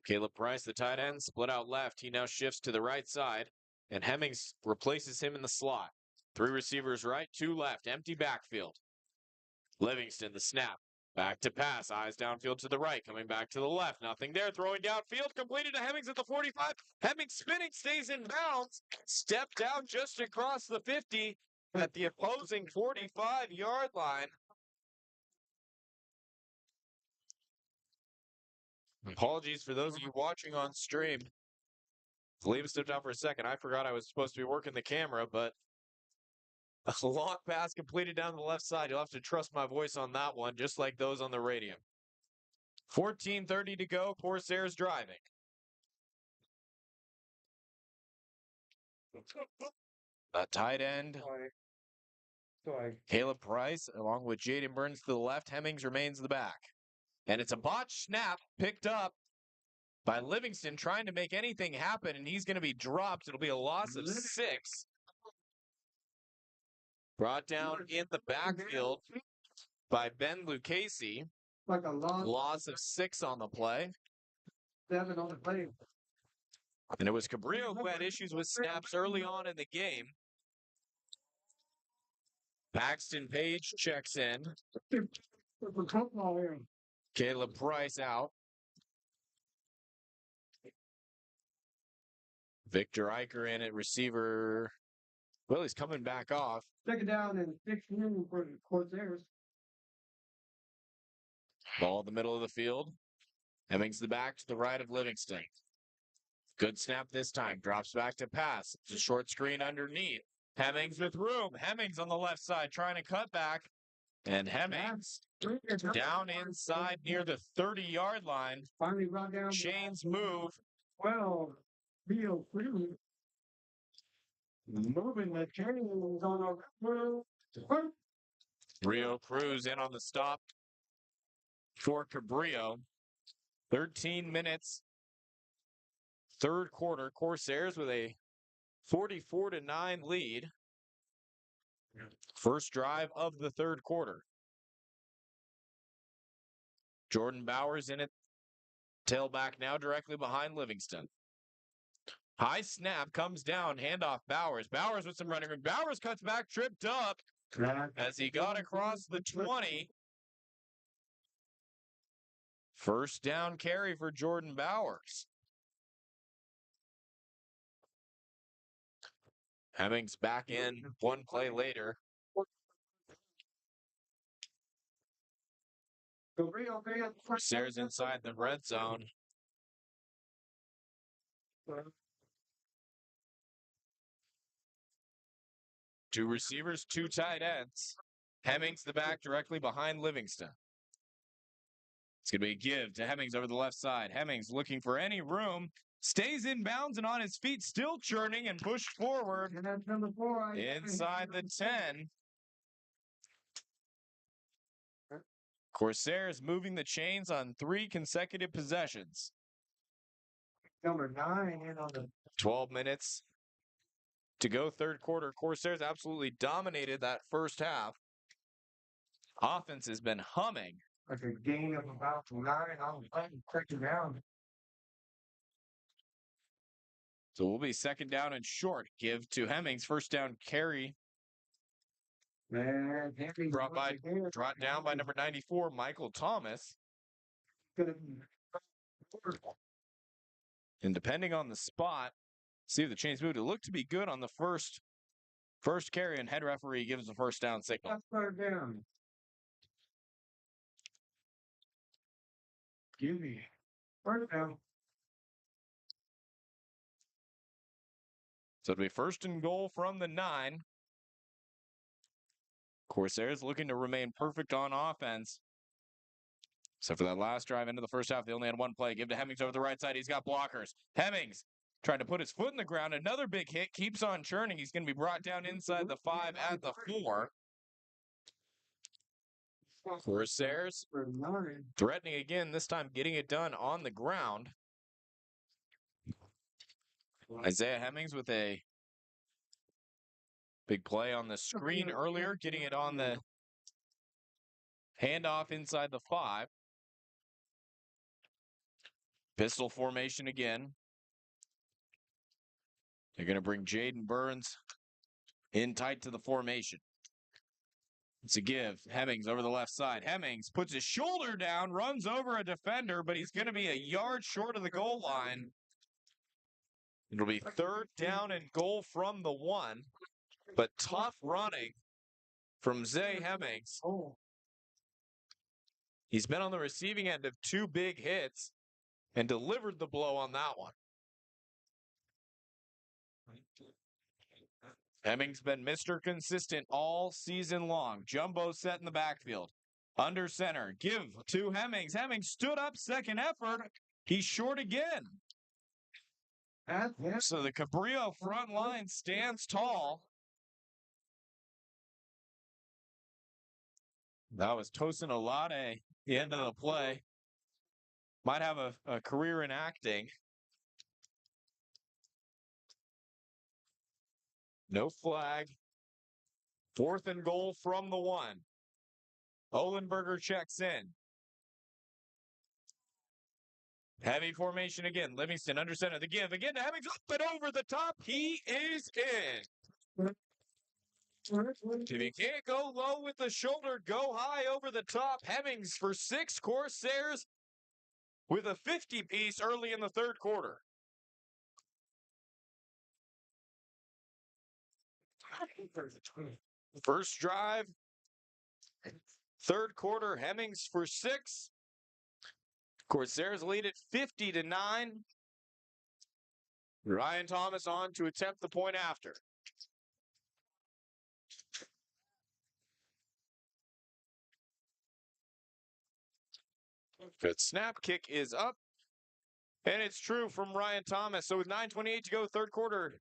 Caleb Price, the tight end, split out left. He now shifts to the right side, and Hemmings replaces him in the slot. 3 receivers right, 2 left, empty backfield. Livingston, the snap. Back to pass, eyes downfield to the right, coming back to the left. Nothing there, throwing downfield, completed to Hemmings at the 45. Hemmings spinning, stays in bounds, stepped out just across the 50 at the opposing 45-yard line. Apologies for those of you watching on stream. Liam stepped out for a second. I forgot I was supposed to be working the camera, but a long pass completed down the left side. You'll have to trust my voice on that one, just like those on the radio. 14:30 to go. Corsairs driving. A tight end. Caleb Price, along with Jaden Burns to the left. Hemmings remains the back. And it's a botched snap picked up by Livingston trying to make anything happen, and he's going to be dropped. It'll be a loss of 6. Brought down in the backfield by Ben Lucchese. Loss of 6 on the play. 7 on the play. And it was Cabrillo who had issues with snaps early on in the game. Paxton Page checks in. Caleb Price out. Victor Eicher in at receiver. Well, he's coming back off. Second down and 16 for the Corsairs. Ball in the middle of the field. Hemmings the back to the right of Livingston. Good snap this time. Drops back to pass. It's a short screen underneath. Hemmings with room. Hemmings on the left side trying to cut back. And Hemmings down inside near the 30-yard line. Finally brought down. Chains move. Well, Rio Cruz moving the chains on a. Rio Cruz in on the stop for Cabrillo. 13 minutes. Third quarter. Corsairs with a 44-9 lead. First drive of the third quarter. Jordan Bowers in it. Tailback now directly behind Livingston. High snap comes down. Handoff Bowers. Bowers with some running room. Bowers cuts back, tripped up as he got across the 20. First down carry for Jordan Bowers. Hemmings back in one play later. Corsairs inside the red zone. Two receivers, 2 tight ends. Hemmings the back directly behind Livingston. It's going to be a give to Hemmings over the left side. Hemmings looking for any room. Stays in bounds and on his feet, still churning and pushed forward. And that's number 4. Inside the 10. Corsairs moving the chains on 3 consecutive possessions. Number 9 in on the 12 minutes to go third quarter. Corsairs absolutely dominated that first half. Offense has been humming. Like a gain of about 9, I'll check it down. So we'll be second down and short. Give to Hemmings. First down carry. Man, Brought down by number 94, Michael Thomas. And depending on the spot, see if the chains moved. It looked to be good on the first carry, and head referee gives the first down signal. That's third down. Give me first down. So it'll be first and goal from the 9. Corsairs looking to remain perfect on offense. Except for that last drive into the first half, they only had one play. Give to Hemmings over the right side. He's got blockers. Hemmings trying to put his foot in the ground. Another big hit. Keeps on churning. He's going to be brought down inside the 5 at the 4. Corsairs threatening again, this time getting it done on the ground. Isaiah Hemmings with a big play on the screen earlier, getting it on the handoff inside the 5. Pistol formation again. They're going to bring Jaden Burns in tight to the formation. It's a give. Hemmings over the left side. Hemmings puts his shoulder down, runs over a defender, but he's going to be a yard short of the goal line. It'll be third down and goal from the 1, but tough running from Zay Hemmings. He's been on the receiving end of 2 big hits and delivered the blow on that one. Hemmings been Mr. Consistent all season long. Jumbo set in the backfield. Under center. Give to Hemmings. Hemmings stood up, second effort. He's short again. So the Cabrillo front line stands tall. That was Tosin Olade, the end of the play. Might have a career in acting. No flag. Fourth and goal from the 1. Olenberger checks in. Heavy formation again. Livingston under center. The give again to Hemmings up and over the top. He is in. If you can't go low with the shoulder, go high over the top. Hemmings for 6. Corsairs with a 50-piece early in the third quarter. First drive. Third quarter, Hemmings for 6. Corsairs lead it 50-9. Ryan Thomas on to attempt the point after. Good snap. Kick is up. And it's true from Ryan Thomas. So with 9:28 to go, third quarter.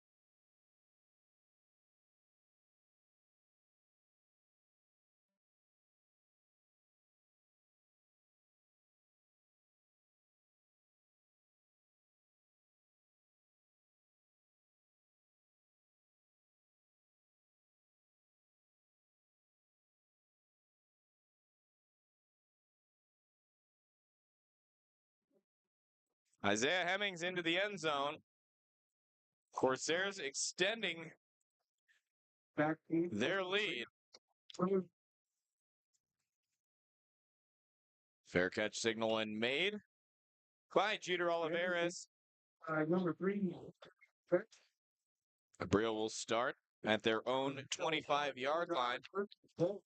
Isaiah Hemmings into the end zone. Corsairs extending their lead. Fair catch signal and made by Jeter Olivares. Number 3. Cabrillo will start at their own 25-yard line.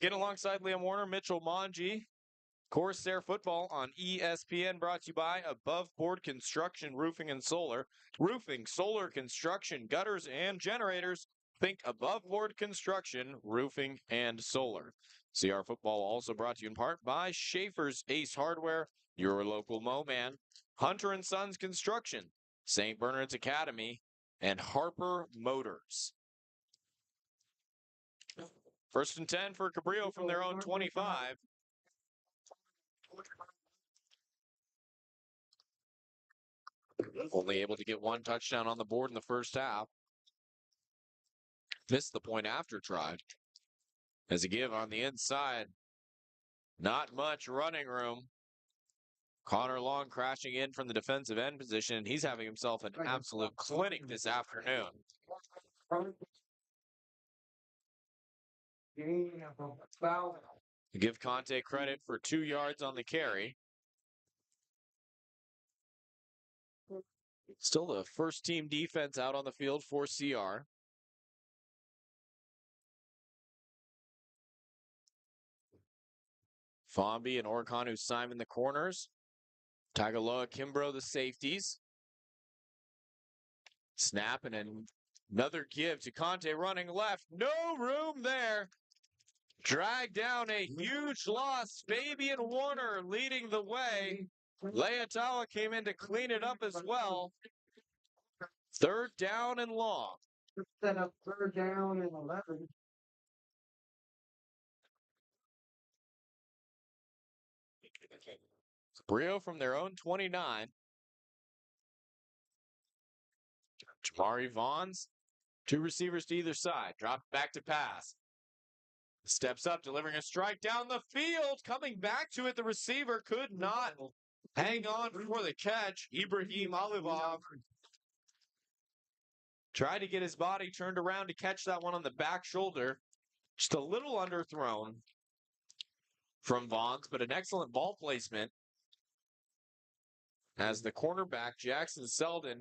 Get alongside Liam Warner, Mitchell Mongi. Corsair football on ESPN, brought to you by Above Board Construction, Roofing and Solar. Roofing, solar construction, gutters, and generators. Think Above Board Construction, Roofing and Solar. CR football also brought to you in part by Schaefer's Ace Hardware, your local Mo-Man, Hunter & Sons Construction, St. Bernard's Academy, and Harper Motors. First and 10 for Cabrillo from their own 25. Only able to get 1 touchdown on the board in the first half. Missed the point after try. As a give on the inside. Not much running room. Connor Long crashing in from the defensive end position. He's having himself an absolute clinic this afternoon. Give Conte credit for 2 yards on the carry. Still the first team defense out on the field for CR. Fomby and Orkanu Simon the corners. Tagaloa Kimbrough the safeties. Snap and another give to Conte running left. No room there. Dragged down a huge loss. Fabian Warner leading the way. Leotawa came in to clean it up as well. 3rd down and long. Set up 3rd down and 11. Cabrillo from their own 29. Jamari Vaughns, 2 receivers to either side. Drop back to pass. Steps up, delivering a strike down the field. Coming back to it, the receiver could not hang on for the catch. Ibrahim Alivov tried to get his body turned around to catch that one on the back shoulder. Just a little underthrown from Vaughns, but an excellent ball placement as the cornerback, Jackson Selden,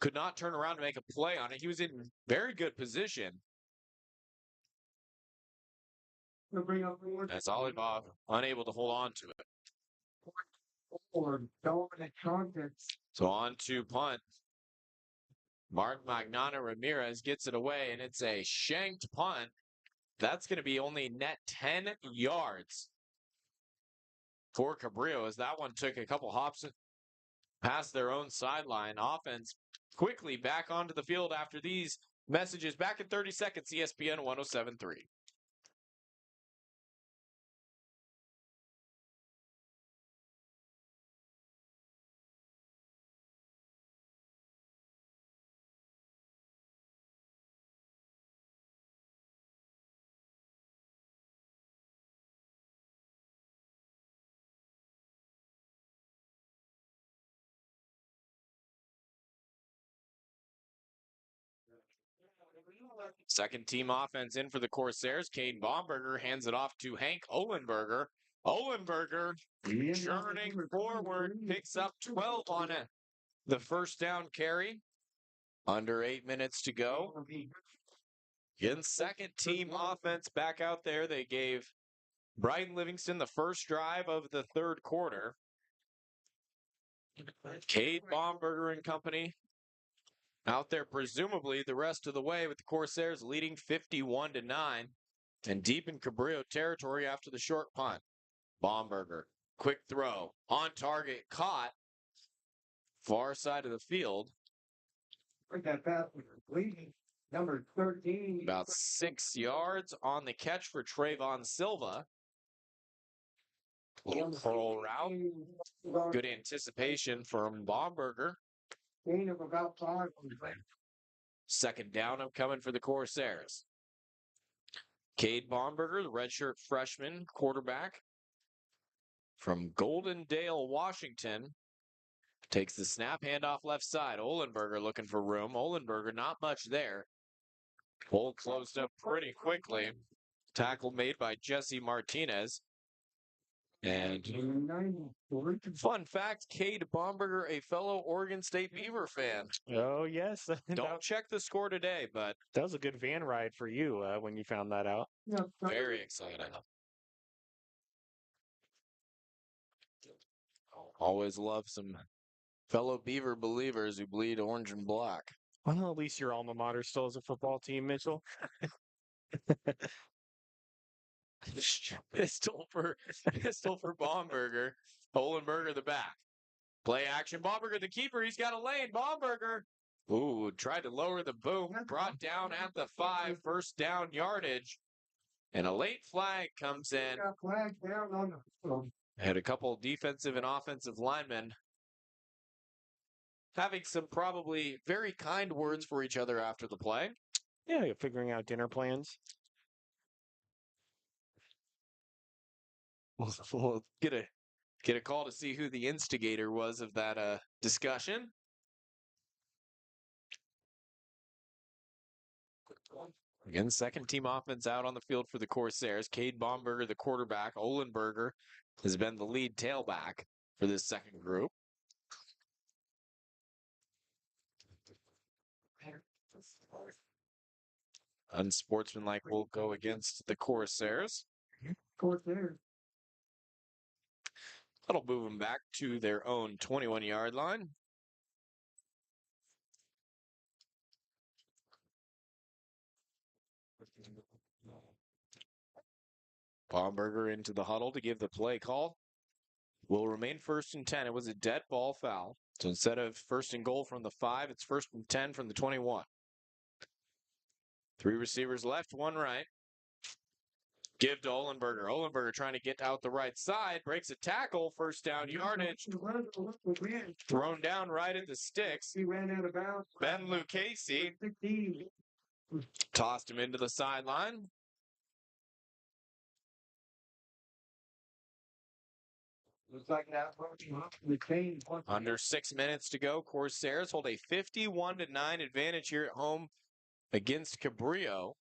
could not turn around to make a play on it. He was in very good position. As Alivov unable to hold on to it. So on to punt. Mark Magnana Ramirez gets it away, and it's a shanked punt. That's going to be only net 10 yards for Cabrillo, as that one took a couple hops past their own sideline. Offense quickly back onto the field after these messages. Back in 30 seconds, ESPN 107.3. Second team offense in for the Corsairs. Cade Baumberger hands it off to Hank Olenberger. Olenberger churning forward, picks up 12 on it. The first down carry. Under 8 minutes to go. Again, second team offense back out there. They gave Brighton Livingston the first drive of the 3rd quarter. Cade Baumberger and company out there presumably the rest of the way, with the Corsairs leading 51-9 and deep in Cabrillo territory after the short punt. Baumberger, quick throw, on target, caught, far side of the field. That pass was completed. Number 13. About 6 yards on the catch for Trayvon Silva. Little curl route. Good anticipation from Baumberger. Gain of about 5. Second down upcoming for the Corsairs. Cade Baumberger, the redshirt freshman quarterback from Goldendale, Washington, takes the snap, handoff left side. Olenberger looking for room. Olenberger, not much there. Hole closed up pretty quickly. Tackle made by Jesse Martinez. And fun fact, Cade Baumberger, a fellow Oregon State Beaver fan. Oh, yes. Don't check the score today, but That was a good van ride for you when you found that out. very exciting. Always love some fellow Beaver believers who bleed orange and black. Well, at least your alma mater still has a football team, Mitchell. Pistol for Baumberger. Olenberger the back. Play action. Baumberger the keeper. He's got a lane. Baumberger. Ooh, tried to lower the boom. Brought down at the 5. First down yardage. And a late flag comes in. Had a couple defensive and offensive linemen having some probably very kind words for each other after the play. Yeah, you're figuring out dinner plans. We'll get a call to see who the instigator was of that discussion. Again, second team offense out on the field for the Corsairs. Cade Baumberger, the quarterback. Olenberger has been the lead tailback for this second group. Unsportsmanlike will go against the Corsairs. That'll move them back to their own 21-yard line. Baumberger into the huddle to give the play call. Will remain 1st and 10. It was a dead ball foul. So instead of 1st and goal from the 5, it's 1st and 10 from the 21. 3 receivers left, 1 right. Give to Olenberger. Olenberger trying to get out the right side. Breaks a tackle. First down yardage. Thrown down right at the sticks. He ran out of bounds. Ben Lucchese tossed him into the sideline. Looks like that the chain. Under 6 minutes to go. Corsairs hold a 51-9 advantage here at home against Cabrillo.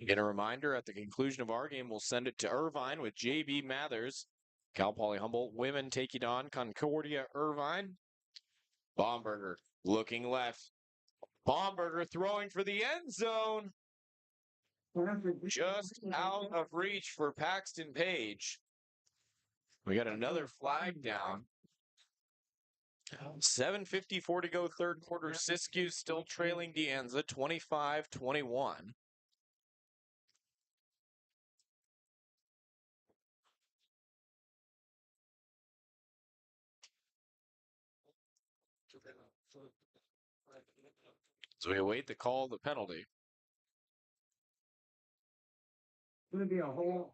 And a reminder, at the conclusion of our game, we'll send it to Irvine with J.B. Mathers. Cal Poly Humboldt women take it on Concordia Irvine. Baumberger looking left. Baumberger throwing for the end zone. Just out of reach for Paxton Page. We got another flag down. 7:54 to go, third quarter. Siskiyou still trailing De Anza 25-21. So we await the call of the penalty. Going to be a hole.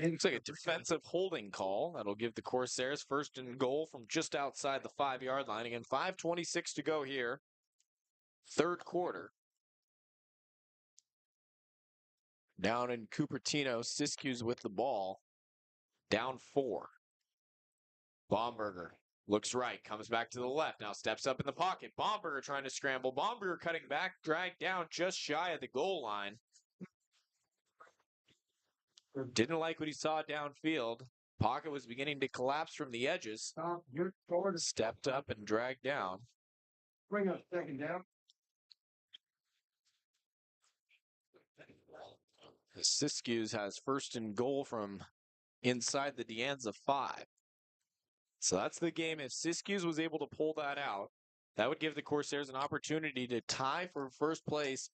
Looks like a defensive holding call. That'll give the Corsairs 1st and goal from just outside the 5-yard line. Again, 5:26 to go here. Third quarter. Down in Cupertino, Siskiyou's with the ball. Down 4. Baumberger looks right, comes back to the left, now steps up in the pocket. Baumberger trying to scramble. Baumberger cutting back, dragged down just shy of the goal line. Didn't like what he saw downfield. Pocket was beginning to collapse from the edges. Stepped up and dragged down. Bring up 2nd down. The Siskiyous has 1st and goal from inside the De Anza 5. So that's the game. If Siskiyous was able to pull that out, that would give the Corsairs an opportunity to tie for 1st place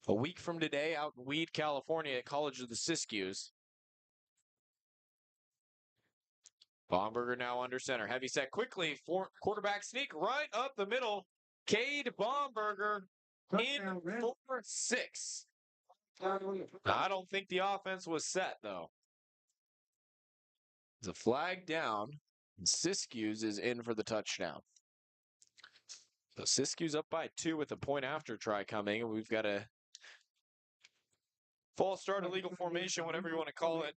a week from today out in Weed, California at College of the Siskiyous. Baumberger now under center. Heavy set quickly. Quarterback sneak right up the middle. Cade Baumberger in for 6. I don't think the offense was set, though. It's a flag down. And Siskiyous is in for the touchdown. So Siskiyous up by 2 with a point after try coming. And we've got a false start, illegal formation, whatever you want to call it.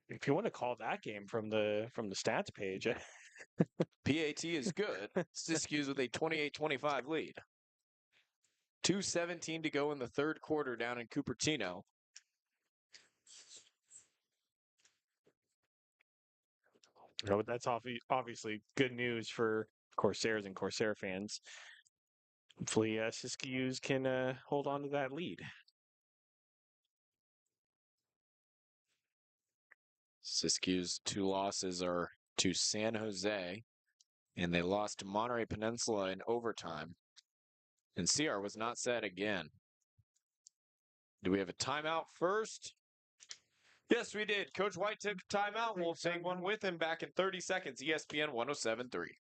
If you want to call that game from the stats page, PAT is good. Siskiyous with a 28-25 lead. 2:17 to go in the third quarter down in Cupertino. That's obviously good news for Corsairs and Corsair fans. Hopefully, Siskiyous can hold on to that lead. Siskiyous 2 losses are to San Jose, and they lost to Monterey Peninsula in overtime. And CR was not set again. Do we have a timeout first? Yes, we did. Coach White took a timeout. We'll take one with him back in 30 seconds. ESPN 107.3.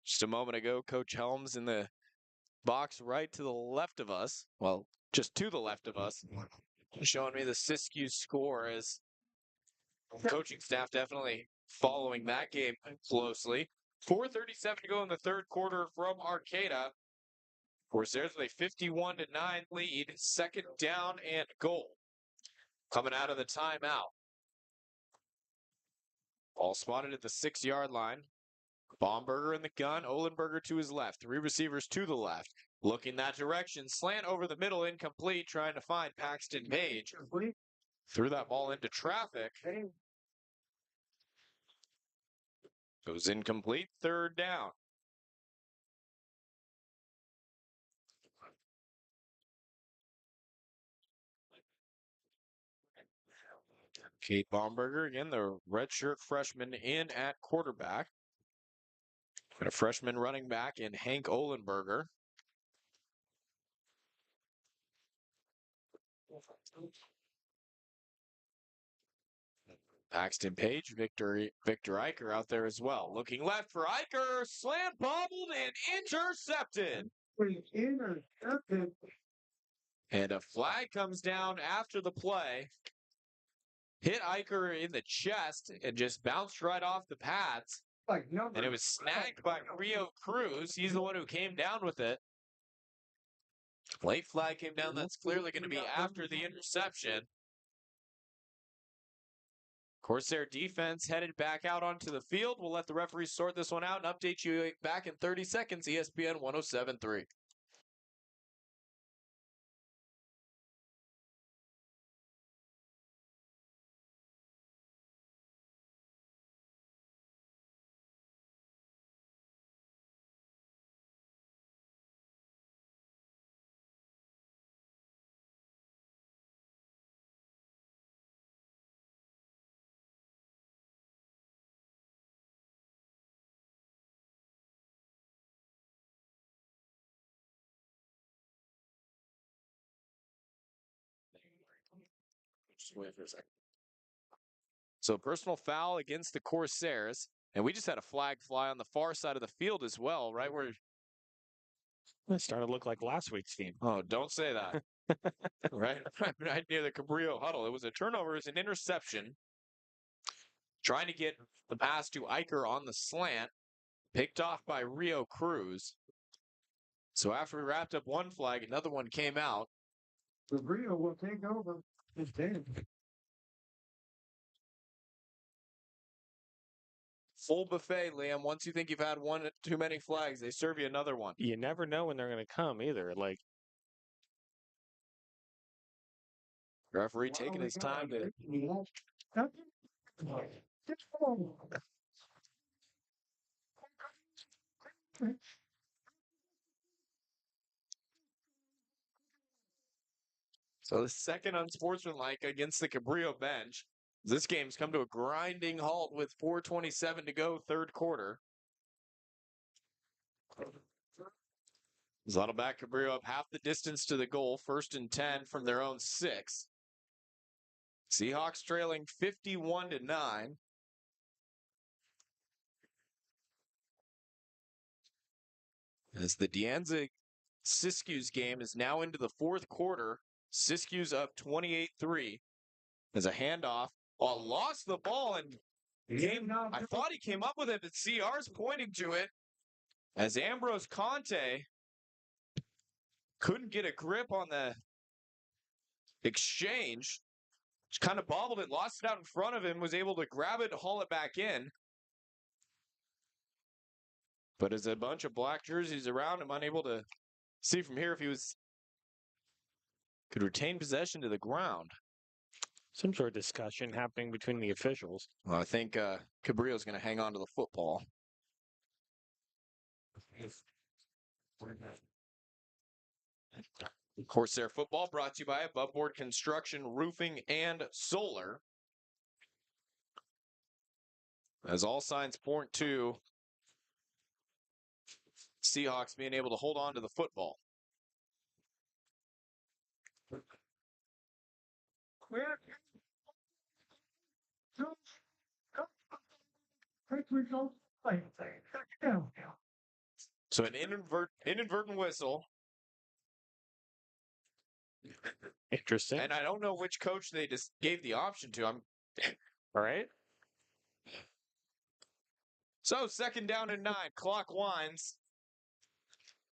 Just a moment ago, Coach Helms in the box right to the left of us. Well, just to the left of us, showing me the Siskiyou score as coaching staff definitely following that game closely. 4:37 to go in the third quarter from Arcata. Of course, there's a 51-9 lead, second down and goal. Coming out of the timeout. Ball spotted at the 6-yard line. Baumberger in the gun, Olenberger to his left. Three receivers to the left. Looking that direction, slant over the middle, incomplete, trying to find Paxton Page. Threw that ball into traffic. Goes incomplete, third down. Kate Baumberger, again, the redshirt freshman in at quarterback. Got a freshman running back in Hank Olenberger. Paxton Page, Victor Eicher out there as well. Looking left for Eicher, slant bobbled and intercepted. And a flag comes down after the play. Hit Eicher in the chest and just bounced right off the pads. And it was snagged by Rio Cruz. He's the one who came down with it. Late flag came down. That's clearly going to be after the interception. Corsair defense headed back out onto the field. We'll let the referees sort this one out and update you back in 30 seconds. ESPN 107.3. Just wait for a second. So personal foul against the Corsairs. And we just had a flag fly on the far side of the field as well, right where... It started to look like last week's team. Oh, don't say that. right near the Cabrillo huddle. It was a turnover. It was an interception. Trying to get the pass to Eicher on the slant. Picked off by Rio Cruz. So after we wrapped up one flag, another one came out. Cabrillo will take over. It's dead. Full buffet, Liam. Once you think you've had one too many flags, they serve you another one. You never know when they're going to come either. Like, Referee taking his time to... So the second unsportsmanlike against the Cabrillo bench. This game's come to a grinding halt with 4:27 to go, third quarter. Saddleback Cabrillo up half the distance to the goal, 1st and 10 from their own 6. Seahawks trailing 51-9. As the Deanza Siskiyou's game is now into the fourth quarter. Siskiyou's up 28-3. As a handoff. Oh, lost the ball and I thought he came up with it, but CR's pointing to it. As Ambrose Conte couldn't get a grip on the exchange. Just kind of bobbled it, lost it out in front of him, was able to grab it, haul it back in. But as a bunch of black jerseys around him, unable to see from here if he could retain possession to the ground. some sort of discussion happening between the officials. Well, I think Cabrillo's going to hang on to the football. Corsair football brought to you by Aboveboard Construction, Roofing, and Solar. As all signs point to Seahawks being able to hold on to the football. So an inadvertent whistle. Interesting. And I don't know which coach they just gave the option to. All right. So 2nd down and 9. Clock winds.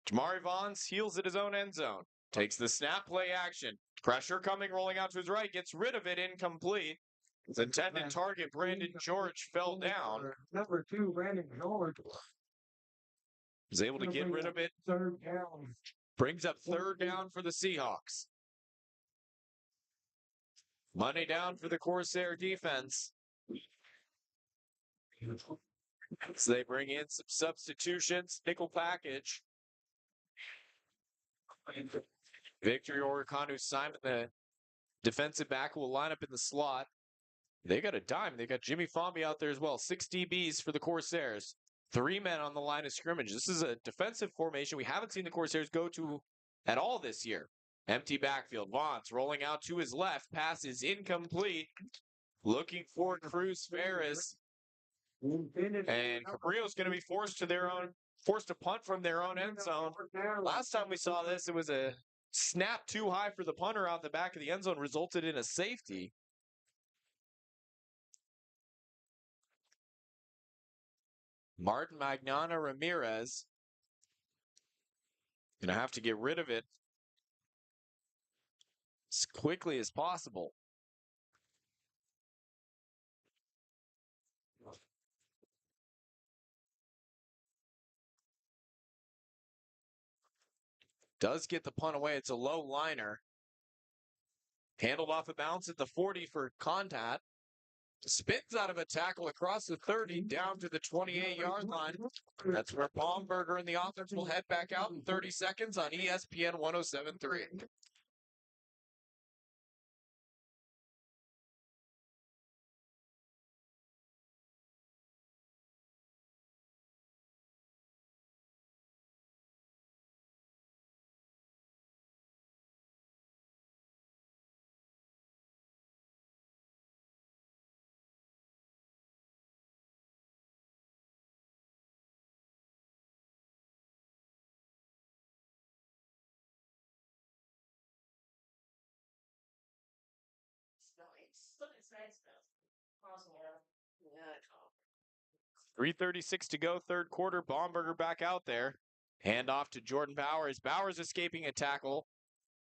Jamari Vaughns heels at his own end zone. Takes the snap, play action. Pressure coming, rolling out to his right. Gets rid of it, incomplete. His intended target, Brandon George, fell down. Number 2, Brandon George. Was able to get rid of it. 3rd down. Brings up 3rd down for the Seahawks. Money down for the Corsair defense. So they bring in some substitutions, nickel package. Victory Orikanu Simon, the defensive back, will line up in the slot. They got a dime. They got Jimmy Fomby out there as well. 6 DBs for the Corsairs. 3 men on the line of scrimmage. This is a defensive formation we haven't seen the Corsairs go to at all this year. Empty backfield. Vaughns rolling out to his left. Pass is incomplete. Looking for Cruz Ferris. And Cabrillo's going to be forced to punt from their own end zone. Last time we saw this, it was a snap too high for the punter out the back of the end zone, resulted in a safety. Martin Magnana Ramirez going to have to get rid of it as quickly as possible. Does get the punt away. It's a low liner. Handled off a bounce at the 40 for contact. Spins out of a tackle across the 30 down to the 28-yard line. That's where Baumberger and the offense will head back out in 30 seconds on ESPN 107.3. Yeah. 3:36 to go, 3rd quarter. Baumberger back out there. Hand off to Jordan Bowers. Bowers escaping a tackle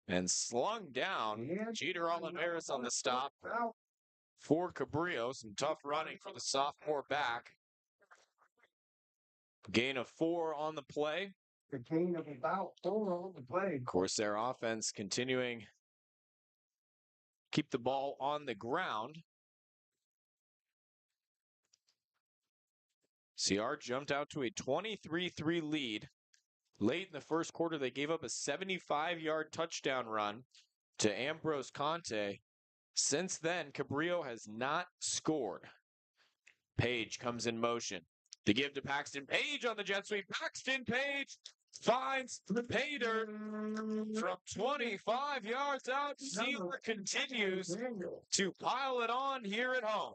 and slung down. Jeter Oliveras on the stop for Cabrillo. Some tough running for the sophomore back. Gain of 4 on the play. A gain of about 4 on the play. Of course, their offense continuing keep the ball on the ground. CR jumped out to a 23-3 lead. Late in the 1st quarter, they gave up a 75-yard touchdown run to Ambrose Conte. Since then, Cabrillo has not scored. Page comes in motion. The give to Paxton Page on the jet sweep. Paxton Page finds the paydirt from 25 yards out. Sealer continues to pile it on here at home.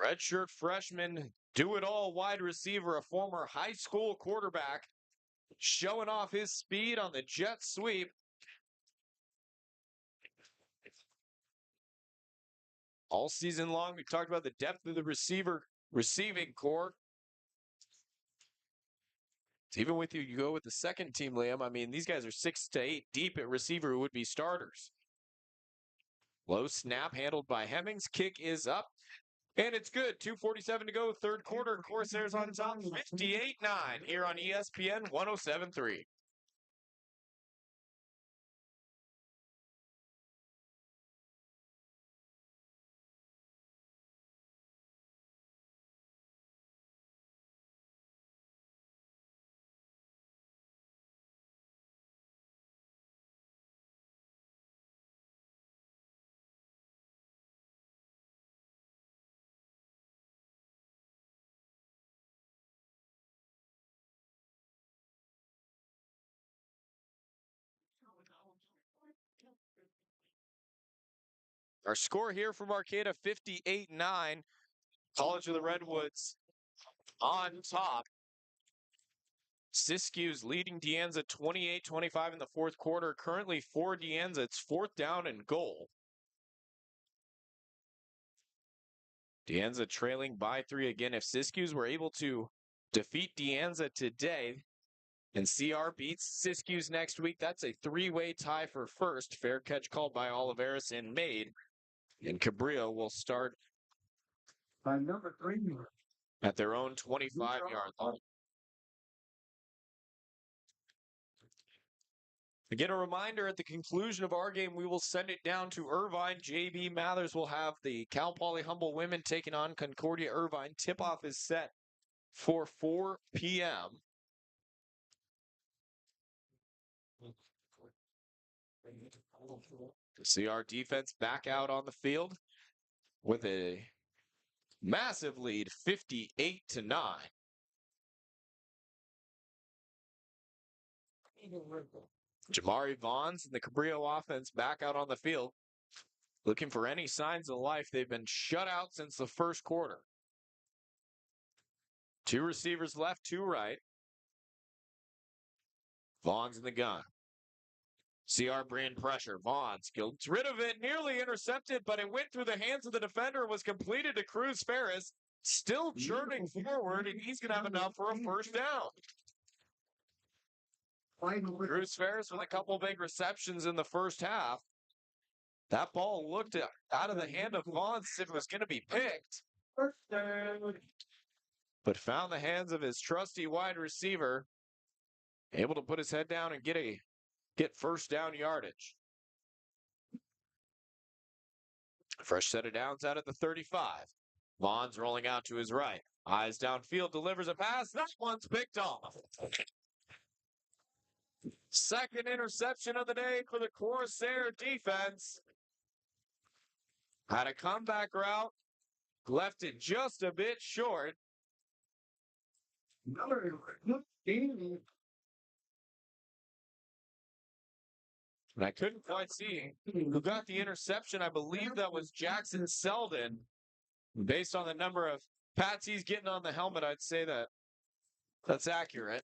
Redshirt freshman, do-it-all wide receiver, a former high school quarterback, showing off his speed on the jet sweep. All season long, we talked about the depth of the receiving core. Even with you go with the second team, Liam. I mean, these guys are 6 to 8 deep at receiver who would be starters. Low snap handled by Hemmings. Kick is up. And it's good. 2:47 to go, 3rd quarter. Corsairs on top, 58-9 here on ESPN 107.3. Our score here from Arcata, 58-9. College of the Redwoods on top. Siskiyou's leading De Anza 28-25 in the fourth quarter. Currently for De Anza, it's 4th down and goal. De Anza trailing by 3 again. If Siskiyous were able to defeat De Anza today and CR beats Siskiyous next week, that's a 3-way tie for first. Fair catch called by Oliveris and made. And Cabrillo will start By number 3. at their own 25-yard line. Again, a reminder, at the conclusion of our game, we will send it down to Irvine. JB Mathers will have the Cal Poly Humble women taking on Concordia Irvine. Tip-off is set for 4 p.m. See our defense back out on the field with a massive lead, 58-9. Jamari Vaughns and the Cabrillo offense back out on the field, looking for any signs of life. They've been shut out since the first quarter. 2 receivers left, 2 right. Vaughns in the gun. CR Brand pressure. Vaughns gets rid of it, nearly intercepted, but it went through the hands of the defender, was completed to Cruz Ferris. Still churning forward, and he's going to have enough for a first down. Cruz Ferris with a couple big receptions in the first half. That ball looked out of the hand of Vaughns if it was going to be picked. First down. But found the hands of his trusty wide receiver, able to put his head down and get first down yardage. Fresh set of downs out at the 35. Vaughns rolling out to his right. Eyes downfield, delivers a pass. That one's picked off. Second interception of the day for the Corsair defense. Had a comeback route, left it just a bit short. And I couldn't quite see who got the interception. I believe that was Jackson Selden. Based on the number of pats he's getting on the helmet, I'd say that's accurate.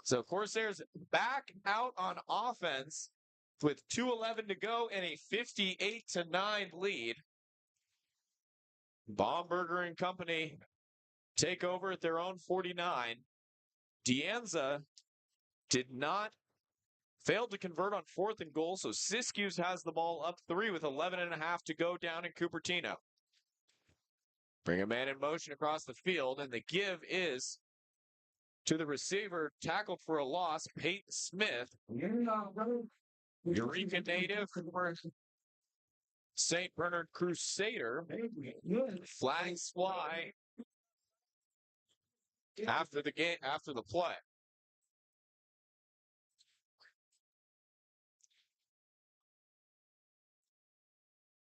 So Corsairs back out on offense with 2:11 to go and a 58-9 lead. Baumberger and company take over at their own 49. De Anza failed to convert on 4th and goal, so Siskiyous has the ball up 3 with 11.5 to go down in Cupertino. Bring a man in motion across the field, and the give is to the receiver, tackled for a loss, Peyton Smith. Eureka native, St. Bernard Crusader. Flags fly after the play.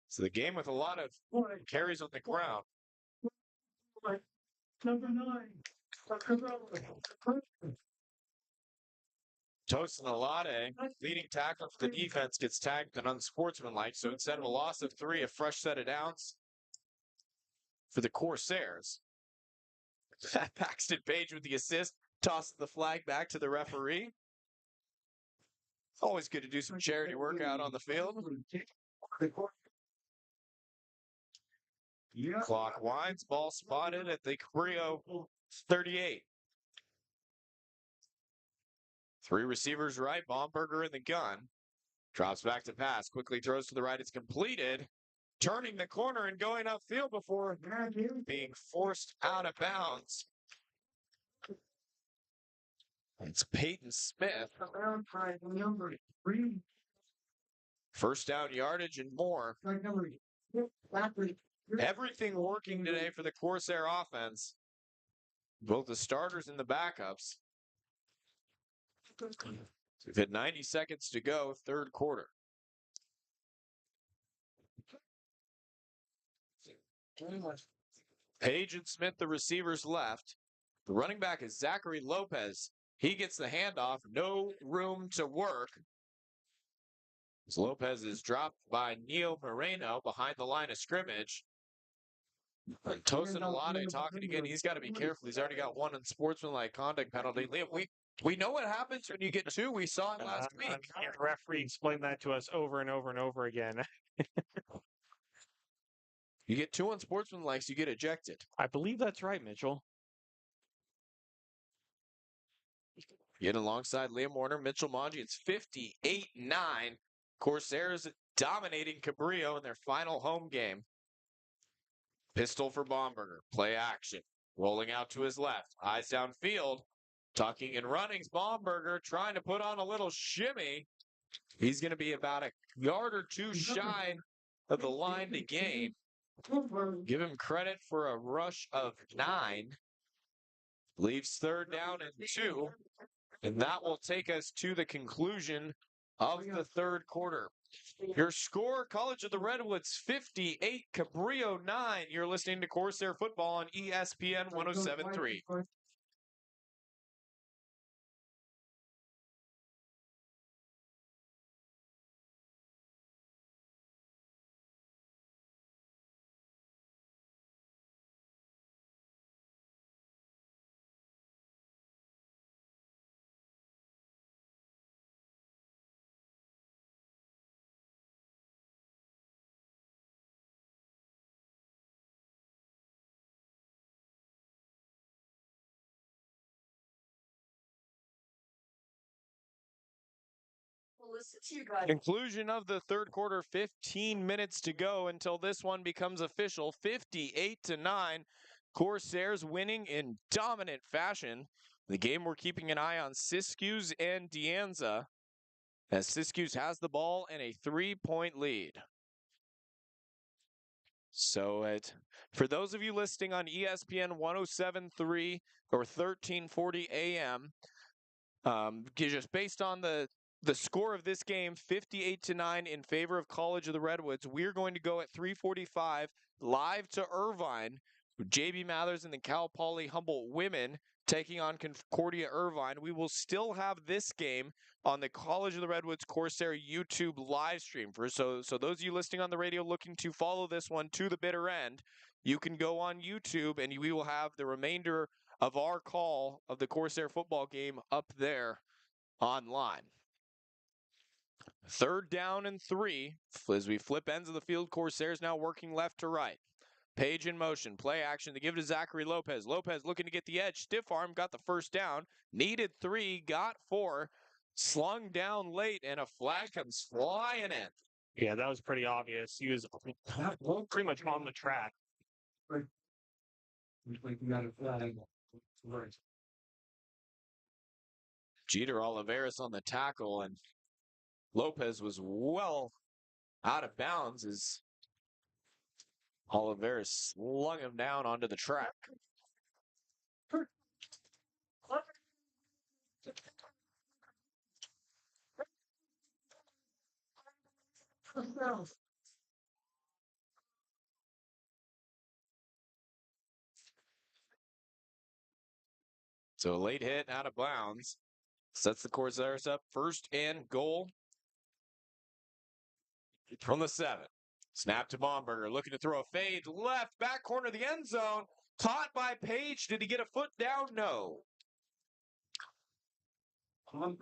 So the game with a lot of carries on the ground. Number 9. Tosinalade, leading tackler for the defense, gets tagged and unsportsmanlike. So instead of a loss of 3, a fresh set of downs for the Corsairs. Paxton Page with the assist, tosses the flag back to the referee. Always good to do some charity work out on the field. Clock winds, ball spotted at the Cabrillo 38. 3 receivers right, Baumberger in the gun. Drops back to pass, quickly throws to the right, it's completed. Turning the corner and going upfield before being forced out of bounds. It's Peyton Smith. First down yardage and more. Everything working today for the Corsair offense. Both the starters and the backups. We've had 90 seconds to go, third quarter. Page and Smith, the receivers left. The running back is Zachary Lopez. He gets the handoff. No room to work. As Lopez is dropped by Neo Moreno behind the line of scrimmage. And Tosin Alade talking again. He's got to be careful. He's already got one unsportsmanlike conduct penalty. Liam, we know what happens when you get two. We saw it last week. The referee explained that to us over and over and over again. You get two unsportsmanlikes, you get ejected. I believe that's right, Mitchell. Yet alongside Liam Warner, Mitchell Manji, it's 58-9. Corsairs dominating Cabrillo in their final home game. Pistol for Baumberger. Play action. Rolling out to his left. Eyes downfield. Tucking and running's Baumberger trying to put on a little shimmy. He's going to be about a yard or two shy of the line to gain. Give him credit for a rush of 9. Leaves third down and 2. And that will take us to the conclusion of the third quarter. Your score, College of the Redwoods 58, Cabrillo 9. You're listening to Corsair Football on ESPN 107.3. Conclusion of the third quarter, 15 minutes to go until this one becomes official. 58-9. Corsairs winning in dominant fashion. The game we're keeping an eye on Siskiyous and De Anza, as Siskiyous has the ball and a 3-point lead. So for those of you listening on ESPN 107.3 or 1340 AM, just based on the score of this game, 58-9 in favor of College of the Redwoods, we're going to go at 3:45 live to Irvine. JB Mathers and the Cal Poly Humboldt women taking on Concordia Irvine. We will still have this game on the College of the Redwoods Corsair YouTube live stream. So those of you listening on the radio looking to follow this one to the bitter end, you can go on YouTube and we will have the remainder of our call of the Corsair football game up there online. Third down and 3 as we flip ends of the field. Corsairs now working left to right. Page in motion. Play action. They give it to Zachary Lopez. Lopez looking to get the edge. Stiff arm. Got the first down. Needed 3. Got 4. Slung down late. And a flag comes flying in. Yeah, that was pretty obvious. He was pretty much on the track. Jeter Oliveras on the tackle. And Lopez was well out of bounds as Oliveras slung him down onto the track. So a late hit out of bounds sets the Corsairs up first and goal from the 7. Snap to Baumberger, looking to throw a fade left, back corner of the end zone. Caught by Page. Did he get a foot down? No.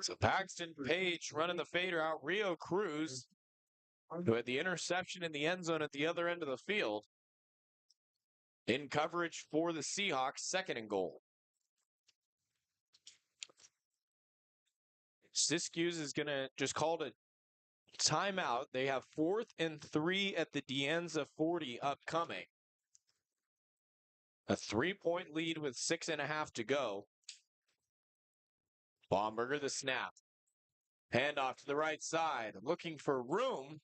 So Paxton Page running the fader out. Rio Cruz, who had the interception in the end zone at the other end of the field, in coverage for the Seahawks, second and goal. Siskiyous is going to just call it a timeout. They have 4th and 3 at the De Anza 40 upcoming. A 3-point lead with 6.5 to go. Baumberger the snap. Handoff to the right side. Looking for room.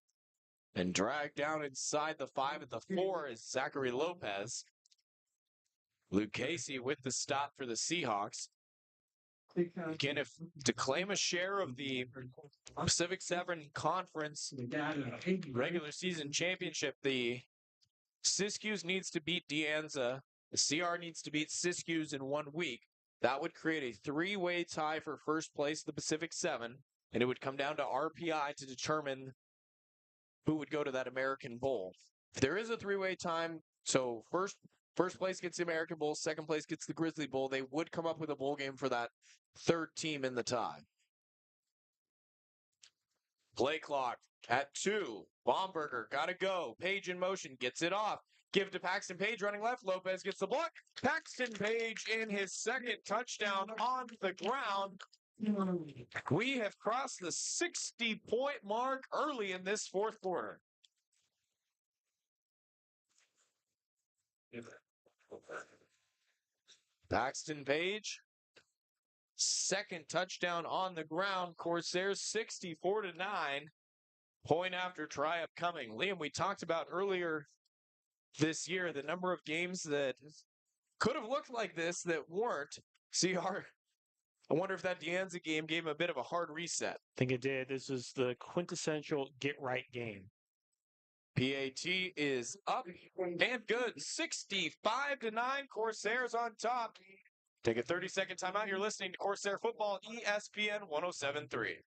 And dragged down inside the 5 at the 4 is Zachary Lopez. Luke Casey with the stop for the Seahawks. Again, if to claim a share of the Pacific 7 Conference regular season championship, the Siskiyous needs to beat De Anza. The CR needs to beat Siskiyous in 1 week. That would create a 3-way tie for first place of the Pacific 7, and it would come down to RPI to determine who would go to that American Bowl. If there is a three-way time, so first place gets the American Bowl, second place gets the Grizzly Bowl, they would come up with a bowl game for that third team in the tie. Play clock at 2. Baumberger got to go. Page in motion, gets it off. Give to Paxton Page running left. Lopez gets the block. Paxton Page in his second touchdown on the ground. We have crossed the 60-point mark early in this fourth quarter. Paxton Page, second touchdown on the ground. Corsairs 64-9. Point after try upcoming. Liam, we talked about earlier this year the number of games that could have looked like this that weren't. CR, I wonder if that De Anza game gave him a bit of a hard reset. I think it did. This was the quintessential get-right game. PAT is up and good. 65-9. Corsairs on top. Take a 30-second timeout. You're listening to Corsair Football, ESPN 107.3.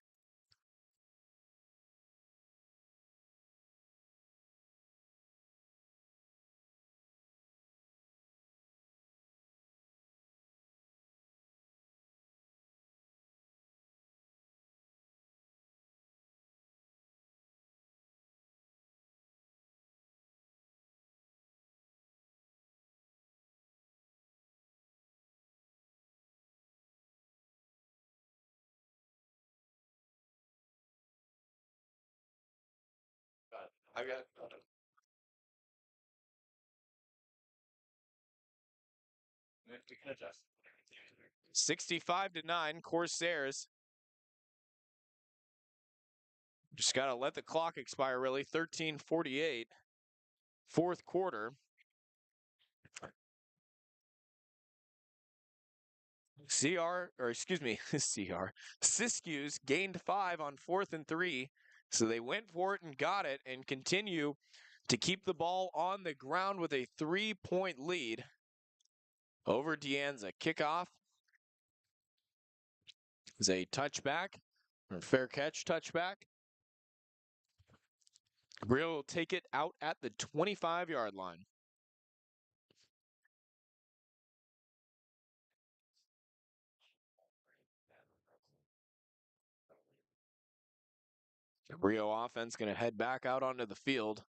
I got 65-9, Corsairs. Just got to let the clock expire, really. 13:48, fourth quarter. Siskiyous gained 5 on 4th and 3. So they went for it and got it and continue to keep the ball on the ground with a 3-point lead over De Anza. Kickoff is a touchback, or fair catch touchback. Cabrillo will take it out at the 25-yard line. Cabrillo offense going to head back out onto the field.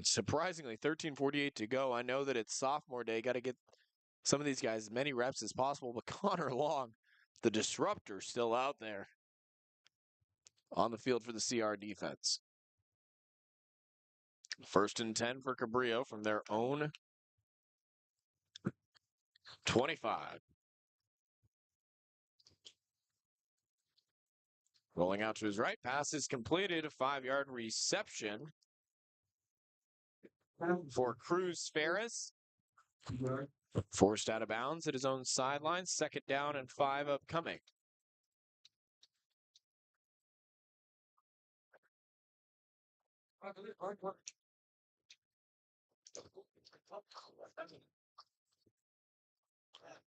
Surprisingly, 13:48 to go. I know that it's sophomore day. Got to get some of these guys as many reps as possible. But Connor Long, the disruptor, still out there on the field for the CR defense. 1st and 10 for Cabrillo from their own 25. Rolling out to his right. Pass is completed. A 5-yard reception for Cruz Ferris. Forced out of bounds at his own sideline. 2nd down and 5 upcoming.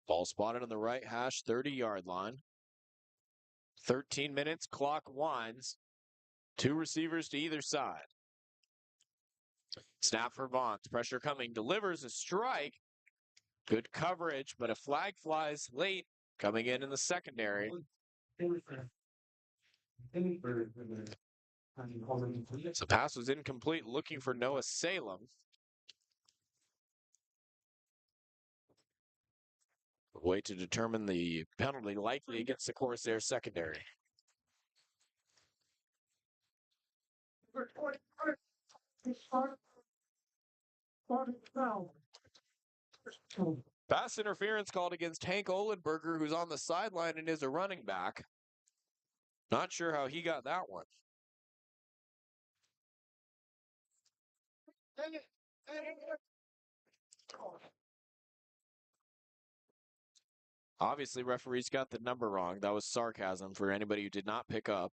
Ball spotted on the right hash, 30-yard line. 13 minutes, clock winds. 2 receivers to either side. Snap for Vaughn. Pressure coming. Delivers a strike. Good coverage, but a flag flies late. Coming in the secondary. So pass was incomplete, looking for Noah Salem. Way to determine the penalty likely against the Corsair secondary. Pass interference called against Hank Ohlenberger, who's on the sideline and is a running back. Not sure how he got that one. Obviously, referees got the number wrong. That was sarcasm for anybody who did not pick up.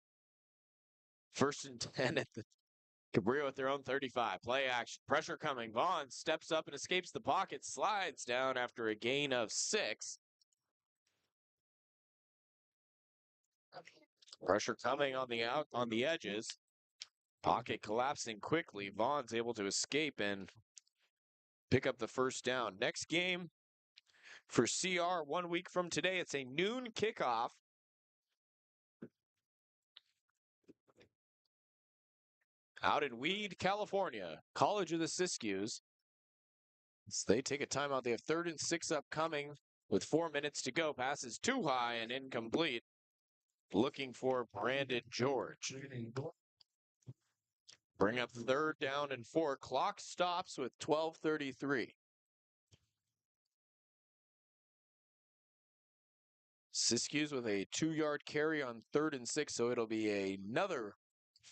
1st and 10 at the Cabrillo at their own 35. Play action. Pressure coming. Vaughn steps up and escapes the pocket. Slides down after a gain of 6. Pressure coming on the edges. Pocket collapsing quickly. Vaughn's able to escape and pick up the first down. Next game for CR 1 week from today. It's a noon kickoff. Out in Weed, California. College of the Siskiyous. So they take a timeout. They have 3rd and 6 upcoming with 4 minutes to go. Passes too high and incomplete. Looking for Brandon George. Bring up 3rd down and 4. Clock stops with 12:33. Siskiyous with a 2-yard carry on 3rd and 6, so it'll be another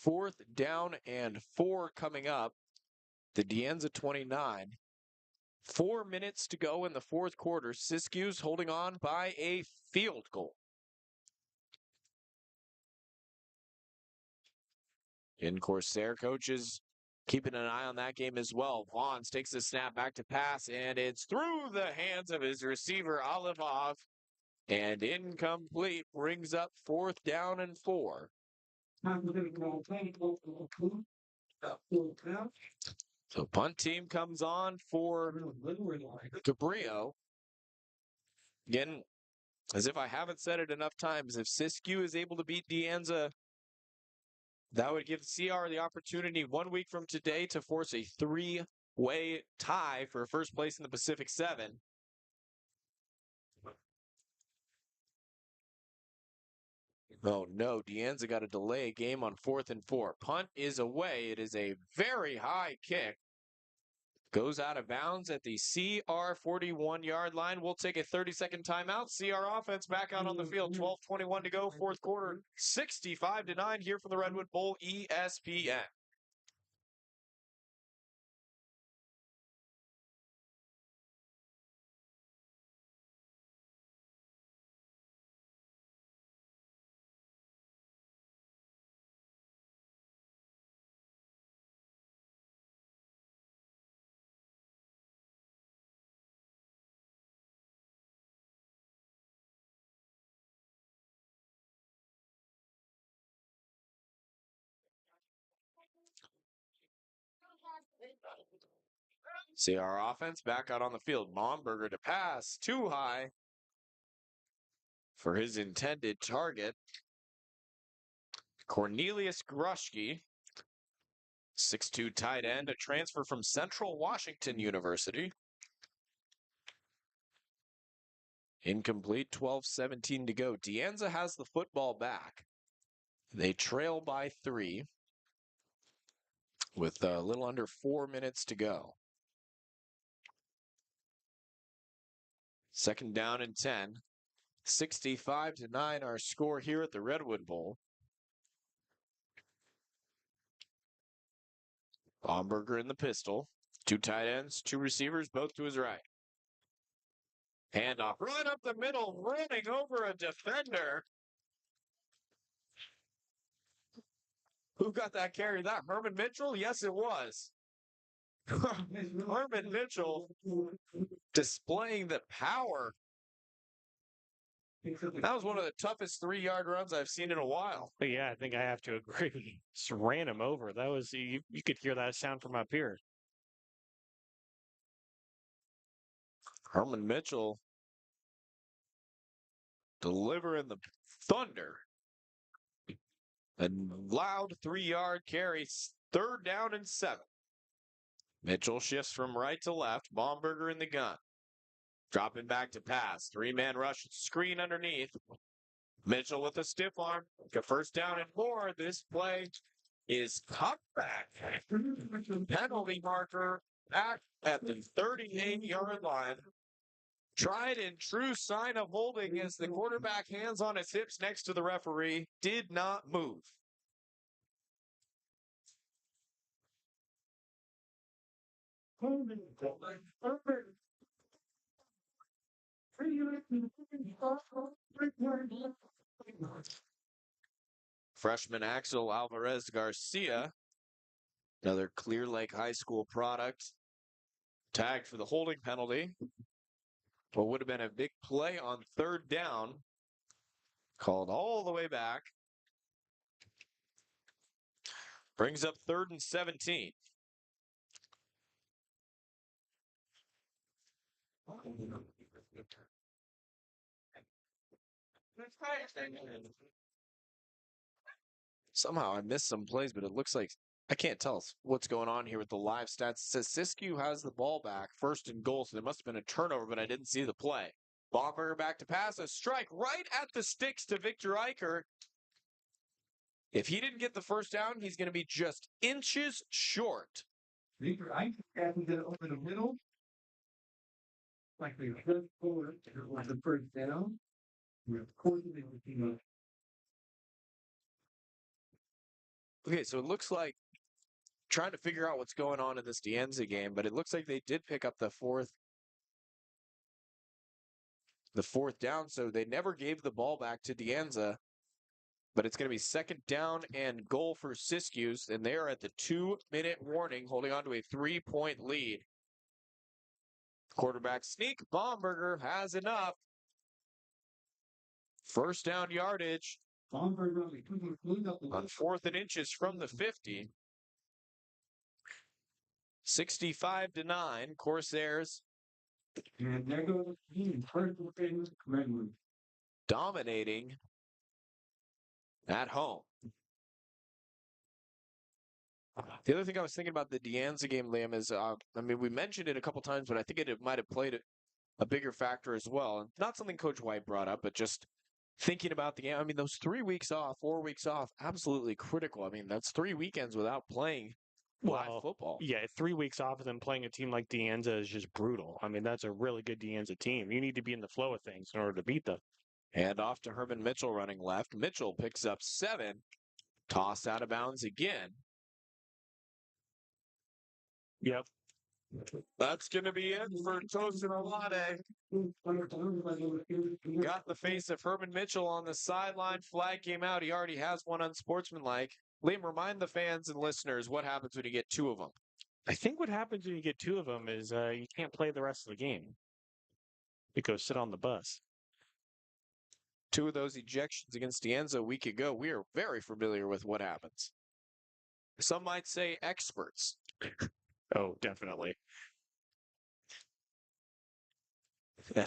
4th down and 4 coming up. The Dianza 29. 4 minutes to go in the 4th quarter. Siskiyous holding on by a field goal. In Corsair coaches keeping an eye on that game as well. Vaughns takes the snap back to pass, and it's through the hands of his receiver, Olivov, and incomplete. Brings up 4th down and 4. So punt team comes on for Cabrillo. Again, as if I haven't said it enough times, if Siskiyou is able to beat Dianza, that would give CR the opportunity 1 week from today to force a 3-way tie for first place in the Pacific 7. Oh no, Dianza got to delay a game on 4th and 4. Punt is away. It is a very high kick. Goes out of bounds at the CR 41-yard line. We'll take a 30-second timeout. CR offense back out on the field. 12:21 to go, 4th quarter. 65-9 here from the Redwood Bowl, ESPN. CR offense back out on the field. Momberger to pass. Too high for his intended target. Cornelius Grushke, 6'2" tight end, a transfer from Central Washington University. Incomplete, 12:17 to go. Dianza has the football back. They trail by 3 with a little under 4 minutes to go. 2nd down and 10. 65-9 our score here at the Redwood Bowl. Baumberger in the pistol. 2 tight ends, 2 receivers, both to his right. Handoff right up the middle, running over a defender. Who got that carry? That Herman Mitchell? Yes, it was. Herman Mitchell displaying the power. That was one of the toughest 3-yard runs I've seen in a while. Yeah, I think I have to agree. Just ran him over. That was you could hear that sound from up here. Herman Mitchell delivering the thunder. A loud 3-yard carry, 3rd down and 7. Mitchell shifts from right to left. Baumberger in the gun. Dropping back to pass. 3-man rush screen underneath. Mitchell with a stiff arm. A 1st down and 4. This play is cut back. Penalty marker back at the 38-yard line. Tried and true sign of holding as the quarterback, hands on his hips next to the referee, did not move. Freshman Axel Alvarez Garcia, another Clear Lake High School product, tagged for the holding penalty. What would have been a big play on 3rd down, called all the way back. Brings up 3rd and 17. Somehow I missed some plays, but it looks like I can't tell what's going on here with the live stats. It says Siskiyou has the ball back, 1st and goal, so there must have been a turnover, but I didn't see the play. Baumberger back to pass, a strike right at the sticks to Victor Eicher. If he didn't get the first down, he's going to be just inches short. Victor Eicher hasn't get it over the middle. Like they just forward on the first down. Of course, they would be Okay, so it looks like trying to figure out what's going on in this Dienza game, but it looks like they did pick up the fourth down, so they never gave the ball back to Dienza. But it's going to be 2nd down and goal for Siskiyou, and they are at the 2-minute warning, holding on to a 3-point lead. Quarterback sneak. Baumberger has enough. 1st down yardage on 4th and inches from the 50. 65-9, Corsairs. And there goes the team. First and Redwood. Dominating at home. The other thing I was thinking about the Dianza game, Liam, is, we mentioned it a couple times, but I think it might have played a bigger factor as well. Not something Coach White brought up, but just thinking about the game. Those 3 weeks off, 4 weeks off, absolutely critical. That's 3 weekends without playing live football. Yeah, 3 weeks off and then playing a team like Dianza is just brutal. That's a really good Dianza team. You need to be in the flow of things in order to beat them. Hand off to Herman Mitchell running left. Mitchell picks up 7. Tossed out of bounds again. Yep. That's going to be it for Tosin Olade. Got the face of Herman Mitchell on the sideline. Flag came out. He already has one unsportsmanlike. Liam, remind the fans and listeners what happens when you get 2 of them. I think what happens when you get 2 of them is you can't play the rest of the game. You go sit on the bus. 2 of those ejections against Dianza a week ago. We are very familiar with what happens. Some might say experts. Oh, definitely.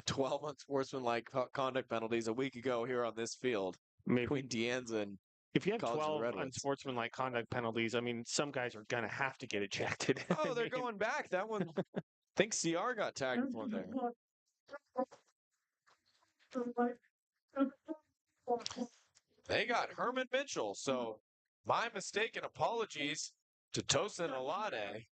12 unsportsmanlike conduct penalties a week ago here on this field between Dianza and if you have College 12 Redwoods. Unsportsmanlike conduct penalties, some guys are going to have to get ejected. Oh, they're going back. That one, I think CR got tagged for there. They got Herman Mitchell, so my mistake and apologies to Tosin Olade.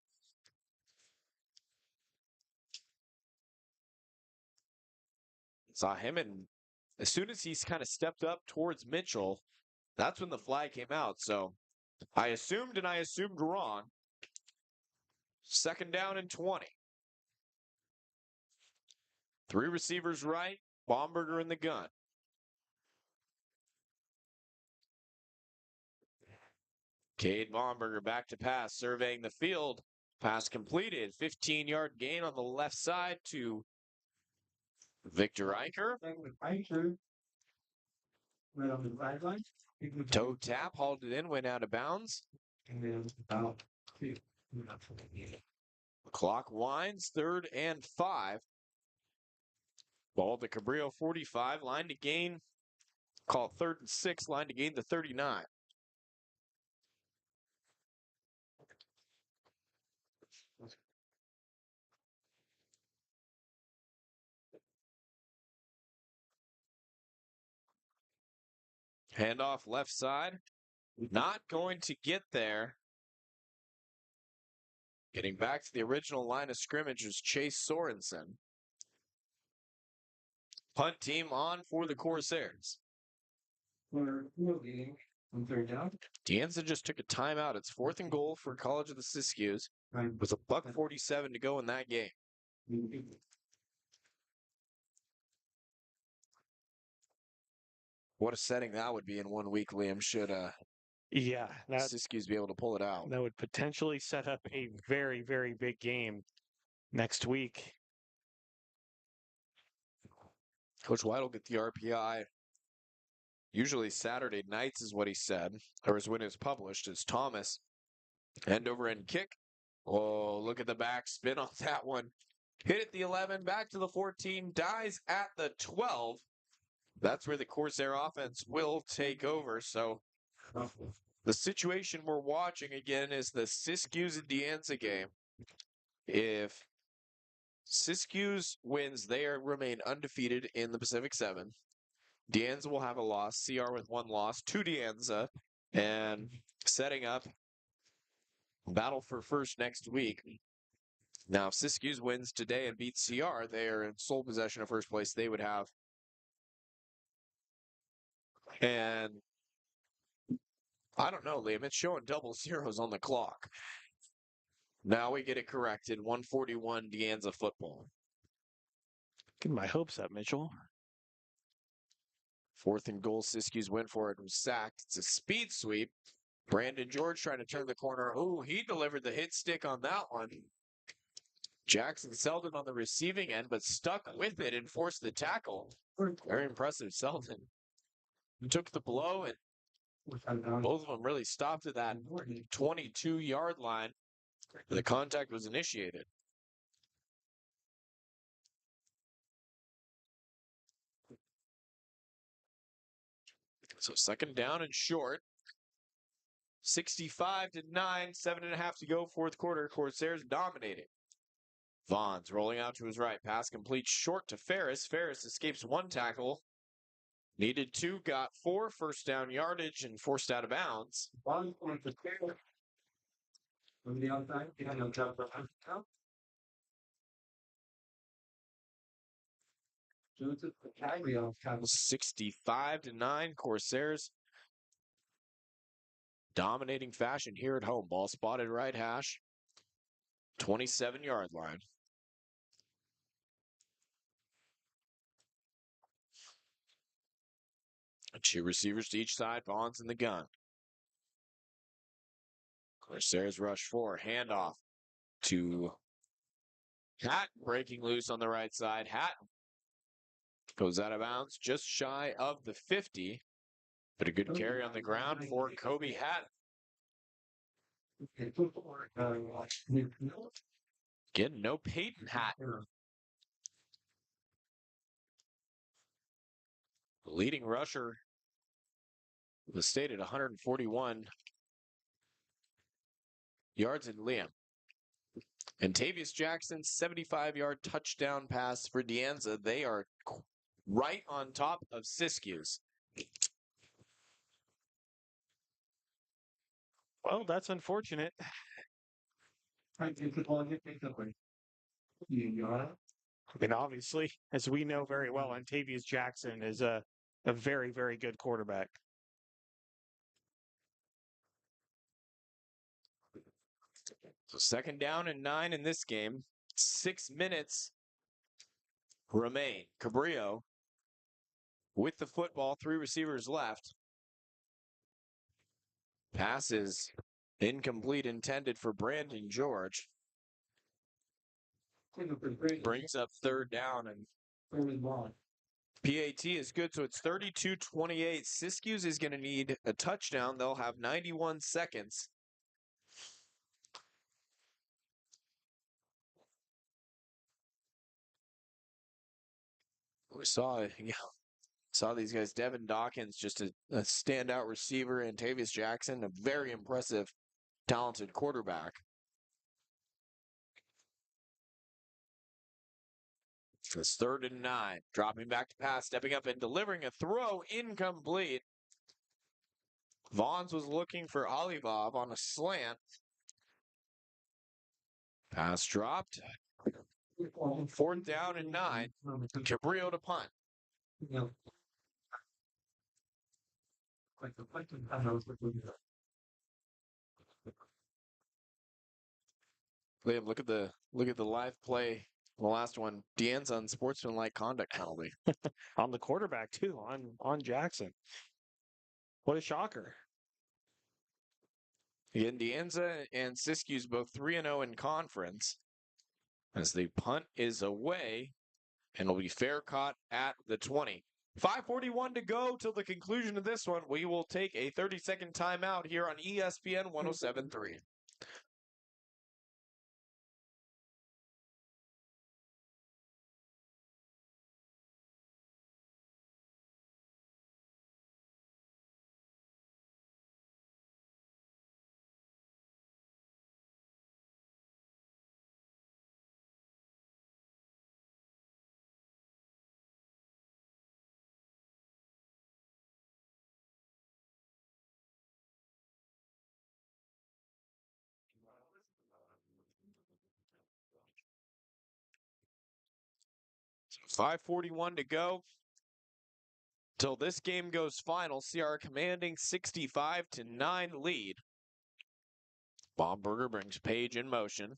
Saw him, and as soon as he's kind of stepped up towards Mitchell, that's when the flag came out. So I assumed wrong. 2nd down and 20. 3 receivers right, Baumberger in the gun. Cade Baumberger back to pass, surveying the field. Pass completed. 15-yard gain on the left side to Victor Eicher. Right on the sideline. Toe tap, hauled it in, went out of bounds. And then about 2. Clock winds, 3rd and 5. Ball to Cabrillo, 45, line to gain. Call it 3rd and 6, line to gain the 39. Handoff left side. Not going to get there. Getting back to the original line of scrimmage was Chase Sorensen. Punt team on for the Corsairs. Dianza just took a timeout. It's 4th and goal for College of the Siskiyous with $1:47 to go in that game. What a setting that would be in 1 week, Liam, should Siskiyous be able to pull it out. That would potentially set up a very, very big game next week. Coach White will get the RPI. Usually Saturday nights is what he said, or is when it's published. It's Thomas End over end kick. Oh, look at the back spin on that one. Hit at the 11, back to the 14, dies at the 12. That's where the Corsair offense will take over. So the situation we're watching again is the Siskiyous and Deanza game. If Siskiyous wins, they remain undefeated in the Pacific 7. Deanza will have a loss. CR with one loss to Deanza. And setting up battle for first next week. Now, if Siskiyous wins today and beats CR, they are in sole possession of first place. They would have. And I don't know, Liam. It's showing double zeros on the clock. Now we get it corrected. 141 Deanza football. Getting my hopes up, Mitchell. 4th and goal. Siskiyous went for it. Was sacked. It's a speed sweep. Brandon George trying to turn the corner. Oh, he delivered the hit stick on that one. Jackson Selden on the receiving end, but stuck with it and forced the tackle. Very impressive, Selden. Took the blow, and both of them really stopped at that 22-yard line. The contact was initiated. So 2nd down and short. 65-9, 7.5 to go, 4th quarter. Corsairs dominating. Vaughn's rolling out to his right. Pass complete short to Ferris. Ferris escapes one tackle. Needed 2, got 4, first down yardage, and forced out of bounds. From the outside, you have no job for now. Joseph Cabrillo. 65-9, Corsairs dominating fashion here at home. Ball spotted right hash. 27-yard line. Two receivers to each side. Vaughn's in the gun. Corsairs rush 4. Handoff to Hatton, breaking loose on the right side. Hatton goes out of bounds just shy of the 50. But a good carry on the ground for Kobe Hatton. Again, no Peyton Hatton. The leading rusher was stated 141 yards in Liam. And Tavius Jackson's 75-yard touchdown pass for Deanza. They are right on top of Siskiyous. Well, that's unfortunate. I mean, obviously, as we know very well, Tavius Jackson is a very, very good quarterback. So 2nd down and 9 in this game. 6 minutes remain. Cabrillo with the football, 3 receivers left. Pass is incomplete, intended for Brandon George. Brings up 3rd down, and PAT is good, so it's 32-28. Siskiyous is going to need a touchdown. They'll have 91 seconds. We saw these guys. Devin Dawkins, just a standout receiver, and Tavius Jackson, a very impressive, talented quarterback. It's 3rd and 9. Dropping back to pass, stepping up and delivering a throw, incomplete. Vaughn's was looking for Olivov on a slant. Pass dropped. 4th down and 9. Cabrillo to punt. Liam, look at the live play. The last one, Deanza unsportsmanlike conduct penalty. On the quarterback, too, on Jackson. What a shocker. Again, Deanza and Siskiyous both 3-0 in conference. As the punt is away, and will be fair caught at the 20. 5:41 to go till the conclusion of this one. We will take a 30-second timeout here on ESPN 107.3. 5:41 to go. Till this game goes final, CR commanding 65-9 lead. Baumberger brings Page in motion.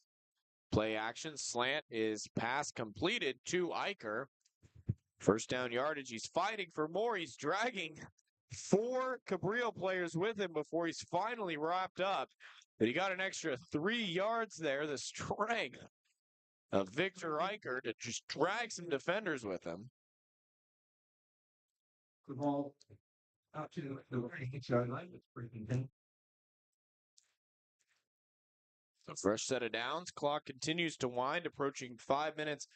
Play action, slant is pass completed to Eicher. First down yardage, he's fighting for more. He's dragging 4 Cabrillo players with him before he's finally wrapped up. But he got an extra 3 yards there. The strength of Victor Eicher to just drag some defenders with him. The ball out to the 6-yard line. It's pretty good. A fresh set of downs. Clock continues to wind, approaching 5 minutes.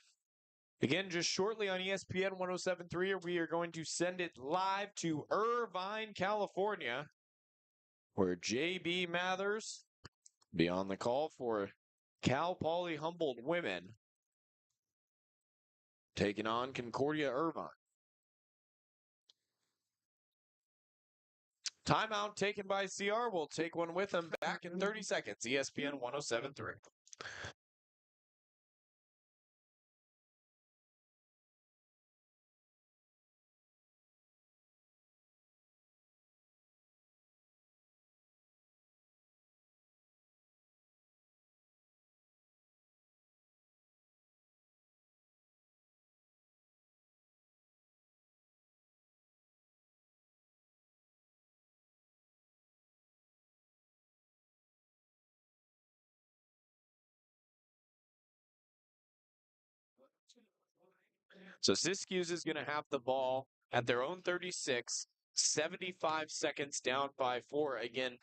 Again, just shortly on ESPN 107.3, we are going to send it live to Irvine, California, where J.B. Mathers be on the call for Cal Poly Humboldt women taking on Concordia Irvine. Timeout taken by CR. We'll take one with them back in 30 seconds. ESPN 107.3. So Siskiyous is going to have the ball at their own 36, 75 seconds down by 4. Again,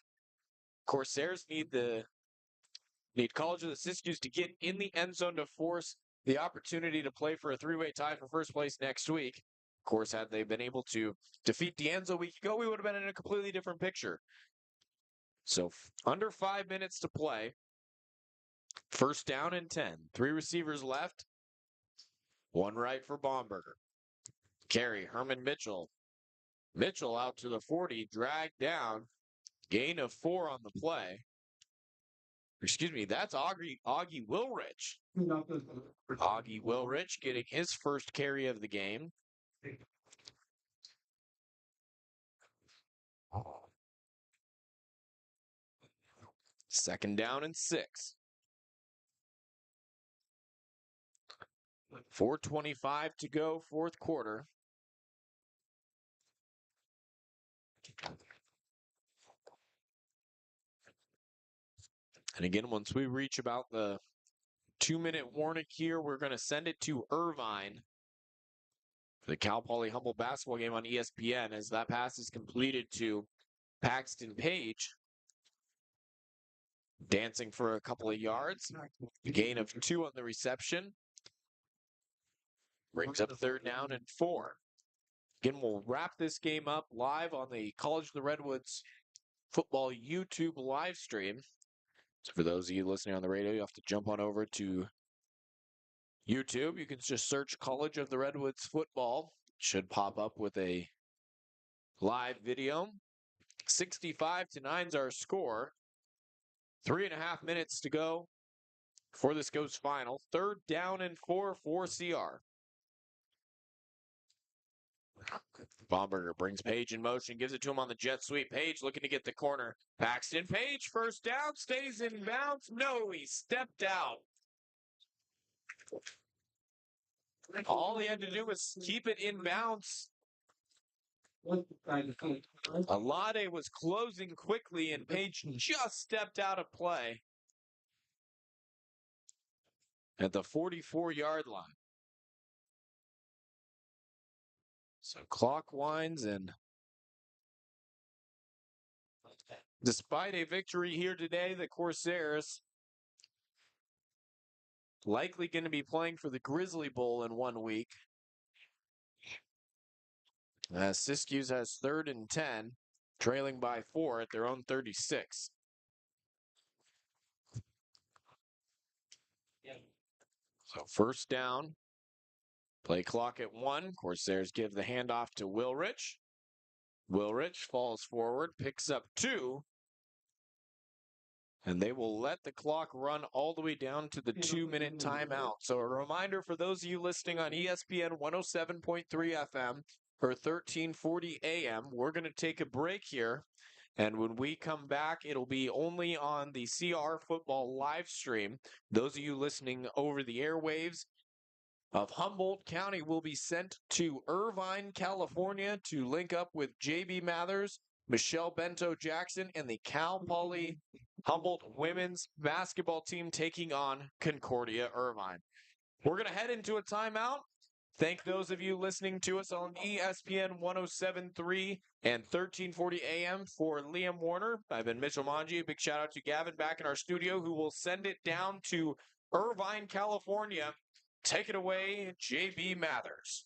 Corsairs need College of the Siskiyous to get in the end zone to force the opportunity to play for a 3-way tie for first place next week. Of course, had they been able to defeat D'Anzo a week ago, we would have been in a completely different picture. So under 5 minutes to play. First down and 10. 3 receivers left. 1 right for Baumberger. Carry, Herman Mitchell. Mitchell out to the 40, dragged down. Gain of 4 on the play. Excuse me, that's Augie Wilrich. Augie Wilrich getting his first carry of the game. Second down and 6. 4:25 to go, fourth quarter. And again, once we reach about the 2-minute warning here, we're going to send it to Irvine for the Cal Poly Humboldt basketball game on ESPN as that pass is completed to Paxton Page. Dancing for a couple of yards. A gain of 2 on the reception. Brings up third down and 4. Again, we'll wrap this game up live on the College of the Redwoods football YouTube live stream. So for those of you listening on the radio, you have to jump on over to YouTube. You can just search College of the Redwoods football. Should pop up with a live video. 65-9 is our score. 3.5 minutes to go before this goes final. Third down and 4 for CR. Baumberger brings Page in motion, gives it to him on the jet sweep. Page looking to get the corner. Paxton Page, first down, stays in bounds. No, he stepped out. All he had to do was keep it in bounds. Alade was closing quickly, and Page just stepped out of play at the 44-yard line. So clock winds, and despite a victory here today, the Corsairs likely going to be playing for the Grizzly Bowl in 1 week. Siskiyous has 3rd and 10, trailing by 4 at their own 36. So first down, play clock at 1. Corsairs give the handoff to Wilrich. Wilrich falls forward, picks up 2. And they will let the clock run all the way down to the 2-minute timeout. So a reminder for those of you listening on ESPN 107.3 FM or 1340 AM, we're going to take a break here. And when we come back, it'll be only on the CR Football live stream. Those of you listening over the airwaves of Humboldt County will be sent to Irvine, California to link up with JB Mathers, Michelle Bento Jackson, and the Cal Poly Humboldt women's basketball team taking on Concordia Irvine. We're going to head into a timeout. Thank those of you listening to us on ESPN 107.3 and 1340 AM for Liam Warner. I've been Mitchell Manji. A big shout out to Gavin back in our studio who will send it down to Irvine, California. Take it away, JB Mathers.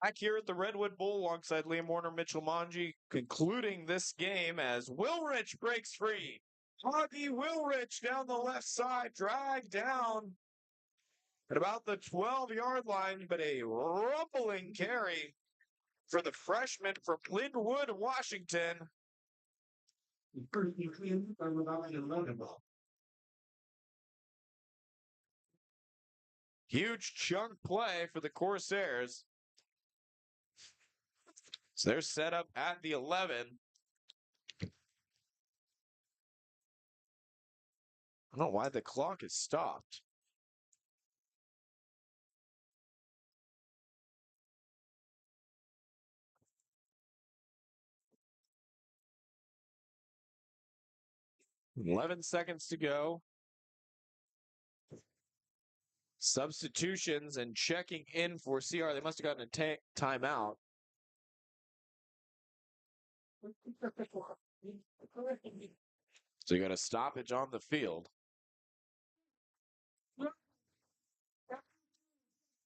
Back here at the Redwood Bowl alongside Liam Warner, Mitchell Manji, concluding this game as Wilrich breaks free. Augie Wilrich down the left side, dragged down at about the 12-yard line, but a rumbling carry for the freshman from Linwood, Washington. Huge chunk play for the Corsairs. So they're set up at the 11. I don't know why the clock is stopped. "11 seconds to go. Substitutions and checking in for CR. They must have gotten a timeout. So you got a stoppage on the field.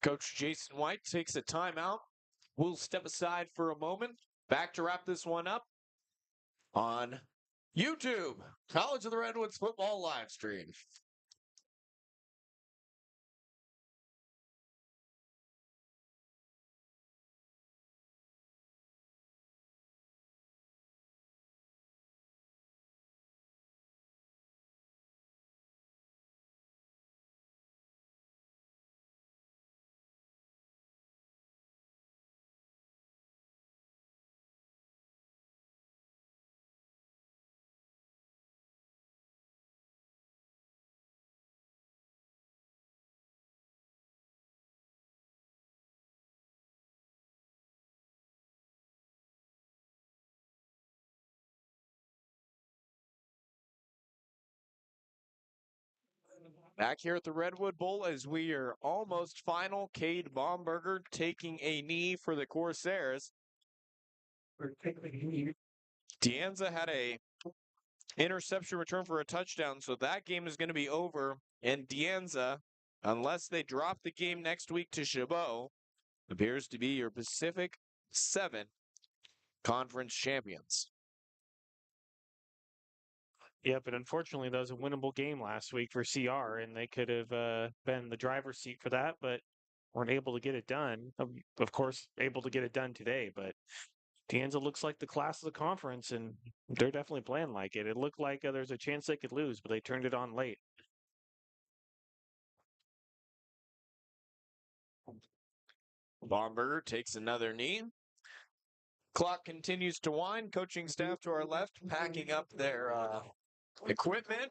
Coach Jason White takes a timeout. We'll step aside for a moment. Back to wrap this one up on YouTube, College of the Redwoods football live stream. Back here at the Redwood Bowl as we are almost final. Cade Baumberger taking a knee for the Corsairs. Dianza had a interception return for a touchdown, so that game is going to be over. And Dianza, unless they drop the game next week to Chabot, appears to be your Pacific 7 conference champions. Yeah, but unfortunately, that was a winnable game last week for CR, and they could have been the driver's seat for that, but weren't able to get it done. Of course, able to get it done today, but Danza looks like the class of the conference, and they're definitely playing like it. It looked like there's a chance they could lose, but they turned it on late. Baumberger takes another knee. Clock continues to wind. Coaching staff to our left packing up their equipment.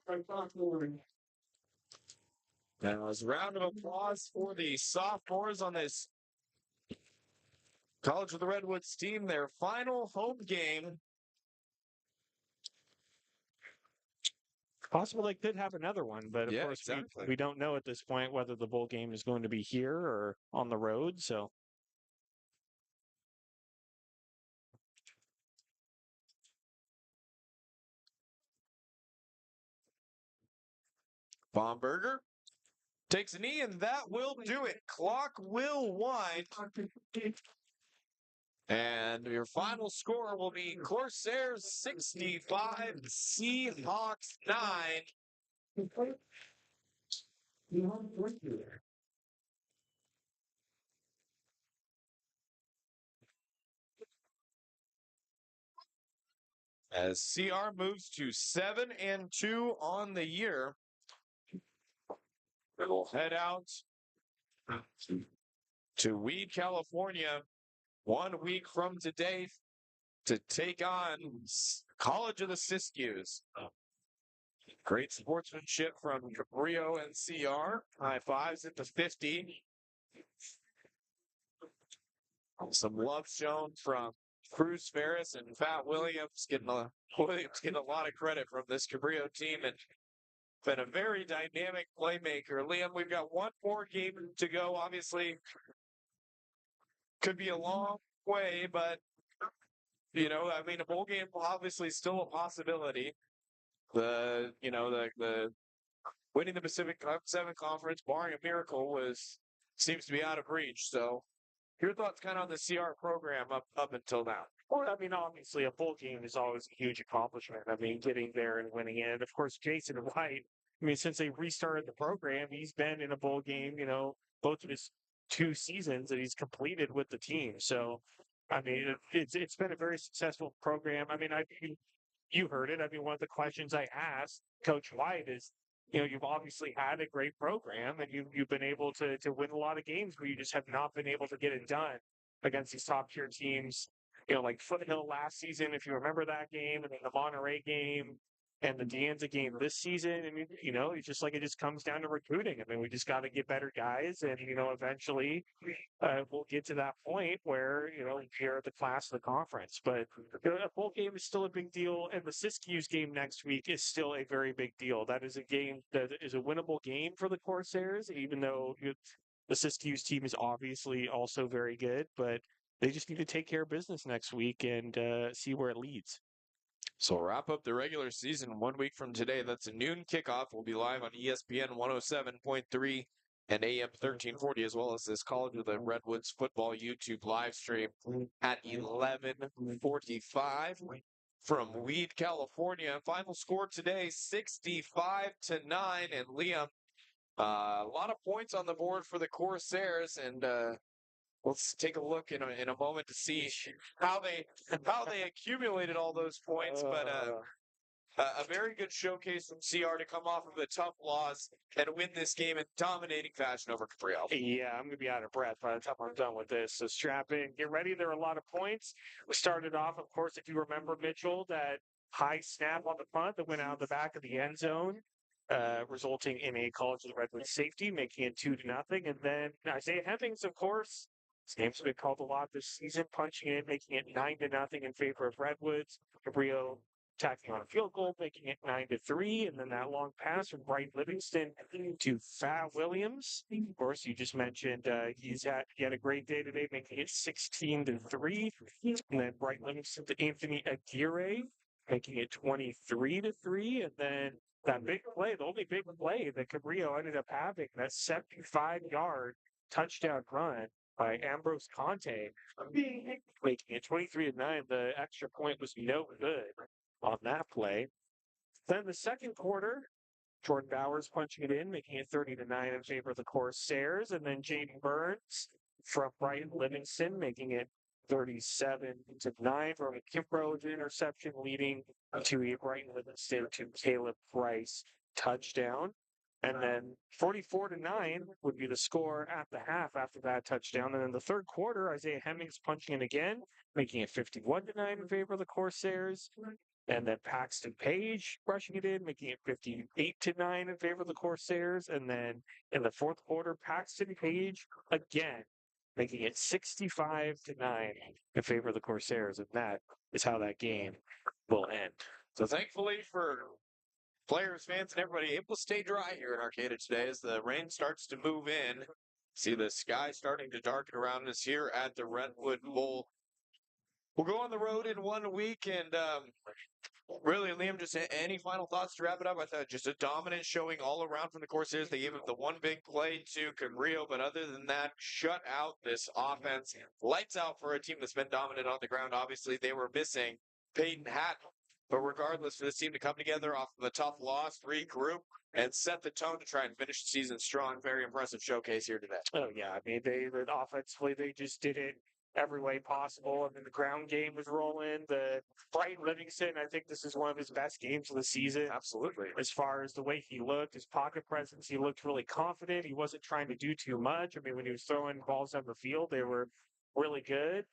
Now, as a round of applause for the sophomores on this College of the Redwoods team, their final home game. Possible they could have another one, but of Yeah, course exactly. we don't know at this point whether the bowl game is going to be here or on the road. So Bomberger takes a knee, and that will do it. Clock will wind. And your final score will be Corsairs 65, Seahawks 9. As CR moves to 7-2 on the year, it'll head out to Weed, California, 1 week from today to take on College of the Siskiyous. Great sportsmanship from Cabrillo and CR. High fives at the 50. Some love shown from Cruz Ferris and Fat Williams getting a lot of credit from this Cabrillo team, and been a very dynamic playmaker. Liam, we've got one more game to go. Obviously, could be a long way, but I mean, a bowl game obviously still a possibility. The winning the Pacific Cup 7 conference, barring a miracle, seems to be out of reach. So, your thoughts kind of on the CR program up until now? Well, I mean, obviously, a bowl game is always a huge accomplishment. I mean, getting there and winning it. And of course, Jason White, I mean, since they restarted the program, he's been in a bowl game, both of his 2 seasons that he's completed with the team. So, I mean, it's been a very successful program. I mean, you heard it. I mean, one of the questions I asked Coach White is, you've obviously had a great program and you've been able to win a lot of games, but you just have not been able to get it done against these top tier teams. Like Foothill last season, if you remember that game, and then the Monterey game and the Deanza game this season. And it's just like it just comes down to recruiting. I mean, we just got to get better guys, and eventually we'll get to that point where you're the class of the conference. But a bowl game is still a big deal, and the Siskiyous game next week is still a very big deal. That is a game that is a winnable game for the Corsairs, even though the Siskiyous team is obviously also very good, but they just need to take care of business next week and see where it leads. So we'll wrap up the regular season 1 week from today. That's a noon kickoff. We'll be live on ESPN 107.3 and AM 1340, as well as this College of the Redwoods football YouTube live stream at 11:45 from Weed, California. Final score today, 65-9. And Liam, a lot of points on the board for the Corsairs, and let's take a look in a moment to see how they accumulated all those points. But a very good showcase from CR to come off of a tough loss and win this game in dominating fashion over Cabrillo. Yeah, I'm going to be out of breath by the time I'm done with this. So strap in, get ready. There are a lot of points. We started off, of course, if you remember, Mitchell, that high snap on the punt that went out of the back of the end zone. Resulting in a College of the Redwoods safety, making it 2-0. And then Isaiah Hemmings, of course, his name's been called a lot this season, punching in, making it 9-0 in favor of Redwoods. Cabrillo attacking on a field goal, making it 9-3. And then that long pass from Bright Livingston to Fat Williams. Of course, you just mentioned he had a great day today, making it 16-3. And then Bright Livingston to Anthony Aguirre, making it 23-3. And then that big play, the only big play that Cabrillo ended up having, that 75-yard touchdown run by Ambrose Conte, making it 23-9. The extra point was no good on that play. Then the second quarter, Jordan Bowers punching it in, making it 30-9 in favor of the Corsairs. And then Jaden Burns from Brighton Livingston, making it 37-9 from a Kimbrough interception, leading to a Brighton Livingston to Caleb Price touchdown. And then 44-9 would be the score at the half after that touchdown. And then the third quarter, Isaiah Hemmings punching in again, making it 51-9 in favor of the Corsairs. And then Paxton Page rushing it in, making it 58-9 in favor of the Corsairs. And then in the fourth quarter, Paxton Page again, making it 65-9 in favor of the Corsairs. And that is how that game will end. So thankfully for players, fans, and everybody, it will stay dry here in Arcata today as the rain starts to move in. See the sky starting to darken around us here at the Redwood Bowl. We'll go on the road in 1 week, and really, Liam, just any final thoughts to wrap it up? I thought just a dominant showing all around from the Corsairs. They gave up the one big play to Cabrillo, but other than that, shut out this offense. Lights out for a team that's been dominant on the ground. Obviously, they were missing Peyton Hatton. But regardless, for this team to come together off of a tough loss, regroup, and set the tone to try and finish the season strong, very impressive showcase here today. Oh, yeah. I mean, they offensively, they just did it every way possible. I mean, the ground game was rolling. The Brighton Livingston, I think this is one of his best games of the season. Absolutely. As far as the way he looked, his pocket presence, he looked really confident. He wasn't trying to do too much. I mean, when he was throwing balls down the field, they were really good.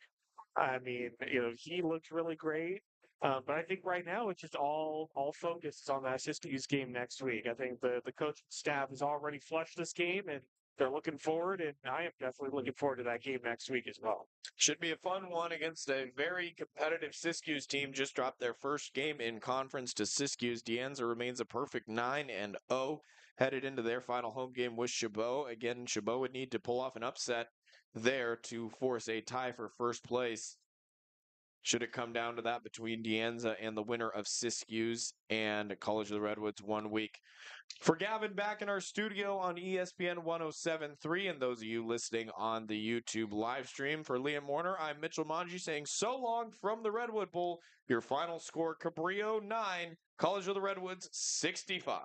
I mean, he looked really great. But I think right now it's just all focused on that Siskiyous game next week. I think the coaching staff has already flushed this game, and they're looking forward, and I am definitely looking forward to that game next week as well. Should be a fun one against a very competitive Siskiyous team. Just dropped their first game in conference to Siskiyous. Deanza remains a perfect 9-0, headed into their final home game with Chabot. Again, Chabot would need to pull off an upset there to force a tie for first place. Should it come down to that between Deanza and the winner of Siskiyous and College of the Redwoods 1 week. For Gavin back in our studio on ESPN 107.3 and those of you listening on the YouTube live stream, for Liam Warner, I'm Mitchell Manji saying so long from the Redwood Bowl. Your final score, Cabrillo 9, College of the Redwoods 65.